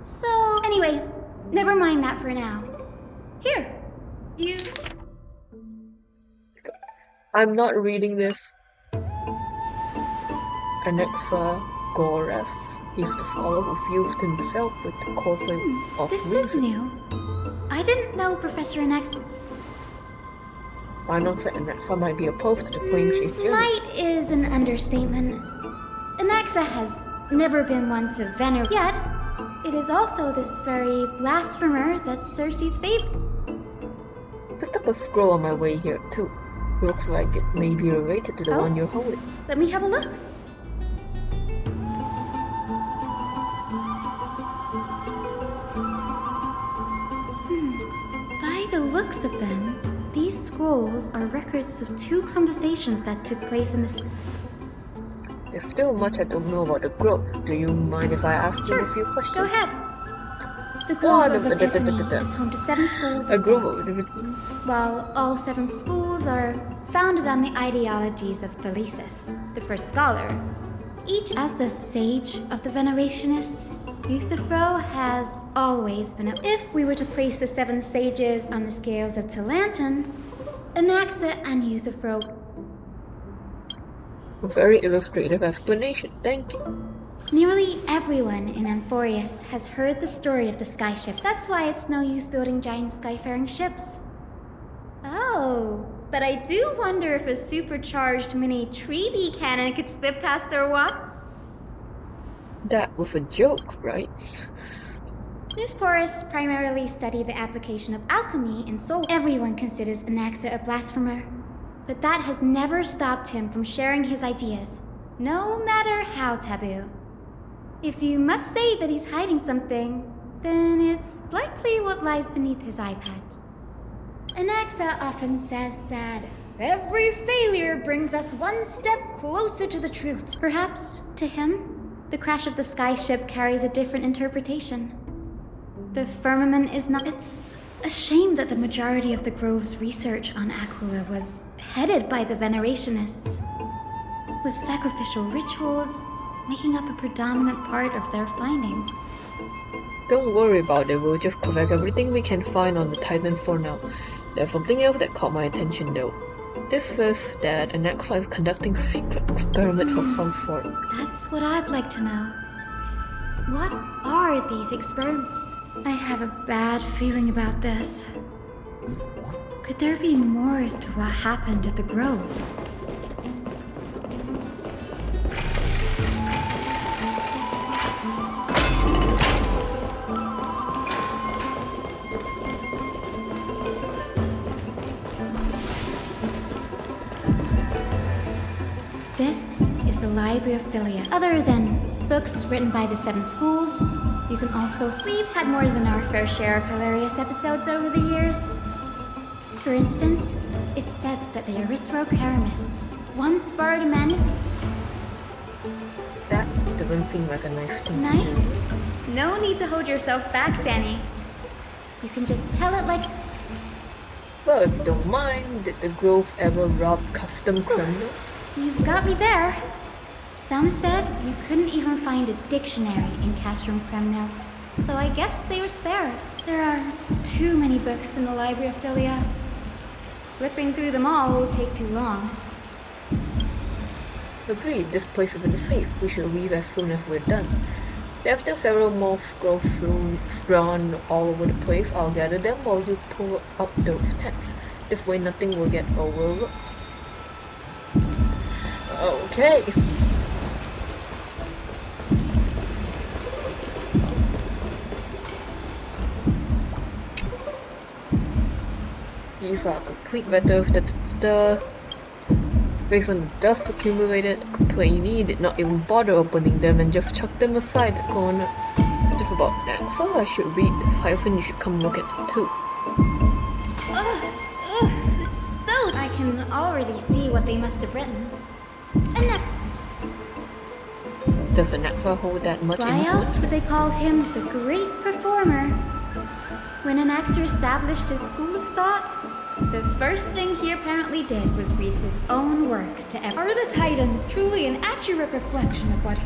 So, anyway, never mind that for now. Here, you... I'm not reading this. Anexa Goref. He's the scholar who fused himself with the core flame of This reason. is new. I didn't know Professor Anexa... I know that Anexa might be opposed to the flame she's journey. Might is an understatement. Anexa has never been one to venerate, yet it is also this very blasphemer that's Cersei's favorite. Picked up a scroll on my way here too. Looks like it may be related to the one you're holding. Let me have a look. By the looks of them, these scrolls are records of two conversations that took place in this. There's still much I don't know about the grove. Do you mind if I ask you a few questions? Go ahead. The Grove of Epiphany is home to 7 schools. A grove? While all 7 schools are founded on the ideologies of Thalesis, the first scholar, each as the sage of the Venerationists, Euthyphro has always been a... If we were to place the 7 sages on the scales of Talanton, Anaxa and Euthyphro... A very illustrative explanation, thank you. Nearly everyone in Amphorius has heard the story of the skyships. That's why it's no use building giant skyfaring ships. Oh, but I do wonder if a supercharged mini treaty cannon could slip past their watch. That was a joke, right? Newsporus primarily study the application of alchemy in soul. Everyone considers Anaxa a blasphemer, but that has never stopped him from sharing his ideas, no matter how taboo. If you must say that he's hiding something, then it's likely what lies beneath his eye patch. Anaxa often says that every failure brings us one step closer to the truth. Perhaps, to him, the crash of the skyship carries a different interpretation. The firmament is not... It's a shame that the majority of the Grove's research on Aquila was headed by the Venerationists, with sacrificial rituals making up a predominant part of their findings. Don't worry about it, we'll just collect everything we can find on the Titan for now. There's something else that caught my attention though. This says that Anaxa is conducting secret experiments of some sort. That's what I'd like to know. What are these experiments? I have a bad feeling about this. Could there be more to what happened at the Grove? This is the Library of Philia. Other than books written by the 7 schools, you can also... We've had more than our fair share of hilarious episodes over the years. For instance, it's said that the Erythrocheramists once borrowed a manuscript. That doesn't seem like a nice thing. Nice? No need to hold yourself back, Danny. You can just tell it like... Well, if you don't mind, did the Grove ever rob custom criminals? You've got me there. Some said you couldn't even find a dictionary in Castrum Kremnos, so I guess they were spared. There are too many books in the Library of Philia. Flipping through them all will take too long. Agreed, this place isn't safe. We should leave as soon as we're done. There's still several more scrolls strewn all over the place. I'll gather them while you pull up those texts. This way nothing will get overlooked. Okay. These are complete letters that based on the dust accumulated. Complainee did not even bother opening them and just chucked them aside at the corner. Just about that. So I should read this. Hyphen, you should come look at it too. Ugh, it's so... I can already see what they must have written. Does Anaxa hold that much Why influence? else would they call him the Great Performer? When Anaxer established his school of thought, the first thing he apparently did was read his own work to everyone. Are the Titans truly an accurate reflection of what...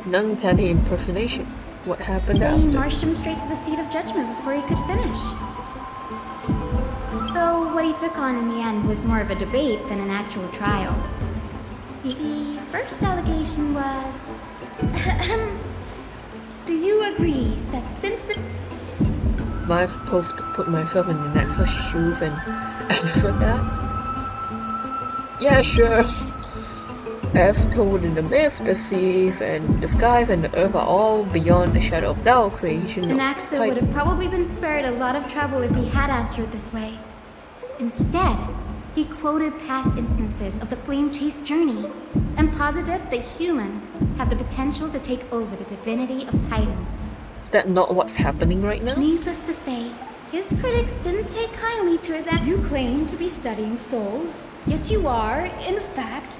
Non-petty impersonation. What happened They after? marched him straight to the seat of judgment before he could finish. Though what he took on in the end was more of a debate than an actual trial. The first allegation was... Do you agree that since the... Am I supposed to put myself in Anaxa's shoes and answer that? Yeah, sure. As told in the myth, the seas and the skies and the earth are all beyond the shadow of doubt creation. Anaxa would have probably been spared a lot of trouble if he had answered this way. Instead, he quoted past instances of the Flame Chase journey and posited that humans have the potential to take over the divinity of Titans. Is that not what's happening right now? Needless to say, his critics didn't take kindly to his... You claim to be studying souls, yet you are, in fact,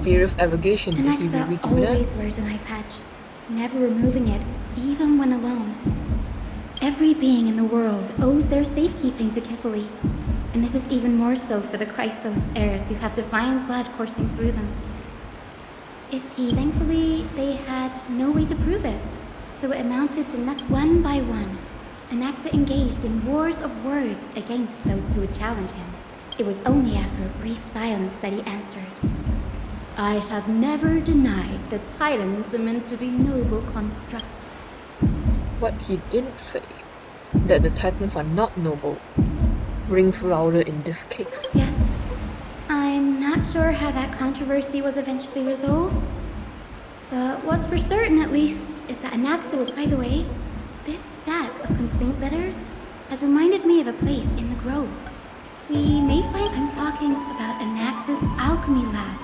Fear of allegation. Did he really Anaxa do that? always wears an eye patch, never removing it, even when alone. Every being in the world owes their safekeeping to Kifili, and this is even more so for the Chrysos heirs who have divine blood coursing through them. Thankfully, they had no way to prove it, so it amounted to one by one. Anaxa engaged in wars of words against those who would challenge him. It was only after a brief silence that he answered. I have never denied that Titans are meant to be noble constructs. What he didn't say, that the Titans are not noble, rings louder in this case. Yes. I'm not sure how that controversy was eventually resolved, but what's for certain at least is that Anaxa was... By the way, this stack of complaint letters has reminded me of a place in the Grove. We may find... I'm talking about Anaxa's alchemy lab,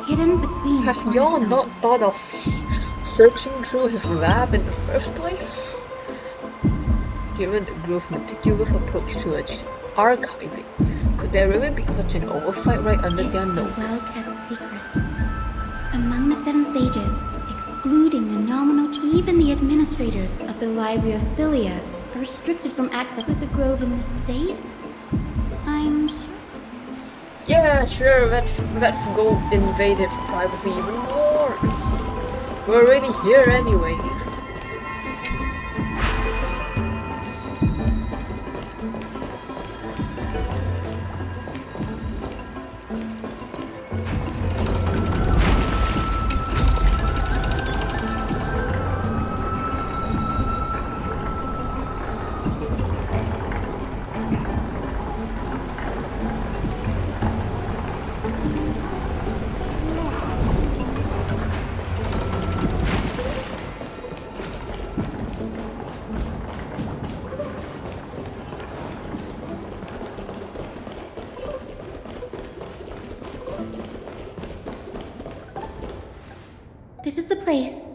hidden between... Have y'all not thought of searching through his lab in the first place? Given the Grove's meticulous approach to its archiving, could there really be such an oversight right under their nose? It's a well-kept secret. Among the 7 sages, excluding the nominal, even the administrators of the Library of Philia are restricted from access with the Grove in this state. I'm sure. Yeah, sure, let's go invade his privacy even more. We're already here anyways. This is the place.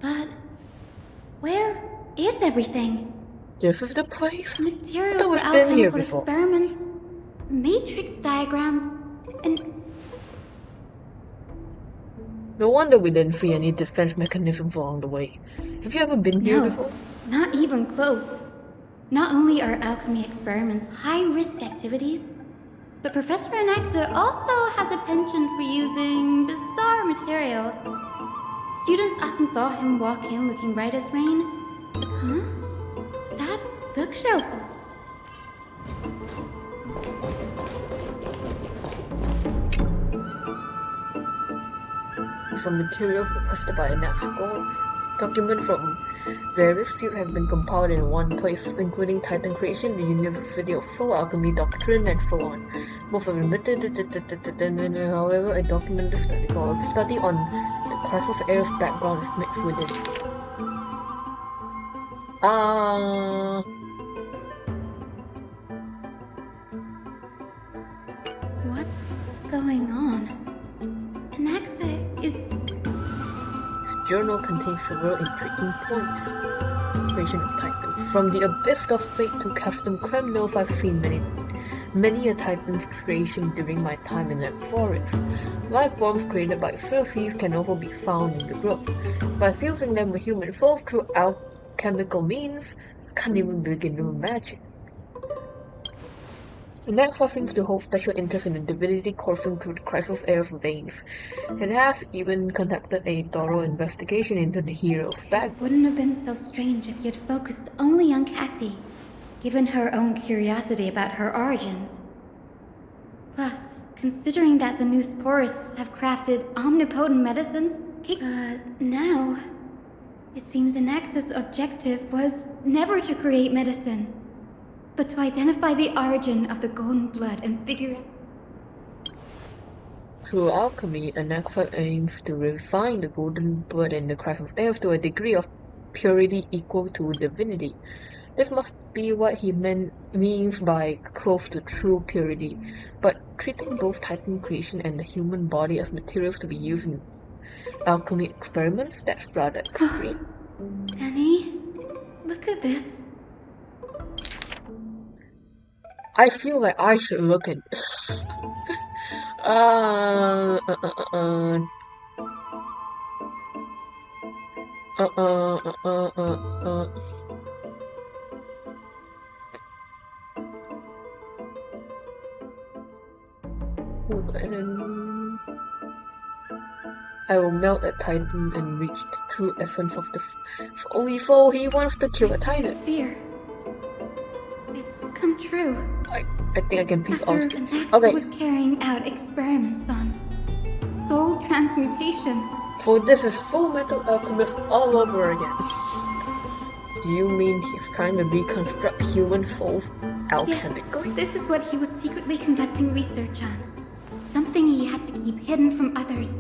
But where is everything? This is the place? Materials for we've been here alchemical before. experiments, matrix diagrams, and No wonder we didn't see any defense mechanisms along the way. Have you ever been here no, before? not even close. Not only are alchemy experiments high-risk activities, but Professor Anaxa also has a penchant for using bizarre materials. Students often saw him walk in looking bright as rain. Huh? That bookshelf. Some materials requested by Anaxa. Documents from various fields have been compiled in one place, including Titan creation, the University of Full Alchemy Doctrine, and so on. Most have admitted, however, a documented study on the crisis of Air's background is mixed with it. What's going on? Anaxa is... Journal contains several intriguing points. Creation of Titan. From the abyss of fate to custom criminals, I've seen many a Titan's creation during my time in that forest. Life forms created by Cersei can also be found in the grove. By fusing them with human souls through alchemical means, I can't even begin to imagine. Anaxa seems to hold special interest in the divinity coursing through the crisis of Air's veins. It has even conducted a thorough investigation into the hero's background. It wouldn't have been so strange if he had focused only on Cassie, given her own curiosity about her origins. Plus, considering that the new sporists have crafted omnipotent medicines, now, it seems Anaxa's objective was never to create medicine, but to identify the origin of the golden blood and figure out... Through alchemy, Anaxa aims to refine the golden blood in the crisis of Air to a degree of purity equal to divinity. This must be what he means by close to true purity, but treating both Titan creation and the human body as materials to be used in alchemy experiments, that's rather extreme. Danny, look at this. I feel like I should look at this. I will melt a Titan and reach the true essence of the only foe he wants to kill a Titan. Fear. It's come true. I think I can piece After off. Anaxa was carrying out experiments on soul transmutation. So this is Full Metal Alchemist all over again. Do you mean he's trying to reconstruct human souls alchemically? Yes, this is what he was secretly conducting research on. Something he had to keep hidden from others.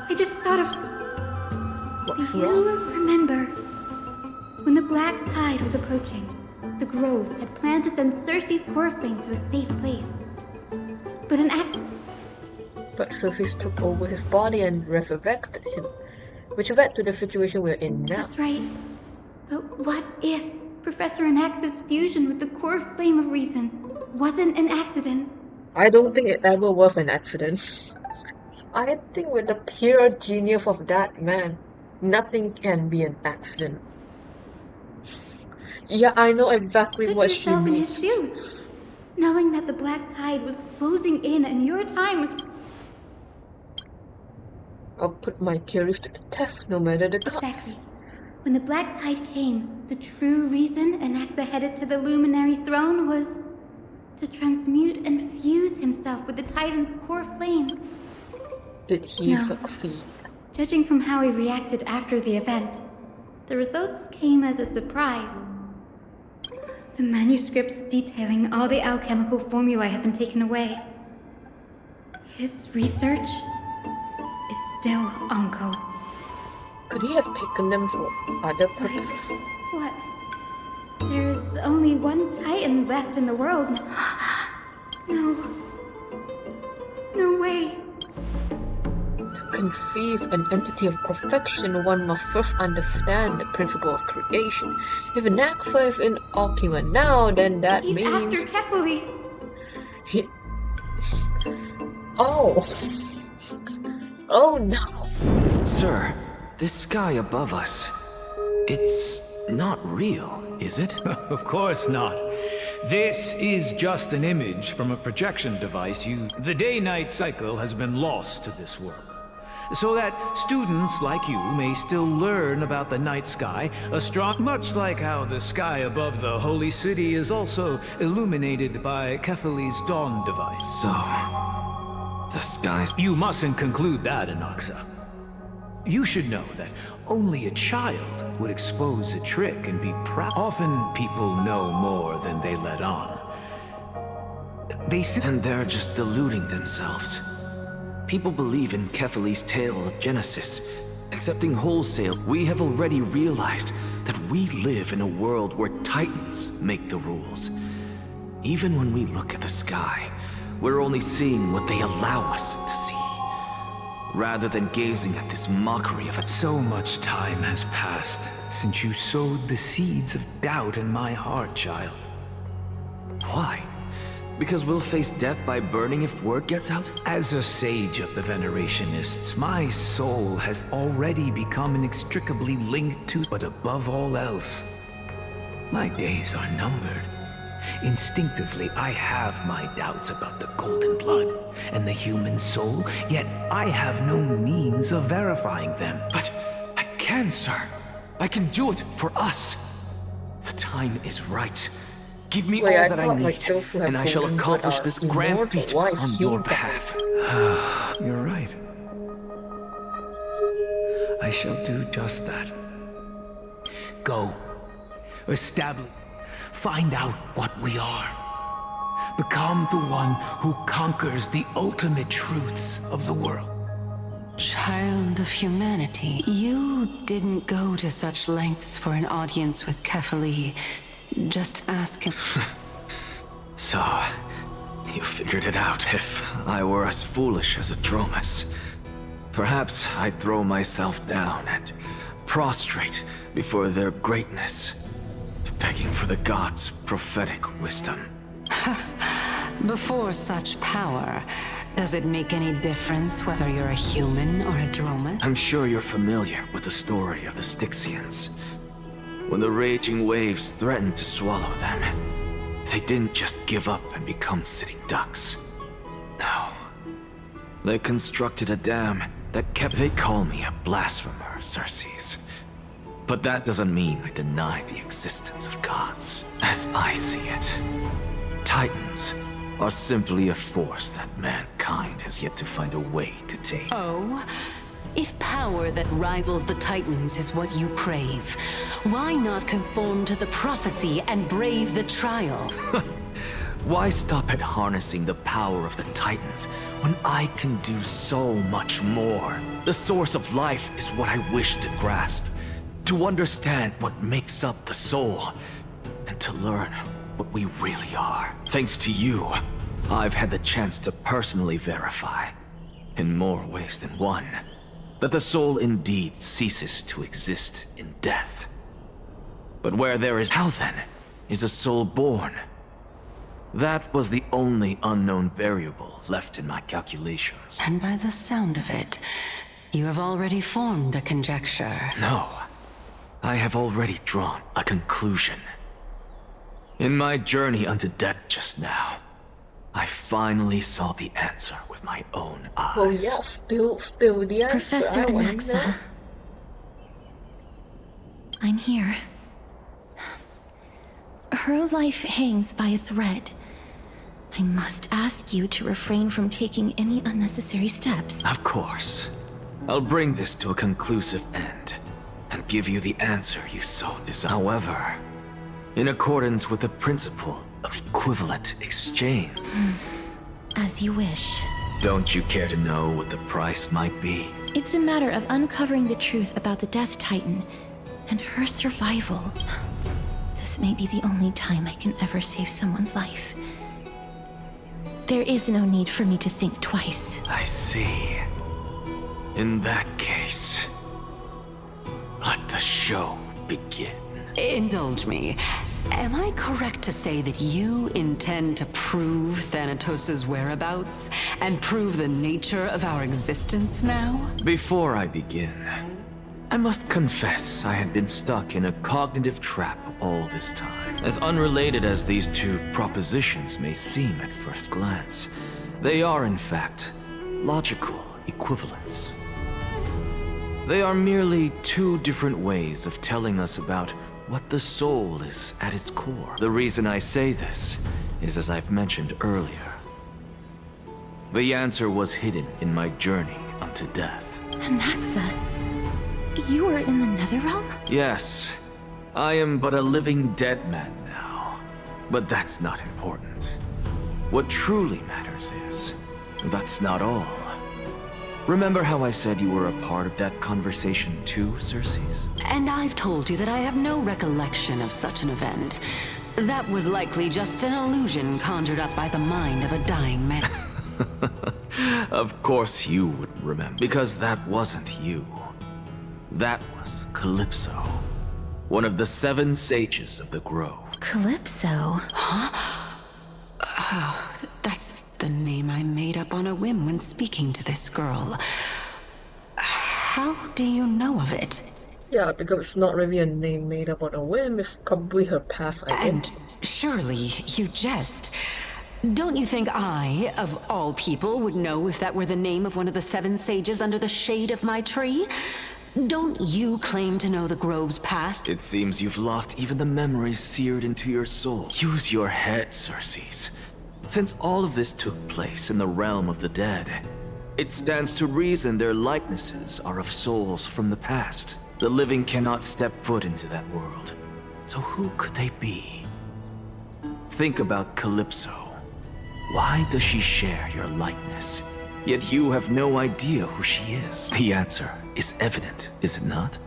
I just thought of... What's Do you remember when the Black Tide was approaching? The Grove had planned to send Cersei's core flame to a safe place. But an accident... But Cersei took over his body and resurrected him, which led to the situation we're in now. That's right. But what if Professor Anaxa's fusion with the core flame of reason wasn't an accident? I don't think it ever was an accident. I think with the pure genius of that man, nothing can be an accident. Yeah, I know exactly what she Put yourself in means. his shoes, knowing that the Black Tide was closing in and your time was... I'll put my theories to the test, no matter the cost. Exactly. When the Black Tide came, the true reason Anaxa headed to the Luminary Throne was to transmute and fuse himself with the Titan's core flame. Did he No. succeed? Judging from how he reacted after the event, the results came as a surprise. The manuscripts detailing all the alchemical formulae have been taken away. His research is still on code. Could he have taken them for other purposes? What? There's only one Titan left in the world. No. No way. conceive an entity of perfection, one must first understand the principle of creation. If Knack faith in Archiman now, then that He's means... after Kefali. He... Oh. Oh no. Sir, this sky above us, it's not real, is it? Of course not. This is just an image from a projection device The day-night cycle has been lost to this world, so that students like you may still learn about the night sky, much like how the sky above the holy city is also illuminated by Kefali's dawn device. So, the skies... You mustn't conclude that, Anaxa. You should know that only a child would expose a trick and be proud. Often people know more than they let on. And they're just deluding themselves. People believe in Kefali's tale of Genesis, accepting wholesale. We have already realized that we live in a world where Titans make the rules. Even when we look at the sky, we're only seeing what they allow us to see, rather than gazing at this mockery of it. So much time has passed since you sowed the seeds of doubt in my heart, child. Why? Because we'll face death by burning if word gets out? As a sage of the Venerationists, my soul has already become inextricably linked to, but above all else, my days are numbered. Instinctively, I have my doubts about the golden blood and the human soul, yet I have no means of verifying them. But I can, sir. I can do it for us. The time is right. Give me all that I need, and I shall accomplish this grand feat on your behalf. You're right. I shall do just that. Go. Establish. Find out what we are. Become the one who conquers the ultimate truths of the world. Child of humanity, you didn't go to such lengths for an audience with Kefali. Just ask him. So, you figured it out. If I were as foolish as a Dromus, perhaps I'd throw myself down and prostrate before their greatness, begging for the gods' prophetic wisdom. Before such power, does it make any difference whether you're a human or a Dromus? I'm sure you're familiar with the story of the Styxians. When the raging waves threatened to swallow them, they didn't just give up and become sitting ducks. No. They constructed a dam that kept... They call me a blasphemer, Circes. But that doesn't mean I deny the existence of gods. As I see it, Titans are simply a force that mankind has yet to find a way to tame. Oh? If power that rivals the Titans is what you crave, why not conform to the prophecy and brave the trial? Why stop at harnessing the power of the Titans when I can do so much more? The source of life is what I wish to grasp. To understand what makes up the soul, and to learn what we really are. Thanks to you, I've had the chance to personally verify, in more ways than one, that the soul indeed ceases to exist in death. But where there is... How then is a soul born? That was the only unknown variable left in my calculations. And by the sound of it, you have already formed a conjecture. No. I have already drawn a conclusion. In my journey unto death just now, I finally saw the answer with my own eyes. Oh yeah, spill the answer. Professor Anaxa. I'm here. Her life hangs by a thread. I must ask you to refrain from taking any unnecessary steps. Of course. I'll bring this to a conclusive end, and give you the answer you so desire. However, in accordance with the principle of equivalent exchange. As you wish. Don't you care to know what the price might be? It's a matter of uncovering the truth about the Death Titan and her survival. This may be the only time I can ever save someone's life. There is no need for me to think twice. I see. In that case, let the show begin. Indulge me. Am I correct to say that you intend to prove Thanatos' whereabouts and prove the nature of our existence now? Before I begin, I must confess I had been stuck in a cognitive trap all this time. As unrelated as these two propositions may seem at first glance, they are in fact logical equivalents. They are merely two different ways of telling us about what the soul is at its core. The reason I say this is as I've mentioned earlier. The answer was hidden in my journey unto death. Anaxa, you were in the Netherrealm? Yes, I am but a living dead man now. But that's not important. What truly matters is, that's not all. Remember how I said you were a part of that conversation too, Circes? And I've told you that I have no recollection of such an event. That was likely just an illusion conjured up by the mind of a dying man. Of course you wouldn't remember, because that wasn't you. That was Calypso, one of the 7 sages of the Grove. Calypso? Huh? Oh, that's the name I made up on a whim when speaking to this girl. How do you know of it? Yeah, because it's not really a name made up on a whim, it's probably her past identity. And surely you jest. Don't you think I, of all people, would know if that were the name of one of the 7 sages under the shade of my tree? Don't you claim to know the Grove's past? It seems you've lost even the memories seared into your soul. Use your head, Circes. Since all of this took place in the realm of the dead, it stands to reason their likenesses are of souls from the past. The living cannot step foot into that world. So who could they be? Think about Calypso. Why does she share your likeness? Yet you have no idea who she is. The answer is evident, is it not?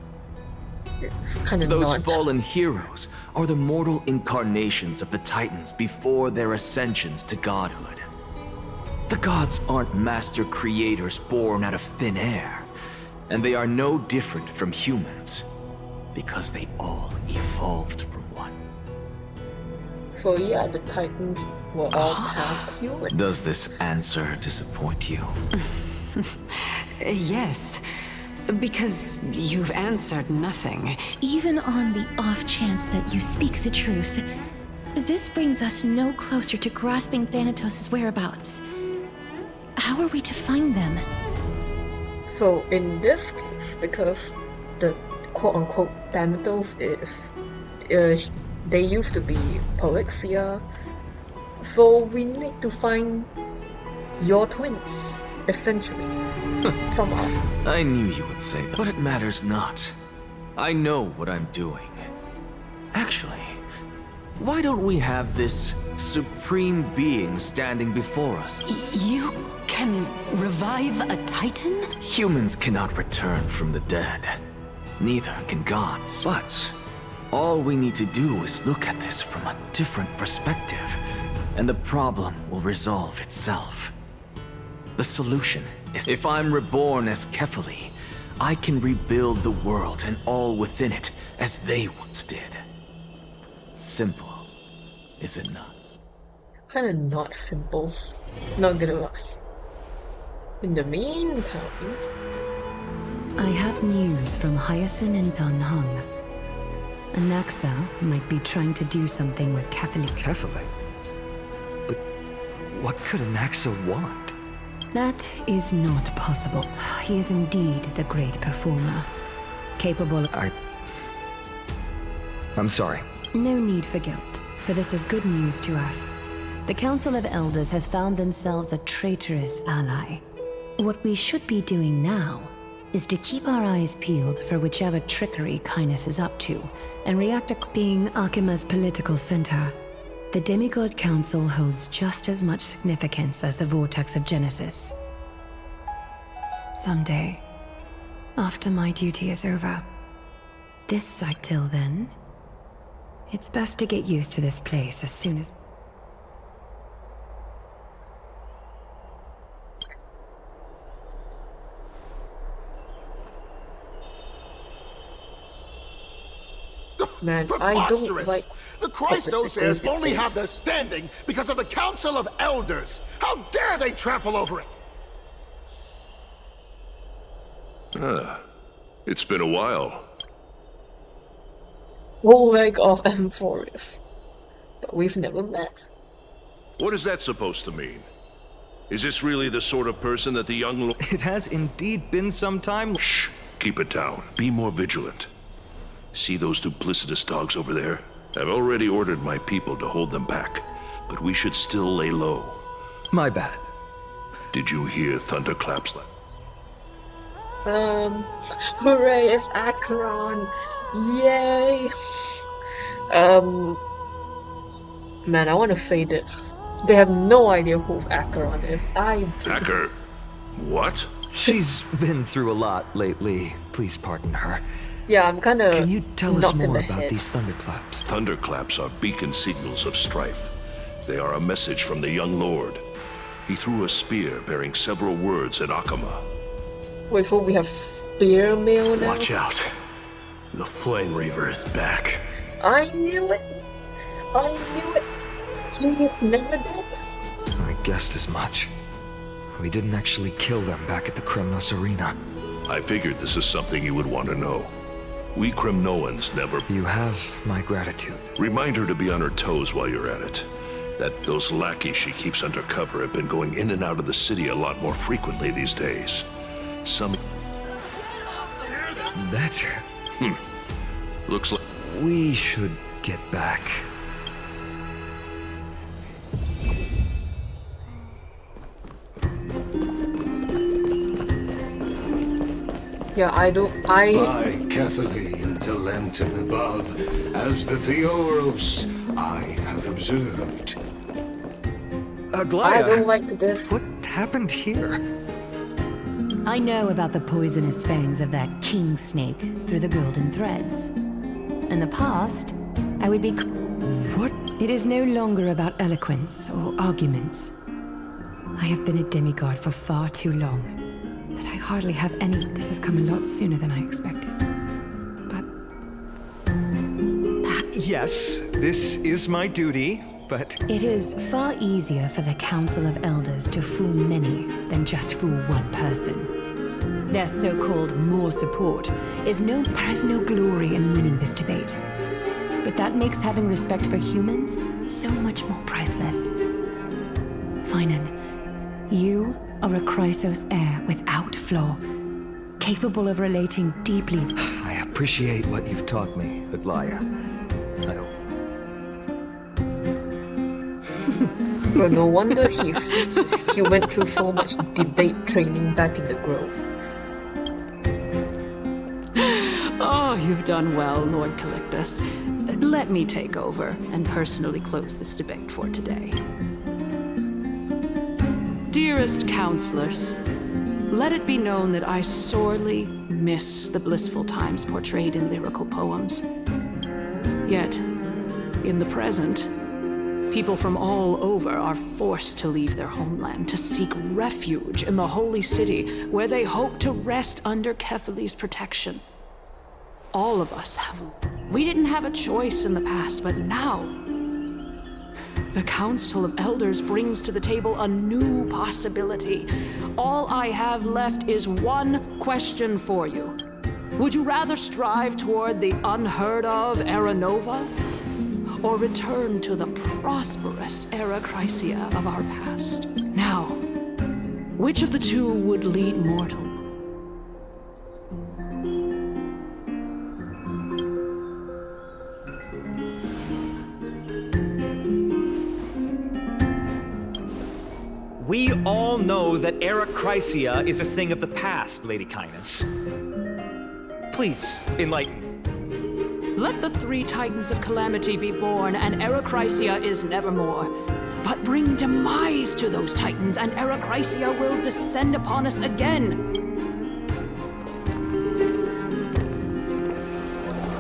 Those fallen heroes are the mortal incarnations of the Titans before their ascensions to godhood. The gods aren't master creators born out of thin air, and they are no different from humans, because they all evolved from one. So yeah, the Titans were all past humans. Does this answer disappoint you? Yes, because you've answered nothing. Even on the off chance that you speak the truth, this brings us no closer to grasping Thanatos' whereabouts. How are we to find them? So in this case, because the quote-unquote Thanatos is, they used to be Polixia, so we need to find your twins, essentially, somehow. I knew you would say that, but it matters not. I know what I'm doing. Actually, why don't we have this supreme being standing before us? You can revive a Titan? Humans cannot return from the dead. Neither can gods. But all we need to do is look at this from a different perspective, and the problem will resolve itself. The solution is if I'm reborn as Kefali, I can rebuild the world and all within it as they once did. Simple, is it not? Kinda not simple, not gonna lie. In the meantime... I have news from Hyacinth and Dan Heng. Anaxa might be trying to do something with Kefali. Kefali? But what could Anaxa want? That is not possible. He is indeed the great performer. Capable of... I'm sorry. No need for guilt, for this is good news to us. The Council of Elders has found themselves a traitorous ally. What we should be doing now is to keep our eyes peeled for whichever trickery Kindness is up to, and react being Akima's political center. The Demigod Council holds just as much significance as the Vortex of Genesis. Someday, after my duty is over. Till then, it's best to get used to this place as soon as... Man, I don't Preposterous! like... The Christos only have their standing because of the Council of Elders! How dare they trample over it! It's been a while. Whole leg of Amphorus. But we've never met. What is that supposed to mean? Is this really the sort of person that the young lord... It has indeed been some time. Shh! Keep it down. Be more vigilant. See those duplicitous dogs over there? I've already ordered my people to hold them back, but we should still lay low. My bad. Did you hear thunderclaps? Hooray, it's Acheron! Yay! Man, I want to fade it. They have no idea who Acheron is. I do. Acher... What? She's been through a lot lately. Please pardon her. Yeah, I'm kinda... Can you tell us more about head. these thunderclaps? Thunderclaps are beacon signals of strife. They are a message from the young lord. He threw a spear bearing several words at Akama. Wait, so we have spear mail now? Watch out. The Flame Reaver is back. I knew it! I knew it! You never did? I guessed as much. We didn't actually kill them back at the Kremnos Arena. I figured this is something you would want to know. We Kremnoans never... You have my gratitude. Remind her to be on her toes while you're at it. Those lackeys she keeps under cover have been going in and out of the city a lot more frequently these days. That's... Looks like... We should get back. Yeah, I don't... By Cathaleen to Lantern above, as the Theoros I have observed. Aglaya! I don't like this. What happened here? I know about the poisonous fangs of that king snake through the golden threads. In the past, I would be... What? It is no longer about eloquence or arguments. I have been a demigod for far too long, that I hardly have any... This has come a lot sooner than I expected. But... Yes, this is my duty, but... It is far easier for the Council of Elders to fool many than just fool one person. Their so-called more support is no... There is no glory in winning this debate. But that makes having respect for humans so much more priceless. Finan, you are a Chrysos heir without flaw, capable of relating deeply. I appreciate what you've taught me, Aglaya. I hope. Well, no wonder he went through so much debate training back in the Grove. Oh, you've done well, Lord Calictus. Let me take over and personally close this debate for today. Dearest counselors, let it be known that I sorely miss the blissful times portrayed in lyrical poems. Yet, in the present, people from all over are forced to leave their homeland to seek refuge in the holy city where they hope to rest under Kethali's protection. All of us have. We didn't have a choice in the past, but now, the Council of Elders brings to the table a new possibility. All I have left is one question for you. Would you rather strive toward the unheard of Era Nova, or return to the prosperous Era Chrysia of our past? Now, which of the two would lead mortal? We all know that Era Chrysia is a thing of the past, Lady Kindness. Please, enlighten. Let the three titans of calamity be born, and Era Chrysia is nevermore. But bring demise to those titans, and Era Chrysia will descend upon us again.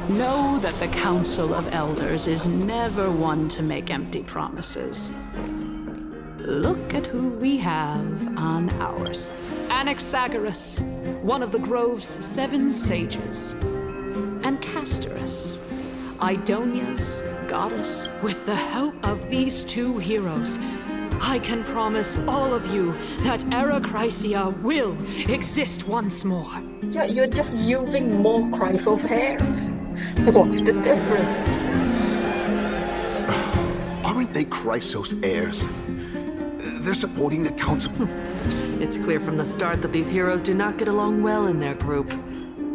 Know that the Council of Elders is never one to make empty promises. Look at who we have on ours. Anaxagoras, one of the Grove's 7 sages. And Castorus, Idonia's goddess. With the help of these two heroes, I can promise all of you that Era Chrysia will exist once more. Yeah, you're just using more Chrysos hairs. What's the difference? Aren't they Chrysos heirs? They're supporting the council. It's clear from the start that these heroes do not get along well in their group.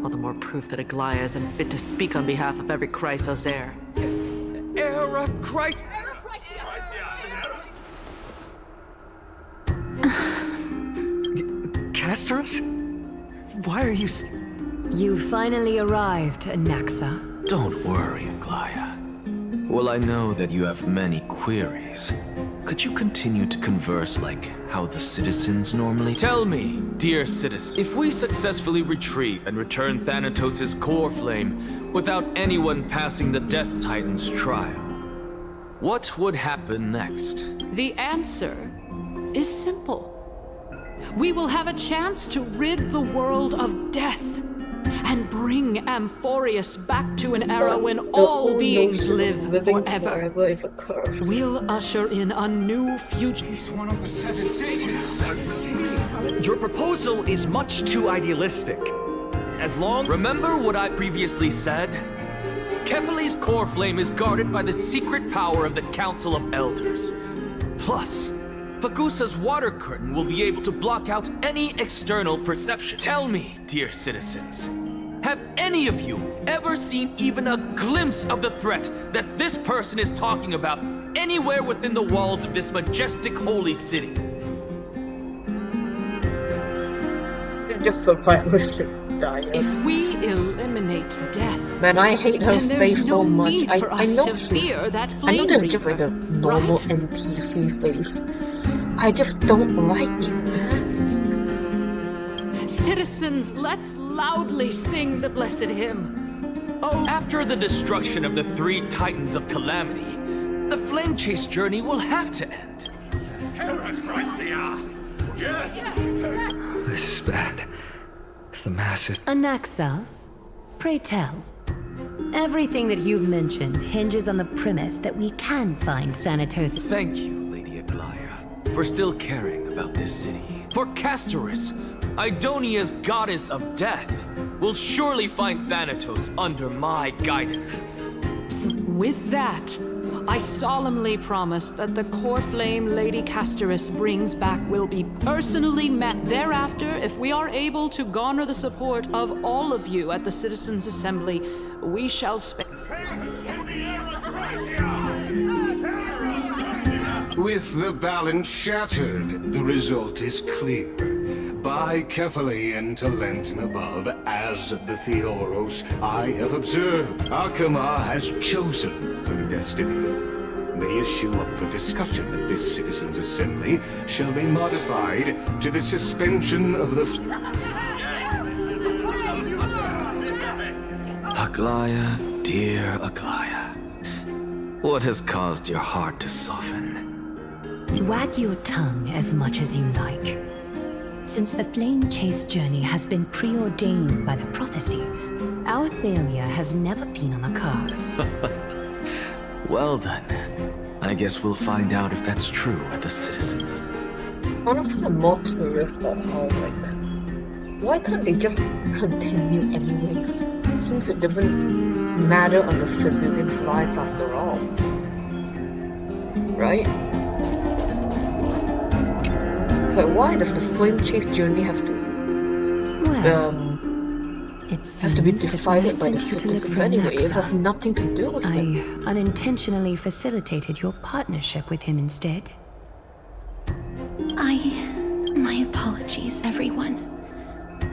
All the more proof that Aglaia is unfit to speak on behalf of every Chrysos heir. Era Castorus? Why are you... You finally arrived, Anaxa. Don't worry, Aglaia. Well, I know that you have many queries. Could you continue to converse like how the citizens normally... Tell me, dear citizen, if we successfully retrieve and return Thanatos' core flame without anyone passing the Death Titan's trial, what would happen next? The answer is simple. We will have a chance to rid the world of death and bring Amphorius back to an era when all beings live forever. We'll usher in a new future. He's one of the 7 sages. Your proposal is much too idealistic. As long... Remember what I previously said? Kefali's core flame is guarded by the secret power of the Council of Elders. Plus, Fagusa's water curtain will be able to block out any external perception. Tell me, dear citizens, have any of you ever seen even a glimpse of the threat that this person is talking about anywhere within the walls of this majestic holy city? Just so if we eliminate death, man, I hate her face so much. I know I know there's just like a normal NPC face. I just don't like it, man. Citizens, let's loudly sing the blessed hymn. Oh, after the destruction of the 3 Titans of Calamity, the Flame Chase journey will have to end. Yes! This is bad. The masses... Anaxa, pray tell. Everything that you've mentioned hinges on the premise that we can find Thanatos. Thank you, Lady Aglaia, for still caring about this city. For Castorus, Idonia's goddess of death, will surely find Thanatos under my guidance. With that, I solemnly promise that the core flame Lady Castorus brings back will be personally met thereafter if we are able to garner the support of all of you at the Citizens' Assembly. We shall spend... With the balance shattered, the result is clear. By Kefali and Talent and above, as the Theoros I have observed, Akama has chosen her destiny. The issue up for discussion at this Citizens' Assembly shall be modified to the suspension of the... Aglaia, dear Aglaia, what has caused your heart to soften? Wag your tongue as much as you like. Since the Flame Chase journey has been preordained by the prophecy, our failure has never been on the card. Well then, I guess we'll find out if that's true at the Citizens. Honestly, I'm more curious about how, why can't they just continue anyways? Since it doesn't matter on the civilians' lives after all. Right? So why does the Flame Chase journey have to be decided by the citizens anyway? It has nothing to do with them. I unintentionally facilitated your partnership with him instead. My apologies, everyone.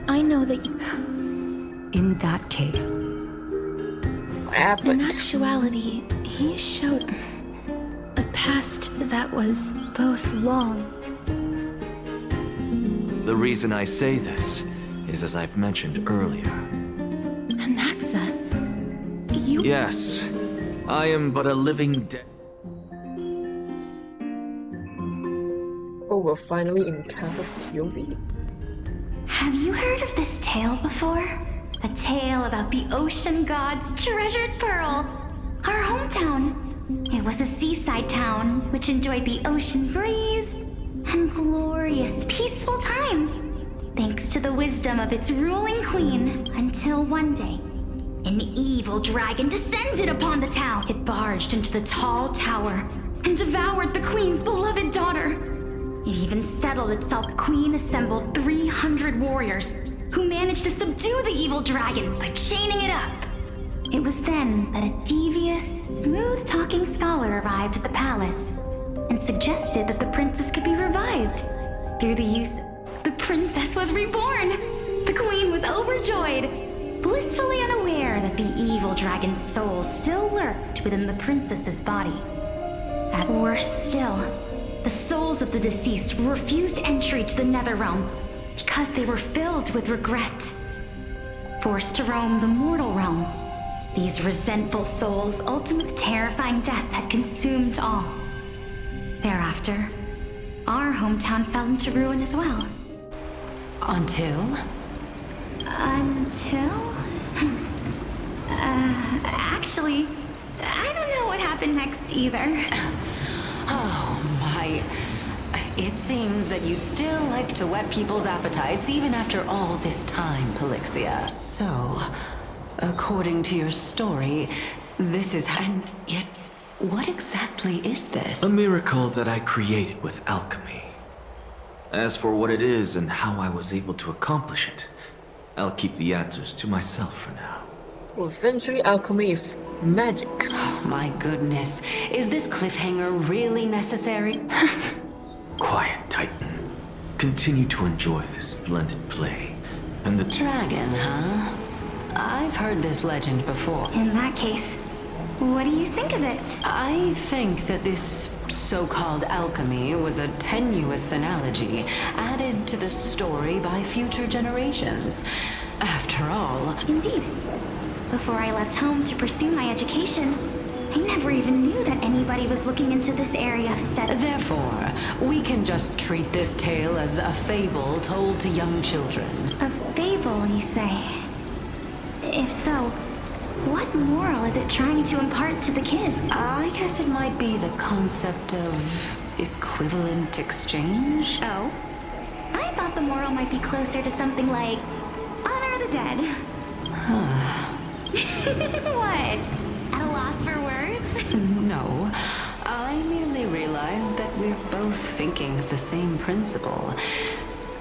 I know that you... In that case... What happened? In actuality, he showed a past that was both long. The reason I say this is as I've mentioned earlier. Anaxa, you... Yes, I am but a living dead. Oh, we're finally in Castle Kyobi. Have you heard of this tale before? A tale about the ocean god's treasured pearl. hometown. It was a seaside town which enjoyed the ocean breeze and glorious, peaceful times, thanks to the wisdom of its ruling queen, until one day, an evil dragon descended upon the town. It barged into the tall tower and devoured the queen's beloved daughter. It even settled itself. The queen assembled 300 warriors who managed to subdue the evil dragon by chaining it up. It was then that a devious, smooth-talking scholar arrived at the palace and suggested that the princess could be revived through the use. The princess was reborn. The queen was overjoyed, blissfully unaware that the evil dragon's soul still lurked within the princess's body. At worst still, the souls of the deceased refused entry to the Netherrealm because they were filled with regret. Forced to roam the mortal realm, these resentful souls' ultimate terrifying death had consumed all. Thereafter, our hometown fell into ruin as well. Until? Actually, I don't know what happened next either. Oh my. It seems that you still like to whet people's appetites even after all this time, Pelixia. So, according to your story, this is... And yet, what exactly is this? A miracle that I created with alchemy. As for what it is and how I was able to accomplish it, I'll keep the answers to myself for now. Well, eventually alchemy is magic. Oh my goodness. Is this cliffhanger really necessary? Quiet, Titan. Continue to enjoy this splendid play. And the dragon, huh? I've heard this legend before. In that case, what do you think of it? I think that this so-called alchemy was a tenuous analogy added to the story by future generations. After all... Indeed. Before I left home to pursue my education, I never even knew that anybody was looking into this area of study. Therefore, we can just treat this tale as a fable told to young children. A fable, you say? If so, what moral is it trying to impart to the kids? I guess it might be the concept of equivalent exchange. Oh? I thought the moral might be closer to something like honor the dead. What? At a loss for words? No. I merely realized that we're both thinking of the same principle.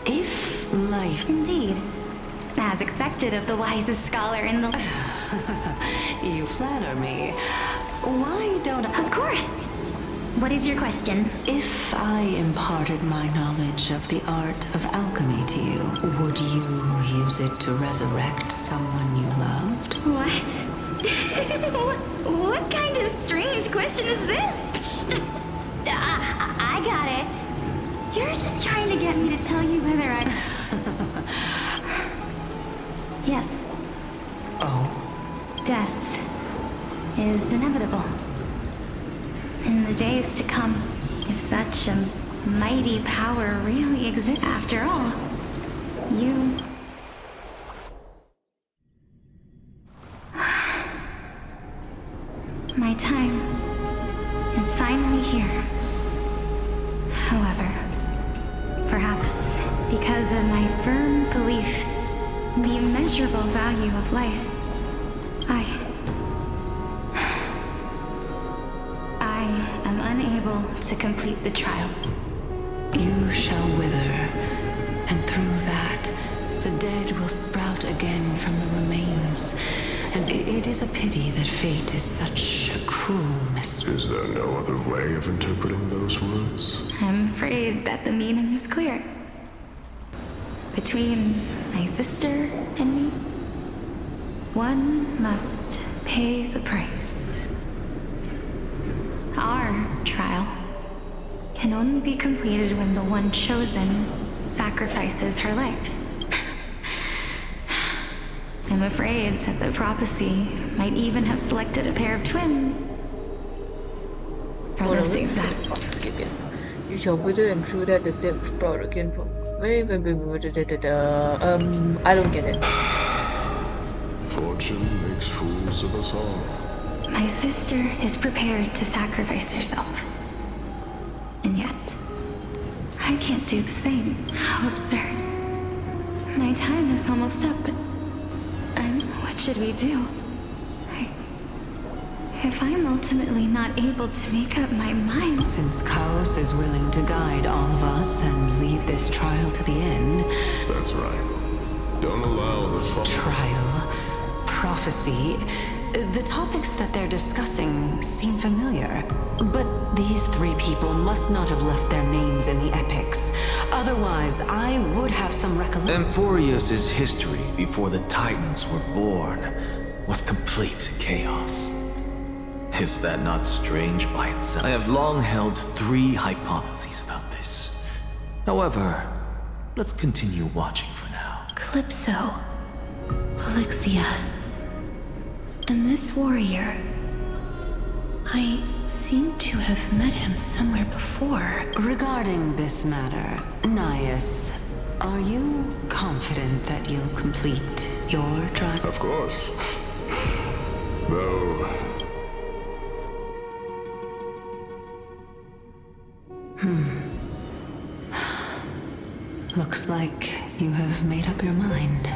If life... Indeed. As expected of the wisest scholar in the... You flatter me. Why don't I... Of course. What is your question? If I imparted my knowledge of the art of alchemy to you, would you use it to resurrect someone you loved? What? What kind of strange question is this? I got it. You're just trying to get me to tell you whether I... Yes. Oh? Death is inevitable. In the days to come, if such a mighty power really exists, after all, you... My time is finally here. However, perhaps because of my firm belief in the immeasurable value of life, I am unable to complete the trial. You shall wither, and through that, the dead will sprout again from the remains. And it is a pity that fate is such a cruel mistress. Is there no other way of interpreting those words? I'm afraid that the meaning is clear. Between my sister and me, one must pay the price. Our trial can only be completed when the one chosen sacrifices her life. I'm afraid that the prophecy might even have selected a pair of twins for this exact... You shall wither and through that the dead sprout again from... I don't get it. Fortune makes fools of us all. My sister is prepared to sacrifice herself. And yet, I can't do the same. How absurd. My time is almost up, but what should we do? If I'm ultimately not able to make up my mind... Since Chaos is willing to guide all of us and leave this trial to the end... That's right. Don't allow the Trial, prophecy... The topics that they're discussing seem familiar. But these three people must not have left their names in the epics. Otherwise, I would have some recollection. Amphorius's history before the Titans were born was complete chaos. Is that not strange by itself? I have long held 3 hypotheses about this. However, let's continue watching for now. Calypso, Polixia, and this warrior... I seem to have met him somewhere before. Regarding this matter, Nias, are you confident that you'll complete your trial? Of course. Though... Looks like you have made up your mind.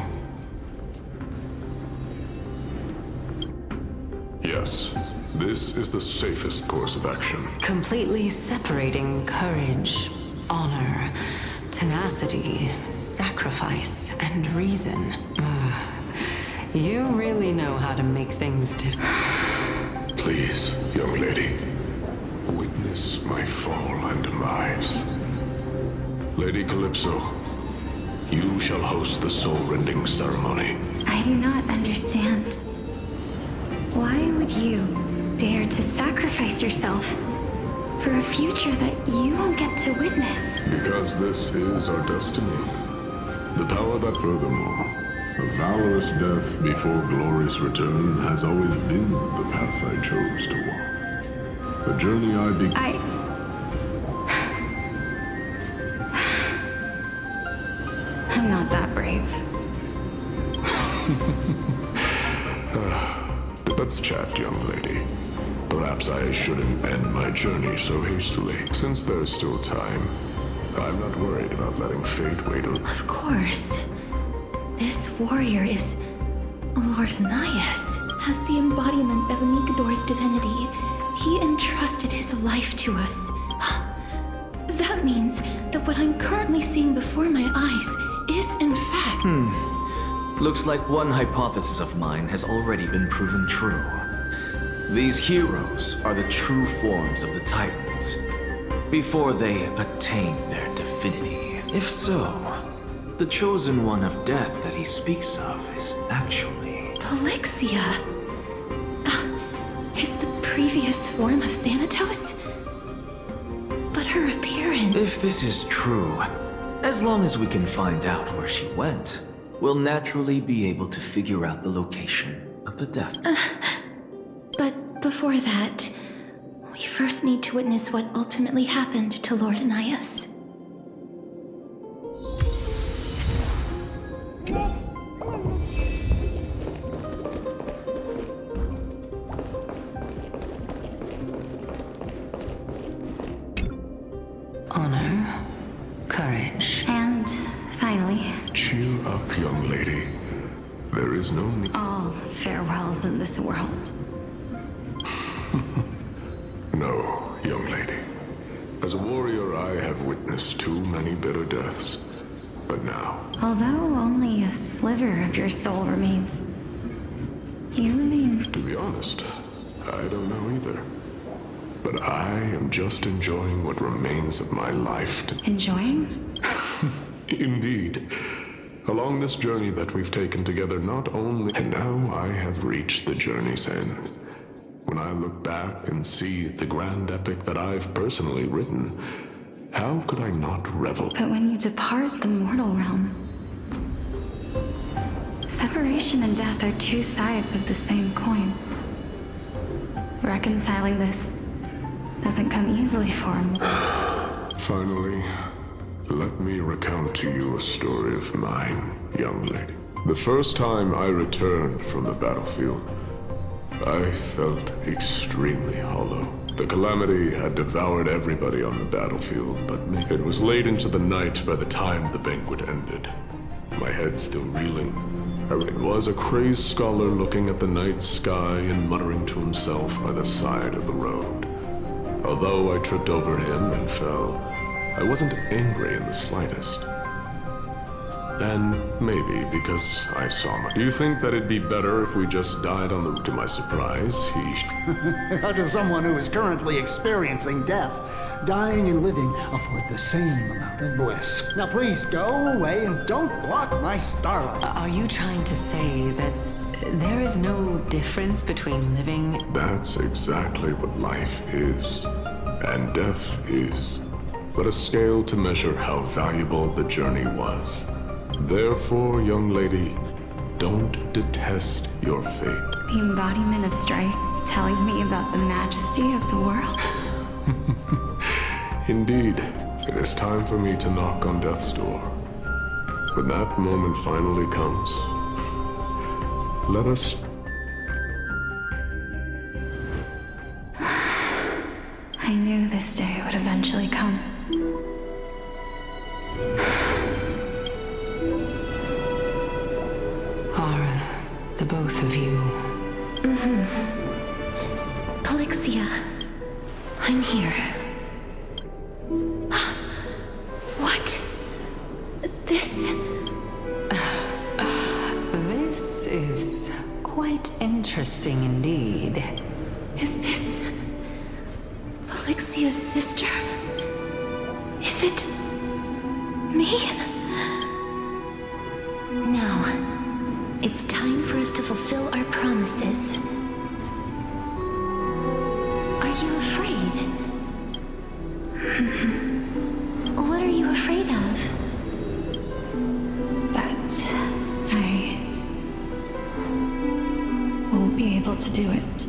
Yes. This is the safest course of action. Completely separating courage, honor, tenacity, sacrifice, and reason. You really know how to make things different. Please, young lady, witness my fall and demise. Lady Calypso, you shall host the soul-rending ceremony. I do not understand. Why would you dare to sacrifice yourself for a future that you won't get to witness? Because this is our destiny. The power that furthermore, a valorous death before glorious return has always been the path I chose to walk. The journey I'm not that brave. Let's chat, young lady. Perhaps I shouldn't end my journey so hastily. Since there's still time, I'm not worried about letting fate wait. Of course. This warrior is Lord Nias. As the embodiment of Mikador's divinity, he entrusted his life to us. That means that what I'm currently seeing before my eyes is in fact... Looks like one hypothesis of mine has already been proven true. These heroes are the true forms of the Titans, before they attain their divinity. If so, the chosen one of death that he speaks of is actually... Polixia! Is the previous form of Thanatos? But her appearance... If this is true, as long as we can find out where she went, we'll naturally be able to figure out the location of the death. But before that, we first need to witness what ultimately happened to Lord Nias. Honor, courage, and finally... Cheer up, young lady. There is no need... all farewells in this world. No, young lady. As a warrior, I have witnessed too many bitter deaths. But now... Although only a sliver of your soul remains, you remain... To be honest, I don't know either. But I am just enjoying what remains of my life. Enjoying? Indeed. Along this journey that we've taken together, not only... And now I have reached the journey's end. When I look back and see the grand epic that I've personally written, how could I not revel? But when you depart the mortal realm, separation and death are two sides of the same coin. Reconciling this doesn't come easily for him. Finally, let me recount to you a story of mine, young lady. The first time I returned from the battlefield, I felt extremely hollow. The calamity had devoured everybody on the battlefield but me. It was late into the night by the time the banquet ended. My head still reeling. It was a crazed scholar looking at the night sky and muttering to himself by the side of the road. Although I tripped over him and fell, I wasn't angry in the slightest. And maybe because I saw my... Do you think that it'd be better if we just died on the... To my surprise, he... How does someone who is currently experiencing death, dying and living, afford the same amount of bliss? Now please, go away and don't block my starlight. Are you trying to say that there is no difference between living... That's exactly what life is. And death is. But a scale to measure how valuable the journey was. Therefore, young lady, don't detest your fate. The embodiment of strife, telling me about the majesty of the world. Indeed, it is time for me to knock on death's door. When that moment finally comes, let us... I knew this day would eventually come. The both of you. Polixia, I'm here. What? This is quite interesting indeed. Is this Polixia's sister? Is it me? Now, it's time for us to fulfill our promises. Are you afraid? What are you afraid of? That I won't be able to do it.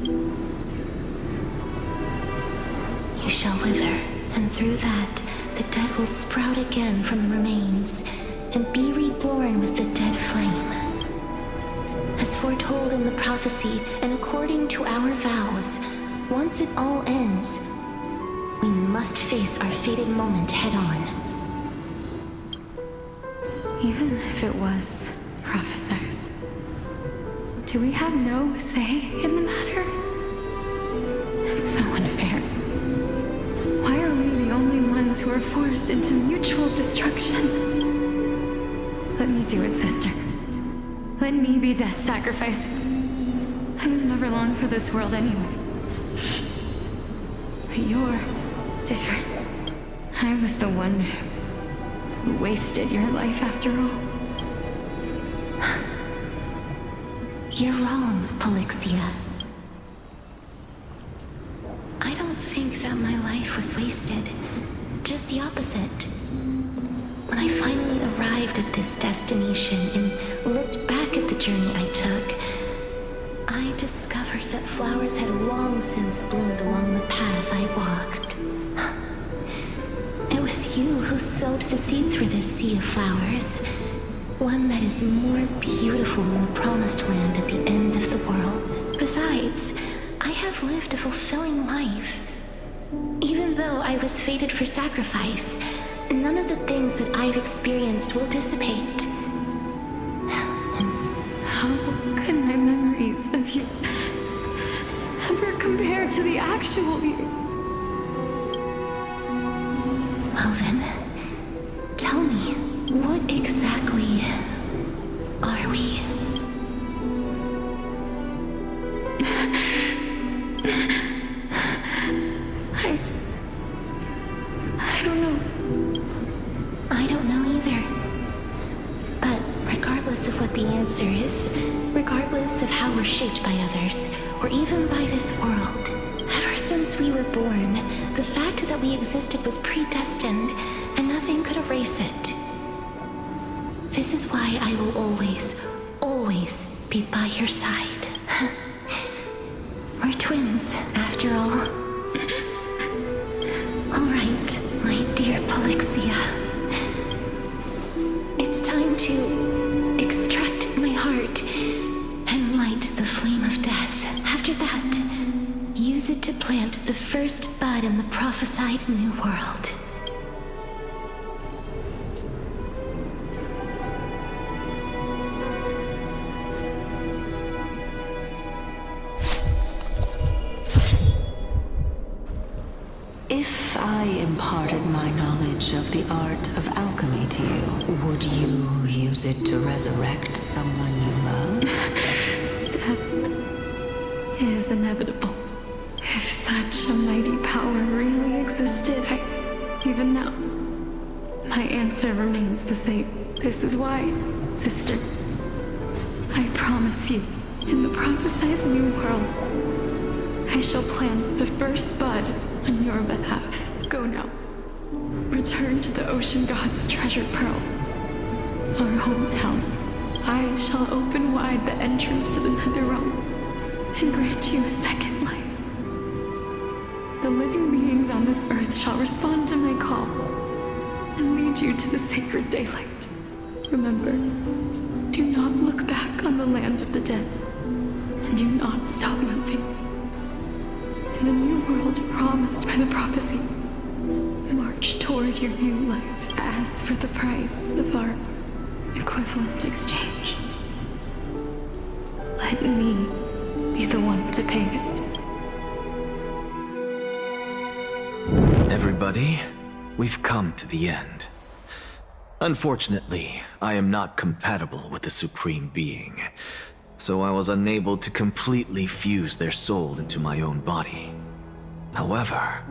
You shall wither, and through that, the dead will sprout again from the remains, and be reborn with the dead flame. As foretold in the prophecy, and according to our vows, once it all ends, we must face our fated moment head-on. Even if it was prophesied, do we have no say in the matter? It's so unfair. Why are we the only ones who are forced into mutual destruction? Let me do it, sister. Let me be death's sacrifice. I was never long for this world anyway. But you're different. I was the one who wasted your life after all. You're wrong, Polixia. I don't think that my life was wasted. Just the opposite. When I finally arrived at this destination and looked back at the journey I took, I discovered that flowers had long since bloomed along the path I walked. It was you who sowed the seeds for this sea of flowers, one that is more beautiful than the promised land at the end of the world. Besides, I have lived a fulfilling life. Even though I was fated for sacrifice, none of the things that I've experienced will dissipate. How could my memories of you ever compare to the actual you? Well then, tell me, what exactly are we? I don't know. I don't know either. But regardless of what the answer is, regardless of how we're shaped by others, or even by this world, ever since we were born, the fact that we existed was predestined, and nothing could erase it. This is why I will always, always be by your side. We're twins, after all. All right, my dear Polixia. It's time to extract my heart and light the flame of death. After the first bud in the prophesied new world. If I imparted my knowledge of the art of alchemy to you, would you use it to resurrect someone you love? Death is inevitable. If such a mighty power really existed, even now, my answer remains the same. This is why, sister, I promise you, in the prophesied new world, I shall plant the first bud on your behalf. Go now. Return to the ocean god's treasure pearl, our hometown. I shall open wide the entrance to the Netherrealm and grant you a second life. The living beings on this earth shall respond to my call and lead you to the sacred daylight. Remember, do not look back on the land of the dead, and do not stop moving. In the new world promised by the prophecy, march toward your new life. As for the price of our equivalent exchange, let me be the one to pay it. Everybody, we've come to the end. Unfortunately, I am not compatible with the Supreme Being, so I was unable to completely fuse their soul into my own body. However,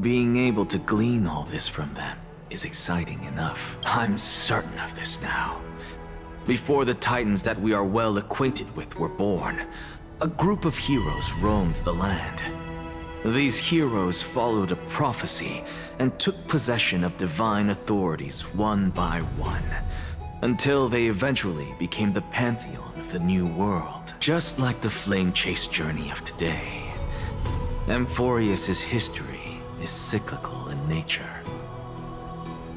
being able to glean all this from them is exciting enough. I'm certain of this now. Before the Titans that we are well acquainted with were born, a group of heroes roamed the land. These heroes followed a prophecy and took possession of divine authorities one by one, until they eventually became the pantheon of the new world, just like the flame chase journey of today. Amphorius' history is cyclical in nature.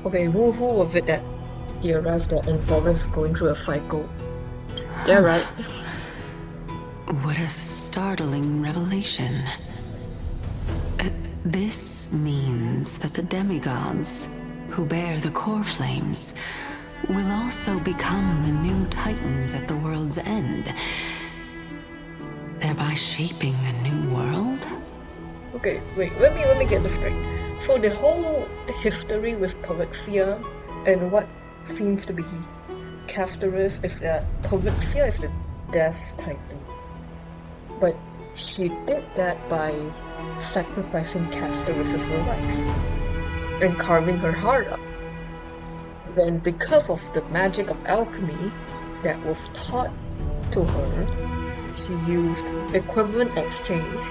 Okay, who was it that he arrived at Amphorius going through a cycle? Yeah, right. What a startling revelation. This means that the demigods, who bear the core flames, will also become the new Titans at the world's end, thereby shaping a new world? Okay, wait, let me get this right. So the whole history with Polyxia and what seems to be Castorus is that Polyxia is the Death Titan. But she did that by sacrificing Castorus' life and carving her heart up. Then because of the magic of alchemy that was taught to her, she used equivalent exchange,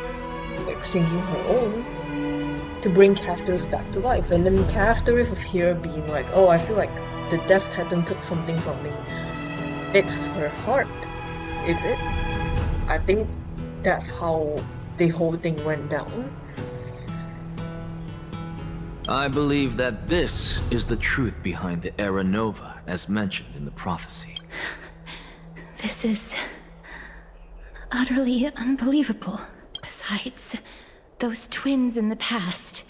exchanging her own, to bring Castorus back to life. And then Castorus is here being like, oh, I feel like the Death Titan took something from me. It's her heart, is it? I think that's how the whole thing went down. I believe that this is the truth behind the Era Nova, as mentioned in the prophecy. This is utterly unbelievable. Besides, those twins in the past,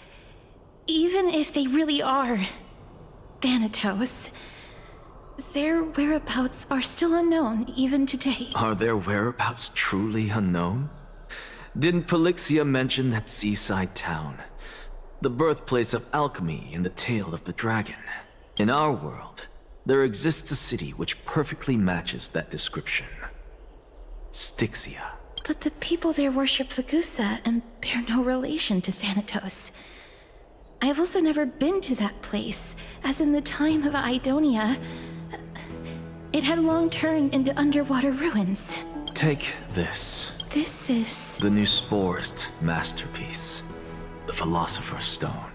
even if they really are Thanatos, their whereabouts are still unknown even today. Are their whereabouts truly unknown? Didn't Polyxia mention that seaside town? The birthplace of alchemy in the tale of the dragon. In our world, there exists a city which perfectly matches that description. Styxia. But the people there worship Vagusa and bear no relation to Thanatos. I have also never been to that place, as in the time of Idonia, it had long turned into underwater ruins. Take this. This is... the new Sporist masterpiece. The Philosopher's Stone.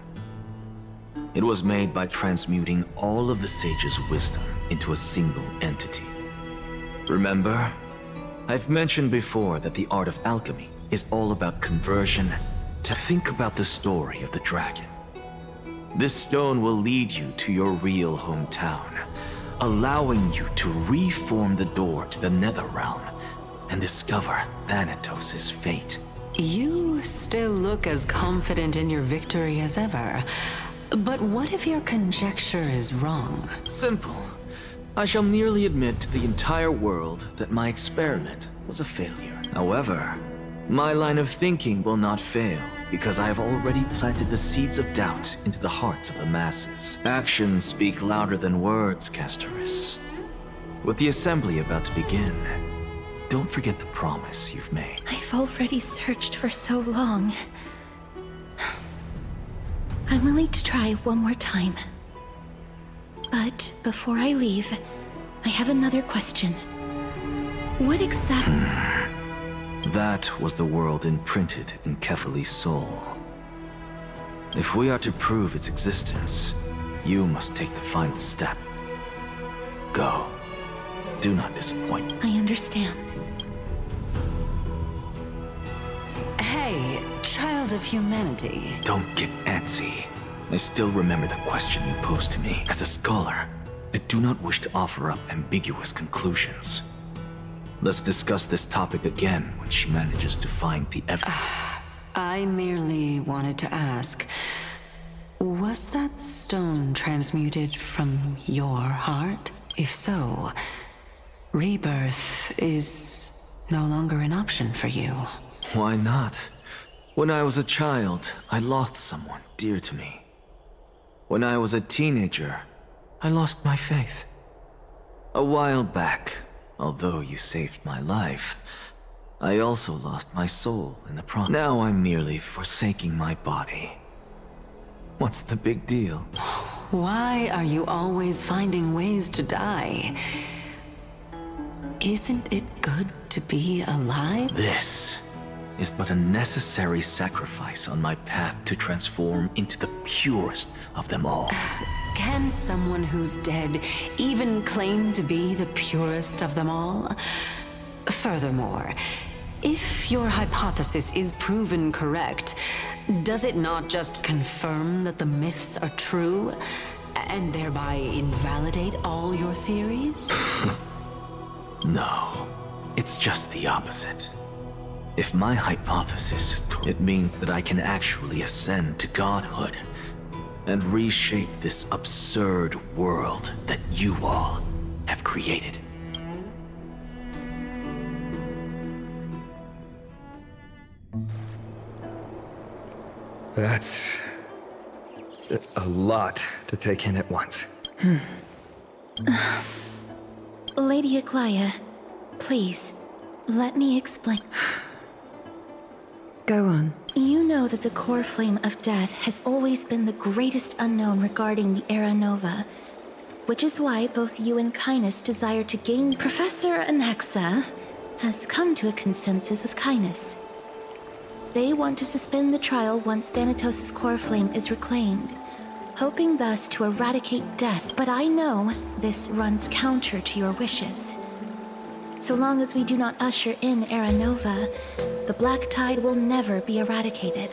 It was made by transmuting all of the sage's wisdom into a single entity. Remember? I've mentioned before that the art of alchemy is all about conversion. To think about the story of the dragon. This stone will lead you to your real hometown, allowing you to reform the door to the Netherrealm and discover Thanatos' fate. You still look as confident in your victory as ever. But what if your conjecture is wrong? Simple. I shall merely admit to the entire world that my experiment was a failure. However, my line of thinking will not fail, because I have already planted the seeds of doubt into the hearts of the masses. Actions speak louder than words, Castoris. With the assembly about to begin, don't forget the promise you've made. I've already searched for so long. I'm willing to try one more time. But before I leave, I have another question. What exactly... That was the world imprinted in Kefali's soul. If we are to prove its existence, you must take the final step. Go. Do not disappoint. I understand. Hey, child of humanity. Don't get antsy. I still remember the question you posed to me. As a scholar, I do not wish to offer up ambiguous conclusions. Let's discuss this topic again when she manages to find the evidence. I merely wanted to ask, was that stone transmuted from your heart? If so, rebirth is no longer an option for you. Why not? When I was a child, I lost someone dear to me. When I was a teenager, I lost my faith. A while back, although you saved my life, I also lost my soul in the process. Now I'm merely forsaking my body. What's the big deal? Why are you always finding ways to die? Isn't it good to be alive? This is but a necessary sacrifice on my path to transform into the purest of them all. Can someone who's dead even claim to be the purest of them all? Furthermore, if your hypothesis is proven correct, does it not just confirm that the myths are true, and thereby invalidate all your theories? No, it's just the opposite. If my hypothesis is correct, it means that I can actually ascend to godhood and reshape this absurd world that you all have created. That's a lot to take in at once. Lady Aglaia, please, let me explain. Go on. You know that the core flame of death has always been the greatest unknown regarding the Era Nova, which is why both you and Kynos desire to gain. Professor Anaxa has come to a consensus with Kynos. They want to suspend the trial once Thanatos' core flame is reclaimed, hoping thus to eradicate death, but I know this runs counter to your wishes. So long as we do not usher in Era Nova, the Black Tide will never be eradicated.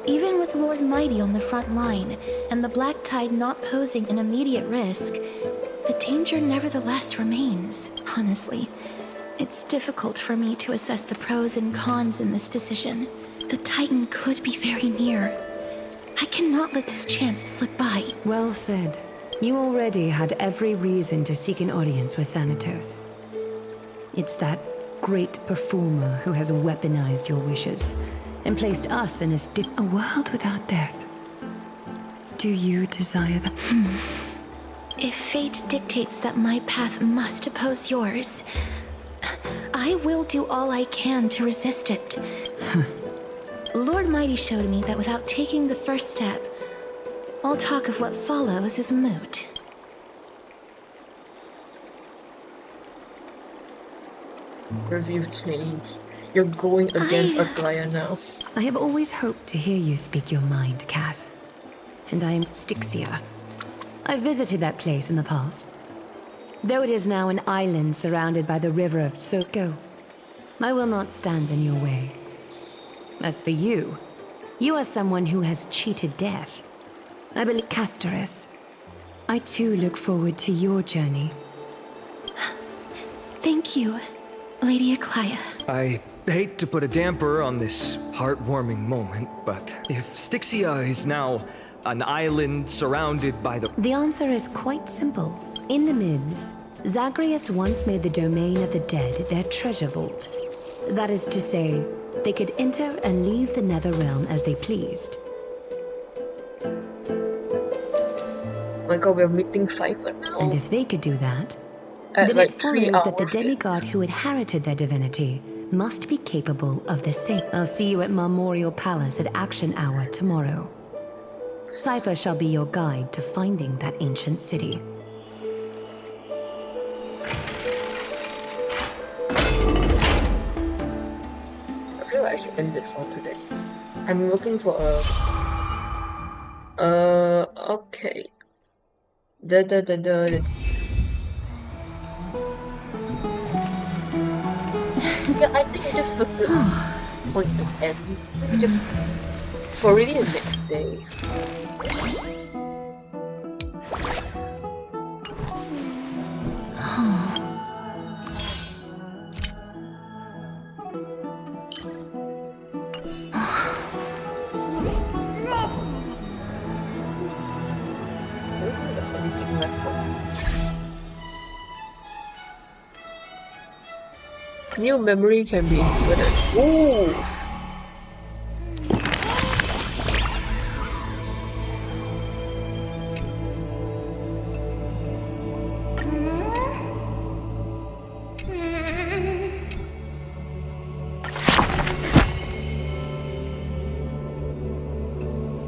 Even with Lord Mighty on the front line, and the Black Tide not posing an immediate risk, the danger nevertheless remains. Honestly, it's difficult for me to assess the pros and cons in this decision. The Titan could be very near. I cannot let this chance slip by. Well said. You already had every reason to seek an audience with Thanatos. It's that great performer who has weaponized your wishes and placed us in a world without death. Do you desire that? If fate dictates that my path must oppose yours, I will do all I can to resist it. Lord Mighty showed me that without taking the first step, all talk of what follows is moot. Your view changed. You're going against Aglaia now. I have always hoped to hear you speak your mind, Cass. And I am Styxia. I visited that place in the past. Though it is now an island surrounded by the river of Soko, I will not stand in your way. As for you, you are someone who has cheated death. I believe Castoris. I too look forward to your journey. Thank you, Lady Aglaia. I hate to put a damper on this heartwarming moment, but if Styxia is now an island surrounded by the... The answer is quite simple. In the Mids, Zagreus once made the domain of the dead their treasure vault. That is to say, they could enter and leave the Nether Realm as they pleased. My god, we're meeting Cypher now. And if they could do that, At then like it 3 follows that the hours. demigod who inherited their divinity must be capable of the same. I'll see you at Memorial Palace at Action Hour tomorrow. Cypher shall be your guide to finding that ancient city. I feel like I should end it for today. I'm looking for a... okay. Yeah, I think this is a good point to end. Just for really the next day. I don't think there's anything left for me. New memory can be inserted. Ooh!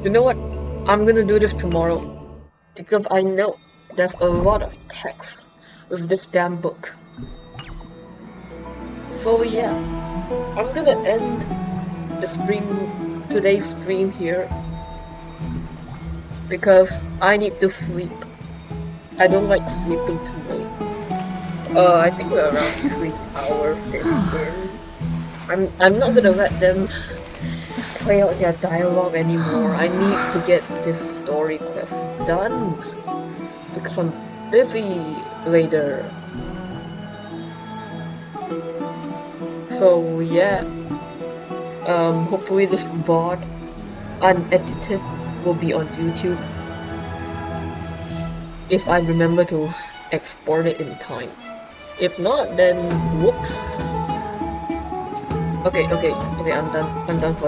You know what? I'm gonna do this tomorrow because I know there's a lot of text with this damn book. So yeah, I'm gonna end the stream, today's stream here because I need to sleep. I don't like sleeping too late. I think we're around 3 hours in. I'm not gonna let them play out their dialogue anymore. I need to get this story quest done because I'm busy later. So yeah, hopefully this VOD unedited will be on YouTube if I remember to export it in time. If not, then whoops. Okay, I'm done for